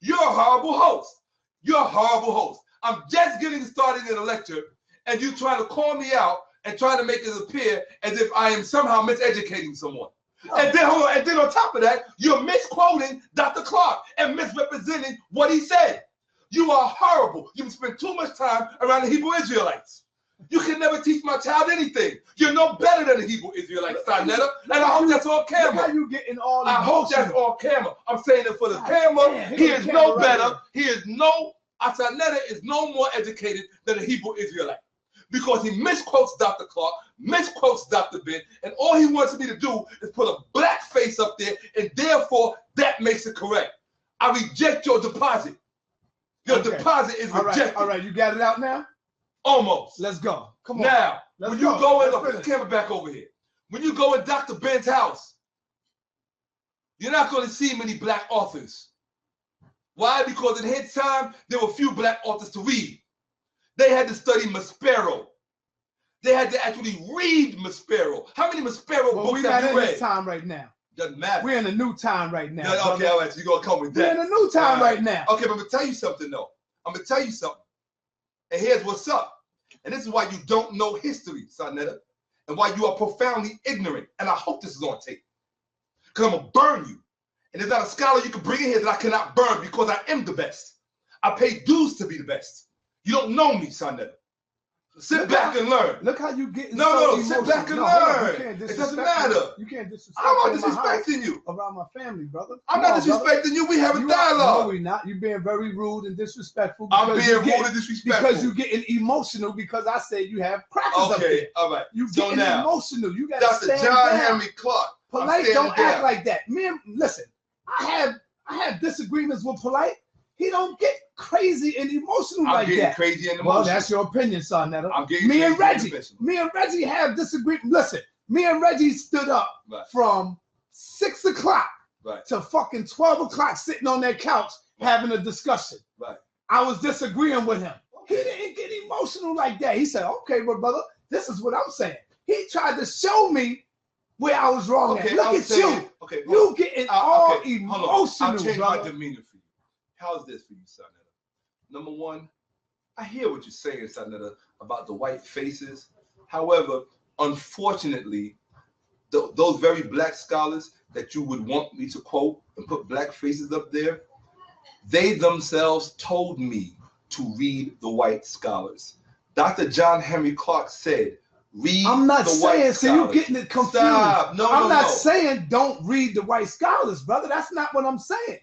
You're a horrible host. You're a horrible host. I'm just getting started in a lecture, and you trying to call me out and trying to make it appear as if I am somehow miseducating someone. No. And then on top of that, you're misquoting Dr. Clark and misrepresenting what he said. You are horrible. You spend too much time around the Hebrew Israelites. You can never teach my child anything. You're no better than the Hebrew Israelites, Saneter. And I hope that's on camera. How you getting all I hope that's on camera. I'm saying it for the camera. He is no better. He is no, Saneter is no more educated than a Hebrew Israelite. Because he misquotes Dr. Clark, misquotes Dr. Ben, and all he wants me to do is put a black face up there, and therefore that makes it correct. I reject your deposit. Your deposit is rejected. All right, you got it out now? Almost. Let's go. Come on. Now, when you go in, put the camera back over here. When you go in Dr. Ben's house, you're not going to see many black authors. Why? Because in his time, there were few black authors to read. They had to study Maspero. They had to actually read Maspero. How many Maspero books have you read? We're not in this time right now. Doesn't matter. We're in a new time right now. Yeah, okay, all right, so you're going to come with that. We're in a new time right now. Okay, but I'm going to tell you something, though. I'm going to tell you something. And here's what's up. And this is why you don't know history, Saneter, and why you are profoundly ignorant. And I hope this is on tape. Because I'm going to burn you. And there's not a scholar you can bring in here that I cannot burn because I am the best. I pay dues to be the best. You don't know me, Saneter. Sit back and learn. Look how you get. No, sit back and learn. It doesn't matter. You can't disrespect. I'm not disrespecting you. Around my family, brother. I'm not disrespecting you. We have a dialogue. No, we're not. You're being very rude and disrespectful. I'm being rude and disrespectful. Because you're getting emotional because I said you have crackers up there. Okay, all right. You're getting emotional. You got to Dr. John Henry Clark. Polite don't act like that. Man, listen, I have disagreements with Polite. he don't get crazy and emotional I'm like getting that. crazy and Well, emotional. that's your opinion, son. I'm getting Me and crazy and Reggie, emotional. me and Reggie have disagreement. Listen, me and Reggie stood up Right. from 6 o'clock Right. to fucking 12 o'clock sitting on that couch having a discussion. Right. I was disagreeing with him. He didn't get emotional like that. He said, okay, well, brother, this is what I'm saying. He tried to show me where I was wrong at. Look at you. Okay, You getting all okay, hold on. emotional, I'll change brother. my demeanor for you. How's this for you, Saneter? Number one, I hear what you're saying, Saneter, about the white faces. However, unfortunately, those very black scholars that you would want me to quote and put black faces up there, they themselves told me to read the white scholars. Dr. John Henry Clark said, read I'm not the saying, white so scholars. you're getting it confused. Stop. No, I'm not no. saying don't read the white scholars, brother. That's not what I'm saying.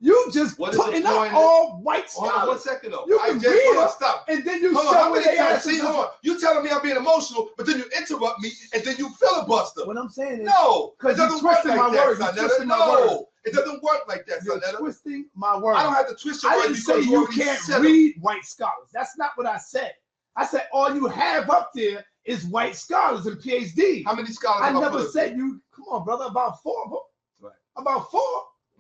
You just What is the putting up point? all white Hold on 1 scholars. second though. You I can just read hold on, them, stop. and then you Hold on, show how where many they times? at. See, hold on. You telling me I'm being emotional, but then you interrupt me, and then you filibuster. What I'm saying is, No, because it you're doesn't work twisting like my that, words. You're Saneter. twisting my words. No, it doesn't work like that, You're Saneter. twisting my words. I don't have to twist your I words didn't say because you already can't said read white scholars. That's not what I said. I said all you have up there is white scholars and PhD. them. How many scholars I have I never put up said there? you. Come on, brother. About 4 of them. Right. About 4.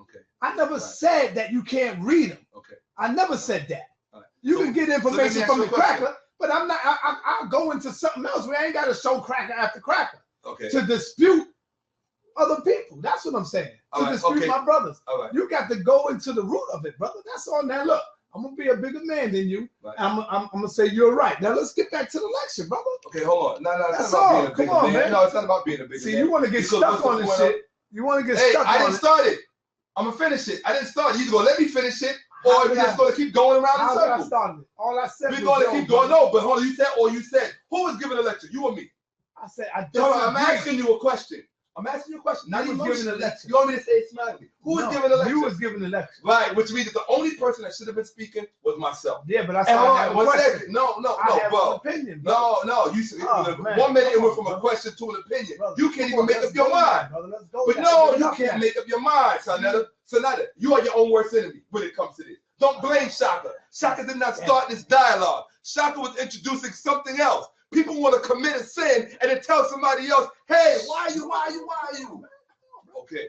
Okay. I never Right. said that you can't read them. Okay. I never said that. All right. You So- can get so let me information ask from you the a question. cracker, but I'm not. I'll go into something else. We ain't got to show cracker after cracker Okay. to dispute other people. That's what I'm saying. All To right, dispute okay. my brothers. All right. You got to go into the root of it, brother. That's all. Now look, I'm gonna be a bigger man than you. Right. I'm gonna say you're right. Now let's get back to the lecture, brother. Okay, hold on. No, it's That's not about all. being a Come bigger on, man. man. No, it's not about being a bigger See, man. you want to get Because stuck what's the on this point shit. of- You want to get Hey, stuck I on didn't it. start it. I'm gonna finish it. I didn't start it. You're gonna let me finish it, or How you're did I- just gonna keep going around in How did I circles. start it? All I said We're was gonna yo, keep going. brother. No, but hold on. You said who was giving the lecture? You or me? I said I So I'm disagree. asking you a question. I'm asking you a question. Not You even was giving giving the a lecture. You want me to say it smartly? Who was No, giving the lecture? You was giving the lecture. Right, which means that the only person that should have been speaking was myself. Yeah, but I And said hold I have on, a 1 question. second. No, I have bro. an opinion, bro. No. You said Oh, man. 1 minute it Come went on, from a brother. question to an opinion. Brother, You can't come even on, make let's up your go there, mind. brother. Let's go But there. no, Let's you go can't there. make up your mind, Saneter. Saneter, you are your own worst enemy when it comes to this. Don't blame Shakka. Shakka did not start this dialogue. Shakka was introducing something else. People want to commit a sin and then tell somebody else, hey, why are you? Okay,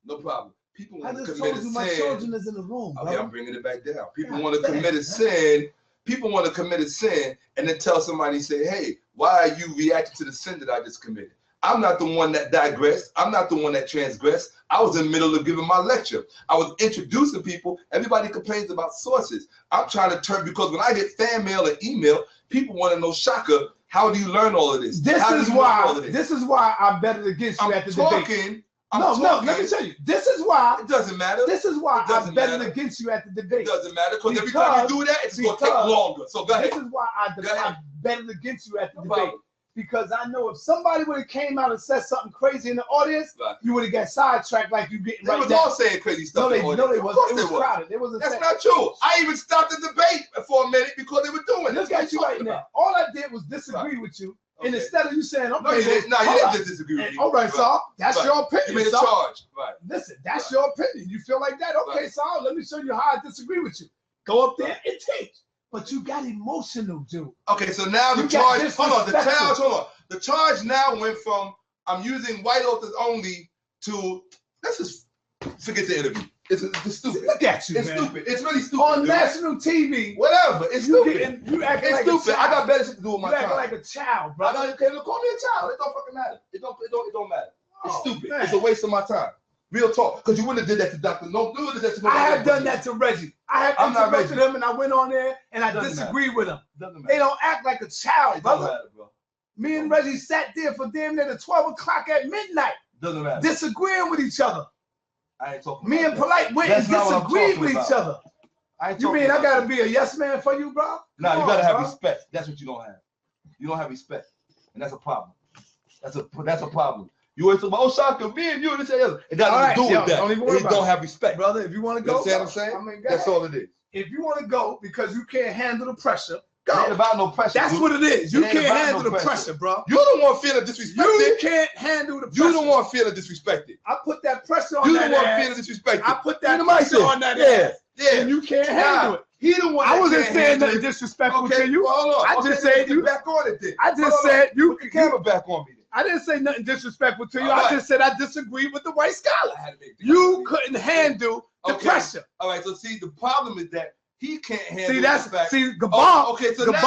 no problem. People I want to just commit told a you my sin. children is in the room, Okay, I'm brother. bringing it back down. People God want to damn, commit a man. sin. People want to commit a sin and then tell somebody, say, hey, why are you reacting to the sin that I just committed? I'm not the one that digressed. I'm not the one that transgressed. I was in the middle of giving my lecture. I was introducing people. Everybody complains about sources. I'm trying to turn, because when I get fan mail and email, people want to know, Shakka, how do you learn all of this? This How do is you learn all why. of This is why I betted against you I'm at the debate. talking. No, let me tell you. This is why. It doesn't matter. This is why It I doesn't betted matter. against you at the It debate. doesn't matter because every time you do that, it's going to take because- longer. So go ahead. This is why Go ahead. I betted against you at the No debate. problem. Because I know if somebody would have came out and said something crazy in the audience, Right. you would have got sidetracked like you getting They right was now. all saying crazy stuff. No, they in the no, audience. they Of wasn't. course It was they was. crowded. It wasn't. That's saying- not true. I even stopped the debate for a minute because they were doing it. Look at you right now. All I did was disagree with you, and Okay. instead of you saying, "Okay, No, you didn't. No, you hold didn't on. just disagree with me. All right, Saul, that's Right. your You opinion, made a Saul. charge. Right. Listen, that's Right. your opinion. You feel like that? Okay, Right. Saul, let me show you how I disagree with you. Go up there Right. and teach. But you got emotional, dude. Okay, so now the You got charge. Hold on. The disrespectful. charge. Hold on. The charge now went from I'm using white authors only to let's just forget the interview. It's stupid. Look at you, It's man. stupid. It's really stupid. On dude. national TV, Whatever. It's you stupid. you acting It's like stupid. a I got child. better shit to do with my You acting time. like a child, I brother. know you can't call me a child. It don't fucking matter. It don't matter. It's Oh, stupid. man. It's a waste of my time. Real talk. Because you wouldn't have did that to Dr. No, do it that to I have done that to Reggie. I have I'm not interrupted Reggie. him and I went on there and I Doesn't disagreed with him. Doesn't They matter. don't act like a child, It doesn't brother. matter, bro. Me and Reggie sat there for damn near 12 o'clock at midnight, Doesn't matter. disagreeing with each other. I ain't talking Me about and that. Polite went That's and not what I'm disagreed talking with about. each other. I ain't You talking mean I about gotta that. be a yes man for you, bro? No, you Come gotta on, have bro. respect. That's what you don't have. You don't have respect, and that's a problem. That's a problem. You always talk about, oh, Shakka, me and you, this and the other. It got All nothing to right, do yo, with that. don't even worry You about don't it. have respect. Brother, if you want to You go, understand go. what I'm saying? I mean, go That's ahead. all it is. If you want to go because you can't handle the pressure, It ain't about no pressure. That's dude. what it is. You It ain't can't about handle no the pressure, bro. You don't want feeling disrespected. You can't handle the pressure. You don't want feeling disrespected. I put that pressure on You that don't want ass. feeling disrespected. I put that You pressure on that ass. Yeah. And you can't handle it. He the one. I wasn't can't saying handle nothing it. disrespectful Okay, to you. well, hold on. I Okay, just then said get you. back on it then. I just Hold on. said you. Put the camera back on me then. I didn't say nothing disrespectful to you. All right. I just said I disagree with the white scholar. I had to make the You couldn't handle the Okay. pressure. All right. So see, the problem is that he can't handle. See, that's the fact. Gabal. Oh, okay, so now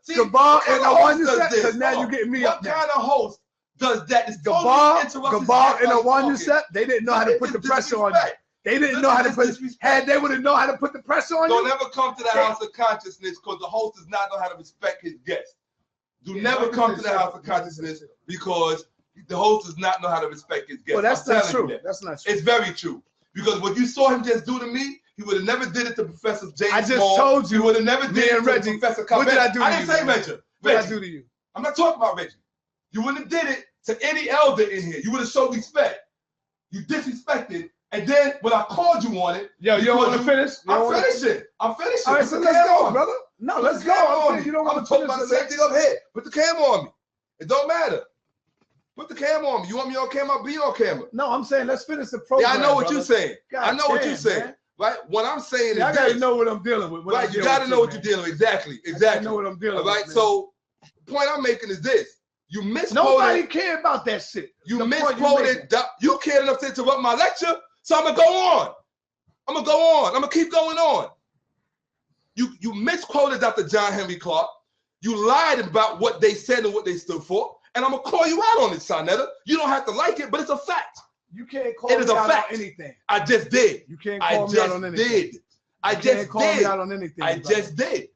Gabal, and I want you to this. because now you're getting me what up now. kind of host does that? This Gabal and a Wanyasep, they didn't know how to put the pressure on you. They didn't know how to put. Had they would have known how to put the pressure on Don't you. ever come to the house of consciousness because the host does not know how to respect his guests. Do never come to the house of consciousness because the host does not know how to respect his guests. Well, that's I'm not telling true. you that. That's not true. It's very true. Because what you saw him just do to me, he would have never did it to Professor James. I just Small. told you. He would have never me did it and to Reggie. Professor What did I do to I didn't you? say Reggie. What did I do to you? I'm not talking about Reggie. You wouldn't have did it to any elder in here. You would have showed respect. You disrespected. And then when I called you on it, Yo, you don't want to finish? I'm finishing. I'm finishing. All right, so let's go, brother. No, let's go. On You don't I'm want to talking finish about the same thing up here. Put the camera on me. It don't matter. Put the camera on me. You want me on camera? I'll be on camera. No, I'm saying let's finish the program. Yeah, I know what brother. you're saying. God I know what damn, you're saying. man. Right? What I'm saying is I gotta this. know what I'm dealing with. Right, you gotta know what you're dealing with. Exactly. I gotta know what I'm dealing All right. with. So the point I'm making is this. You misquoted. Nobody care about that shit. You misquoted. You cared enough to interrupt my lecture, so I'm gonna go on. I'm gonna go on. I'm gonna keep going on. You misquoted Dr. John Henry Clark. You lied about what they said and what they stood for, and I'm gonna call you out on it, Saneter. You don't have to like it, but it's a fact. You can't call me out on anything. I just did. You can't call me out on anything. I just did. Call me out on anything. I just did.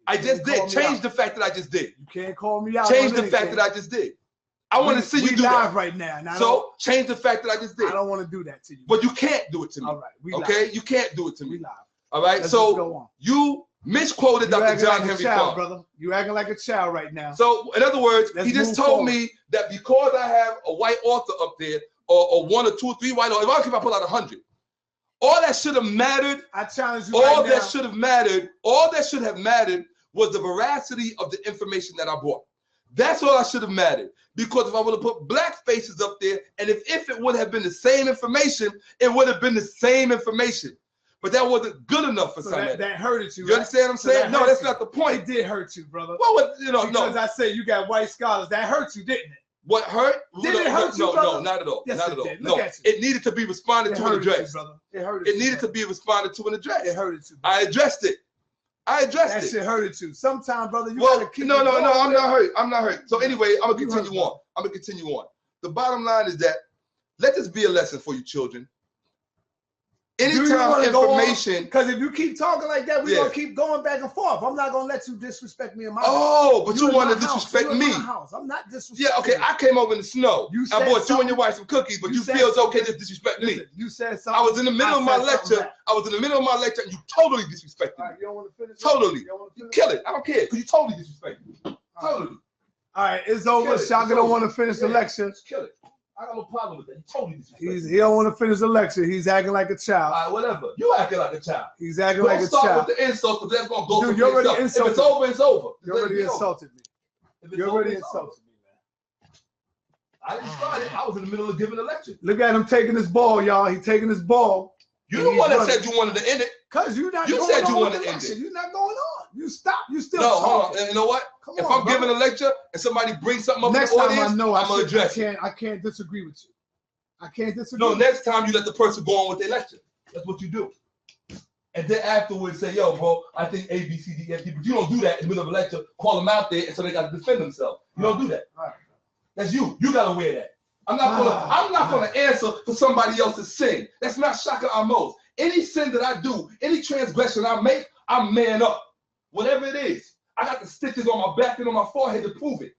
I just did. Change the fact that I just did. You can't call me out. Change the fact that I just did. I want to see you do that right now. So change the fact that I just did. I don't want to do that to you. But you can't do it to me. All right. Okay? You can't do it to me. We live. All right. Let's so you misquoted Dr. John Henry Clark, brother. You acting like a child right now. So in other words, he just told me that because I have a white author up there, or one or two or three white authors, if I pull out 100, all that should have mattered. I challenge you. All that should have mattered. All that should have mattered was the veracity of the information that I brought. That's all I should have mattered. Because if I would have put black faces up there, and if it would have been the same information, it would have been the same information. But that wasn't good enough for Saneter. That hurted you. You understand what I'm saying? No, that's not the point. It did hurt you, brother. Well, because I said you got white scholars. That hurt you, didn't it? What hurt? Did it hurt you, brother? No, not at all. Yes, not at all. Did. No, it needed to be responded to and addressed. Brother. It needed to be responded to and addressed. It hurted you. I addressed it. That shit hurted you. Sometimes, brother, you gotta keep no, I'm not hurt. I'm not hurt. So anyway, I'm gonna continue on. The bottom line is that let this be a lesson for you children. Anytime information, because if you keep talking like that, we're gonna keep going back and forth. I'm not gonna let you disrespect me in my house. Oh, but you want to disrespect me. I'm not disrespecting. Yeah, okay. I came over in the snow. I bought you and your wife some cookies, but you feel it's okay to disrespect me. You said something. I was in the middle of my lecture. And you totally disrespected me. You don't want to finish? Totally. You kill it. I don't care because you totally disrespected me. Totally. All right, it's over. Shakka don't want to finish the lecture. Kill it. I got no problem with that. He totally disrespected. He don't want to finish the lecture. He's acting like a child. All right, whatever. You acting like a child. He's acting like a child. Don't start with the insults because that's gonna go. Dude, you already insulted. If it's over, it's over. You already insulted me. You already insulted me, man. I didn't start it. I was in the middle of giving a lecture. Look at him taking his ball, y'all. He's taking his ball. You the one that said you wanted to end it. Cause you not. You said you wanted to end it. You're not going on. You stop. You still. No, hold on. You know what? If I'm giving a lecture and somebody brings something up in the audience, I'm gonna address it. I can't disagree with you. I can't disagree. No, next time you let the person go on with their lecture. That's what you do. And then afterwards say, yo, bro, I think A, B, C, D, F, G. But you don't do that in the middle of a lecture. Call them out there, and so they got to defend themselves. You don't do that. Right. That's you. You got to wear that. I'm not gonna answer for somebody else's sin. That's not Shakka Ahmose. Any sin that I do, any transgression I make, I man up. Whatever it is. I got the stitches on my back and on my forehead to prove it.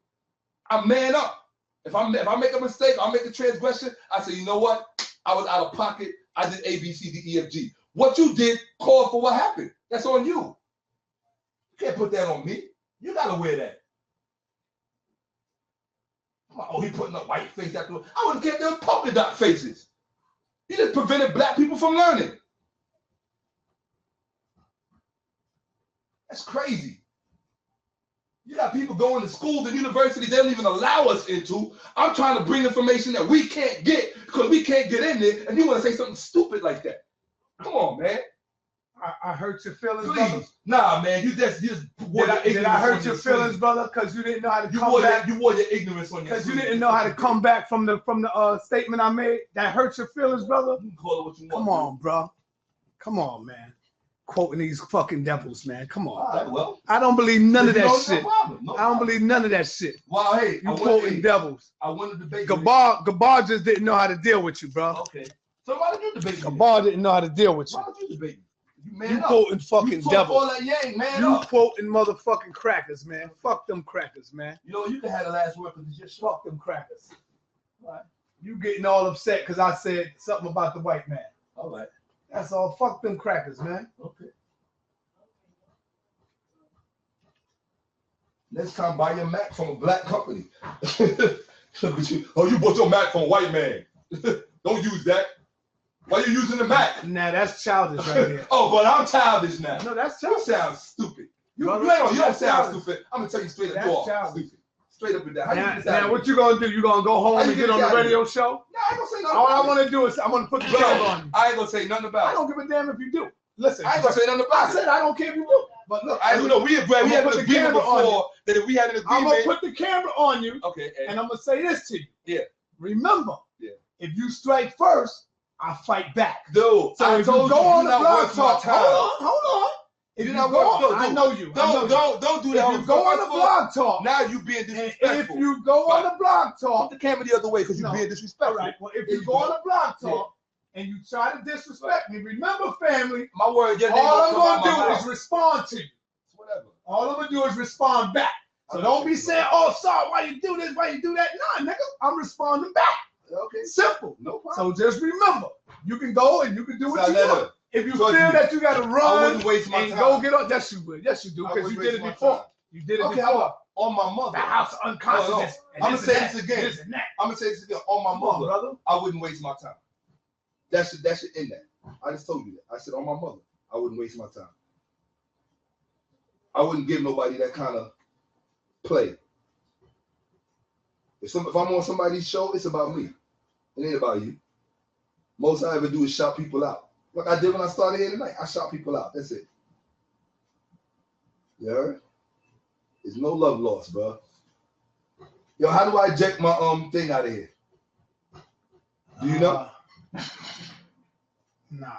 I man up. If I make a mistake, I make a transgression, I say, you know what? I was out of pocket. I did A, B, C, D, E, F, G. What you did called for what happened. That's on you. You can't put that on me. You got to wear that. Oh, he putting a white face after. I wouldn't get them polka dot faces. He just prevented black people from learning. That's crazy. You got people going to schools and universities they don't even allow us into. I'm trying to bring information that we can't get because we can't get in there, and you want to say something stupid like that. Come on, man. I hurt your feelings, Please. brother. Nah, man. You just Did I hurt your feelings, brother? Because you didn't know how to come back. You wore your ignorance on your Because you didn't know how to come back from the statement I made. That hurt your feelings, brother. You can call it what you want. Come on, bro. Come on, man. Quoting these fucking devils, man. Come on. All right, well. I don't believe none of that shit. No I don't believe none of that shit. Well, hey, You quoting devils. I want to debate. Gabar just didn't know how to deal with you, bro. Okay. So why don't you debate? Gabar didn't know how to deal with you. Why don't you debate? You quoting fucking devils. All that yang, man. You quoting motherfucking crackers, man. Fuck them crackers, man. You know, you can have the last word because it's just fuck them crackers. All right. You getting all upset because I said something about the white man. All right. That's all. Fuck them crackers, man. Okay. Next time, buy your Mac from a black company. You bought your Mac from a white man. Don't use that. Why are you using the Mac? Nah, that's childish right here. Oh, but I'm childish now. No, that's childish. You sound stupid. You don't sound stupid. I'm going to tell you straight up. You are stupid. Straight up and down. Now, what you going to do? You going to go home and get on the radio show? No, I ain't going to say nothing. All I want to do is I'm going to put the camera on you. I ain't going to say nothing about it. I don't give a damn if you do. Listen, I ain't going to say nothing about it. I said I don't care if you do. But look, we had an agreement before that if we had an agreement. I'm going to put the camera on you. Okay. And I'm going to say this to you. Yeah. Remember, if you strike first, I fight back. Dude, so if you go on the blog talk, hold on. If you go on, I know you. Don't do that. If you go on the blog talk, now you being disrespectful. If you go on the blog talk, put the camera the other way because you're being disrespectful. All right. Well, if you go on the blog talk and you try to disrespect me, remember, family. My word. All I'm gonna do is respond to you. Whatever. All I'm gonna do is respond back. So don't be saying, "Oh, sorry, why you do this? Why you do that?" Nah, nigga, I'm responding back. Okay. Simple. No problem. So just remember, you can go and you can do what you want. If you feel that you got to run I wouldn't waste my time. Go get on, yes you would. Yes you do, because you did it before. Time. You did it okay, before. On my mother. The house of unconsciousness. I'm gonna say this again. I'm gonna say this again. On my mother, brother. I wouldn't waste my time. That should end that. I just told you that. I said on my mother, I wouldn't waste my time. I wouldn't give nobody that kind of play. If I'm on somebody's show, it's about me. It ain't about you. Most I ever do is shout people out. Like I did when I started here tonight. I shout people out. That's it. You heard? There's no love lost, bro. Yo, how do I eject my thing out of here? Do you know? Nah.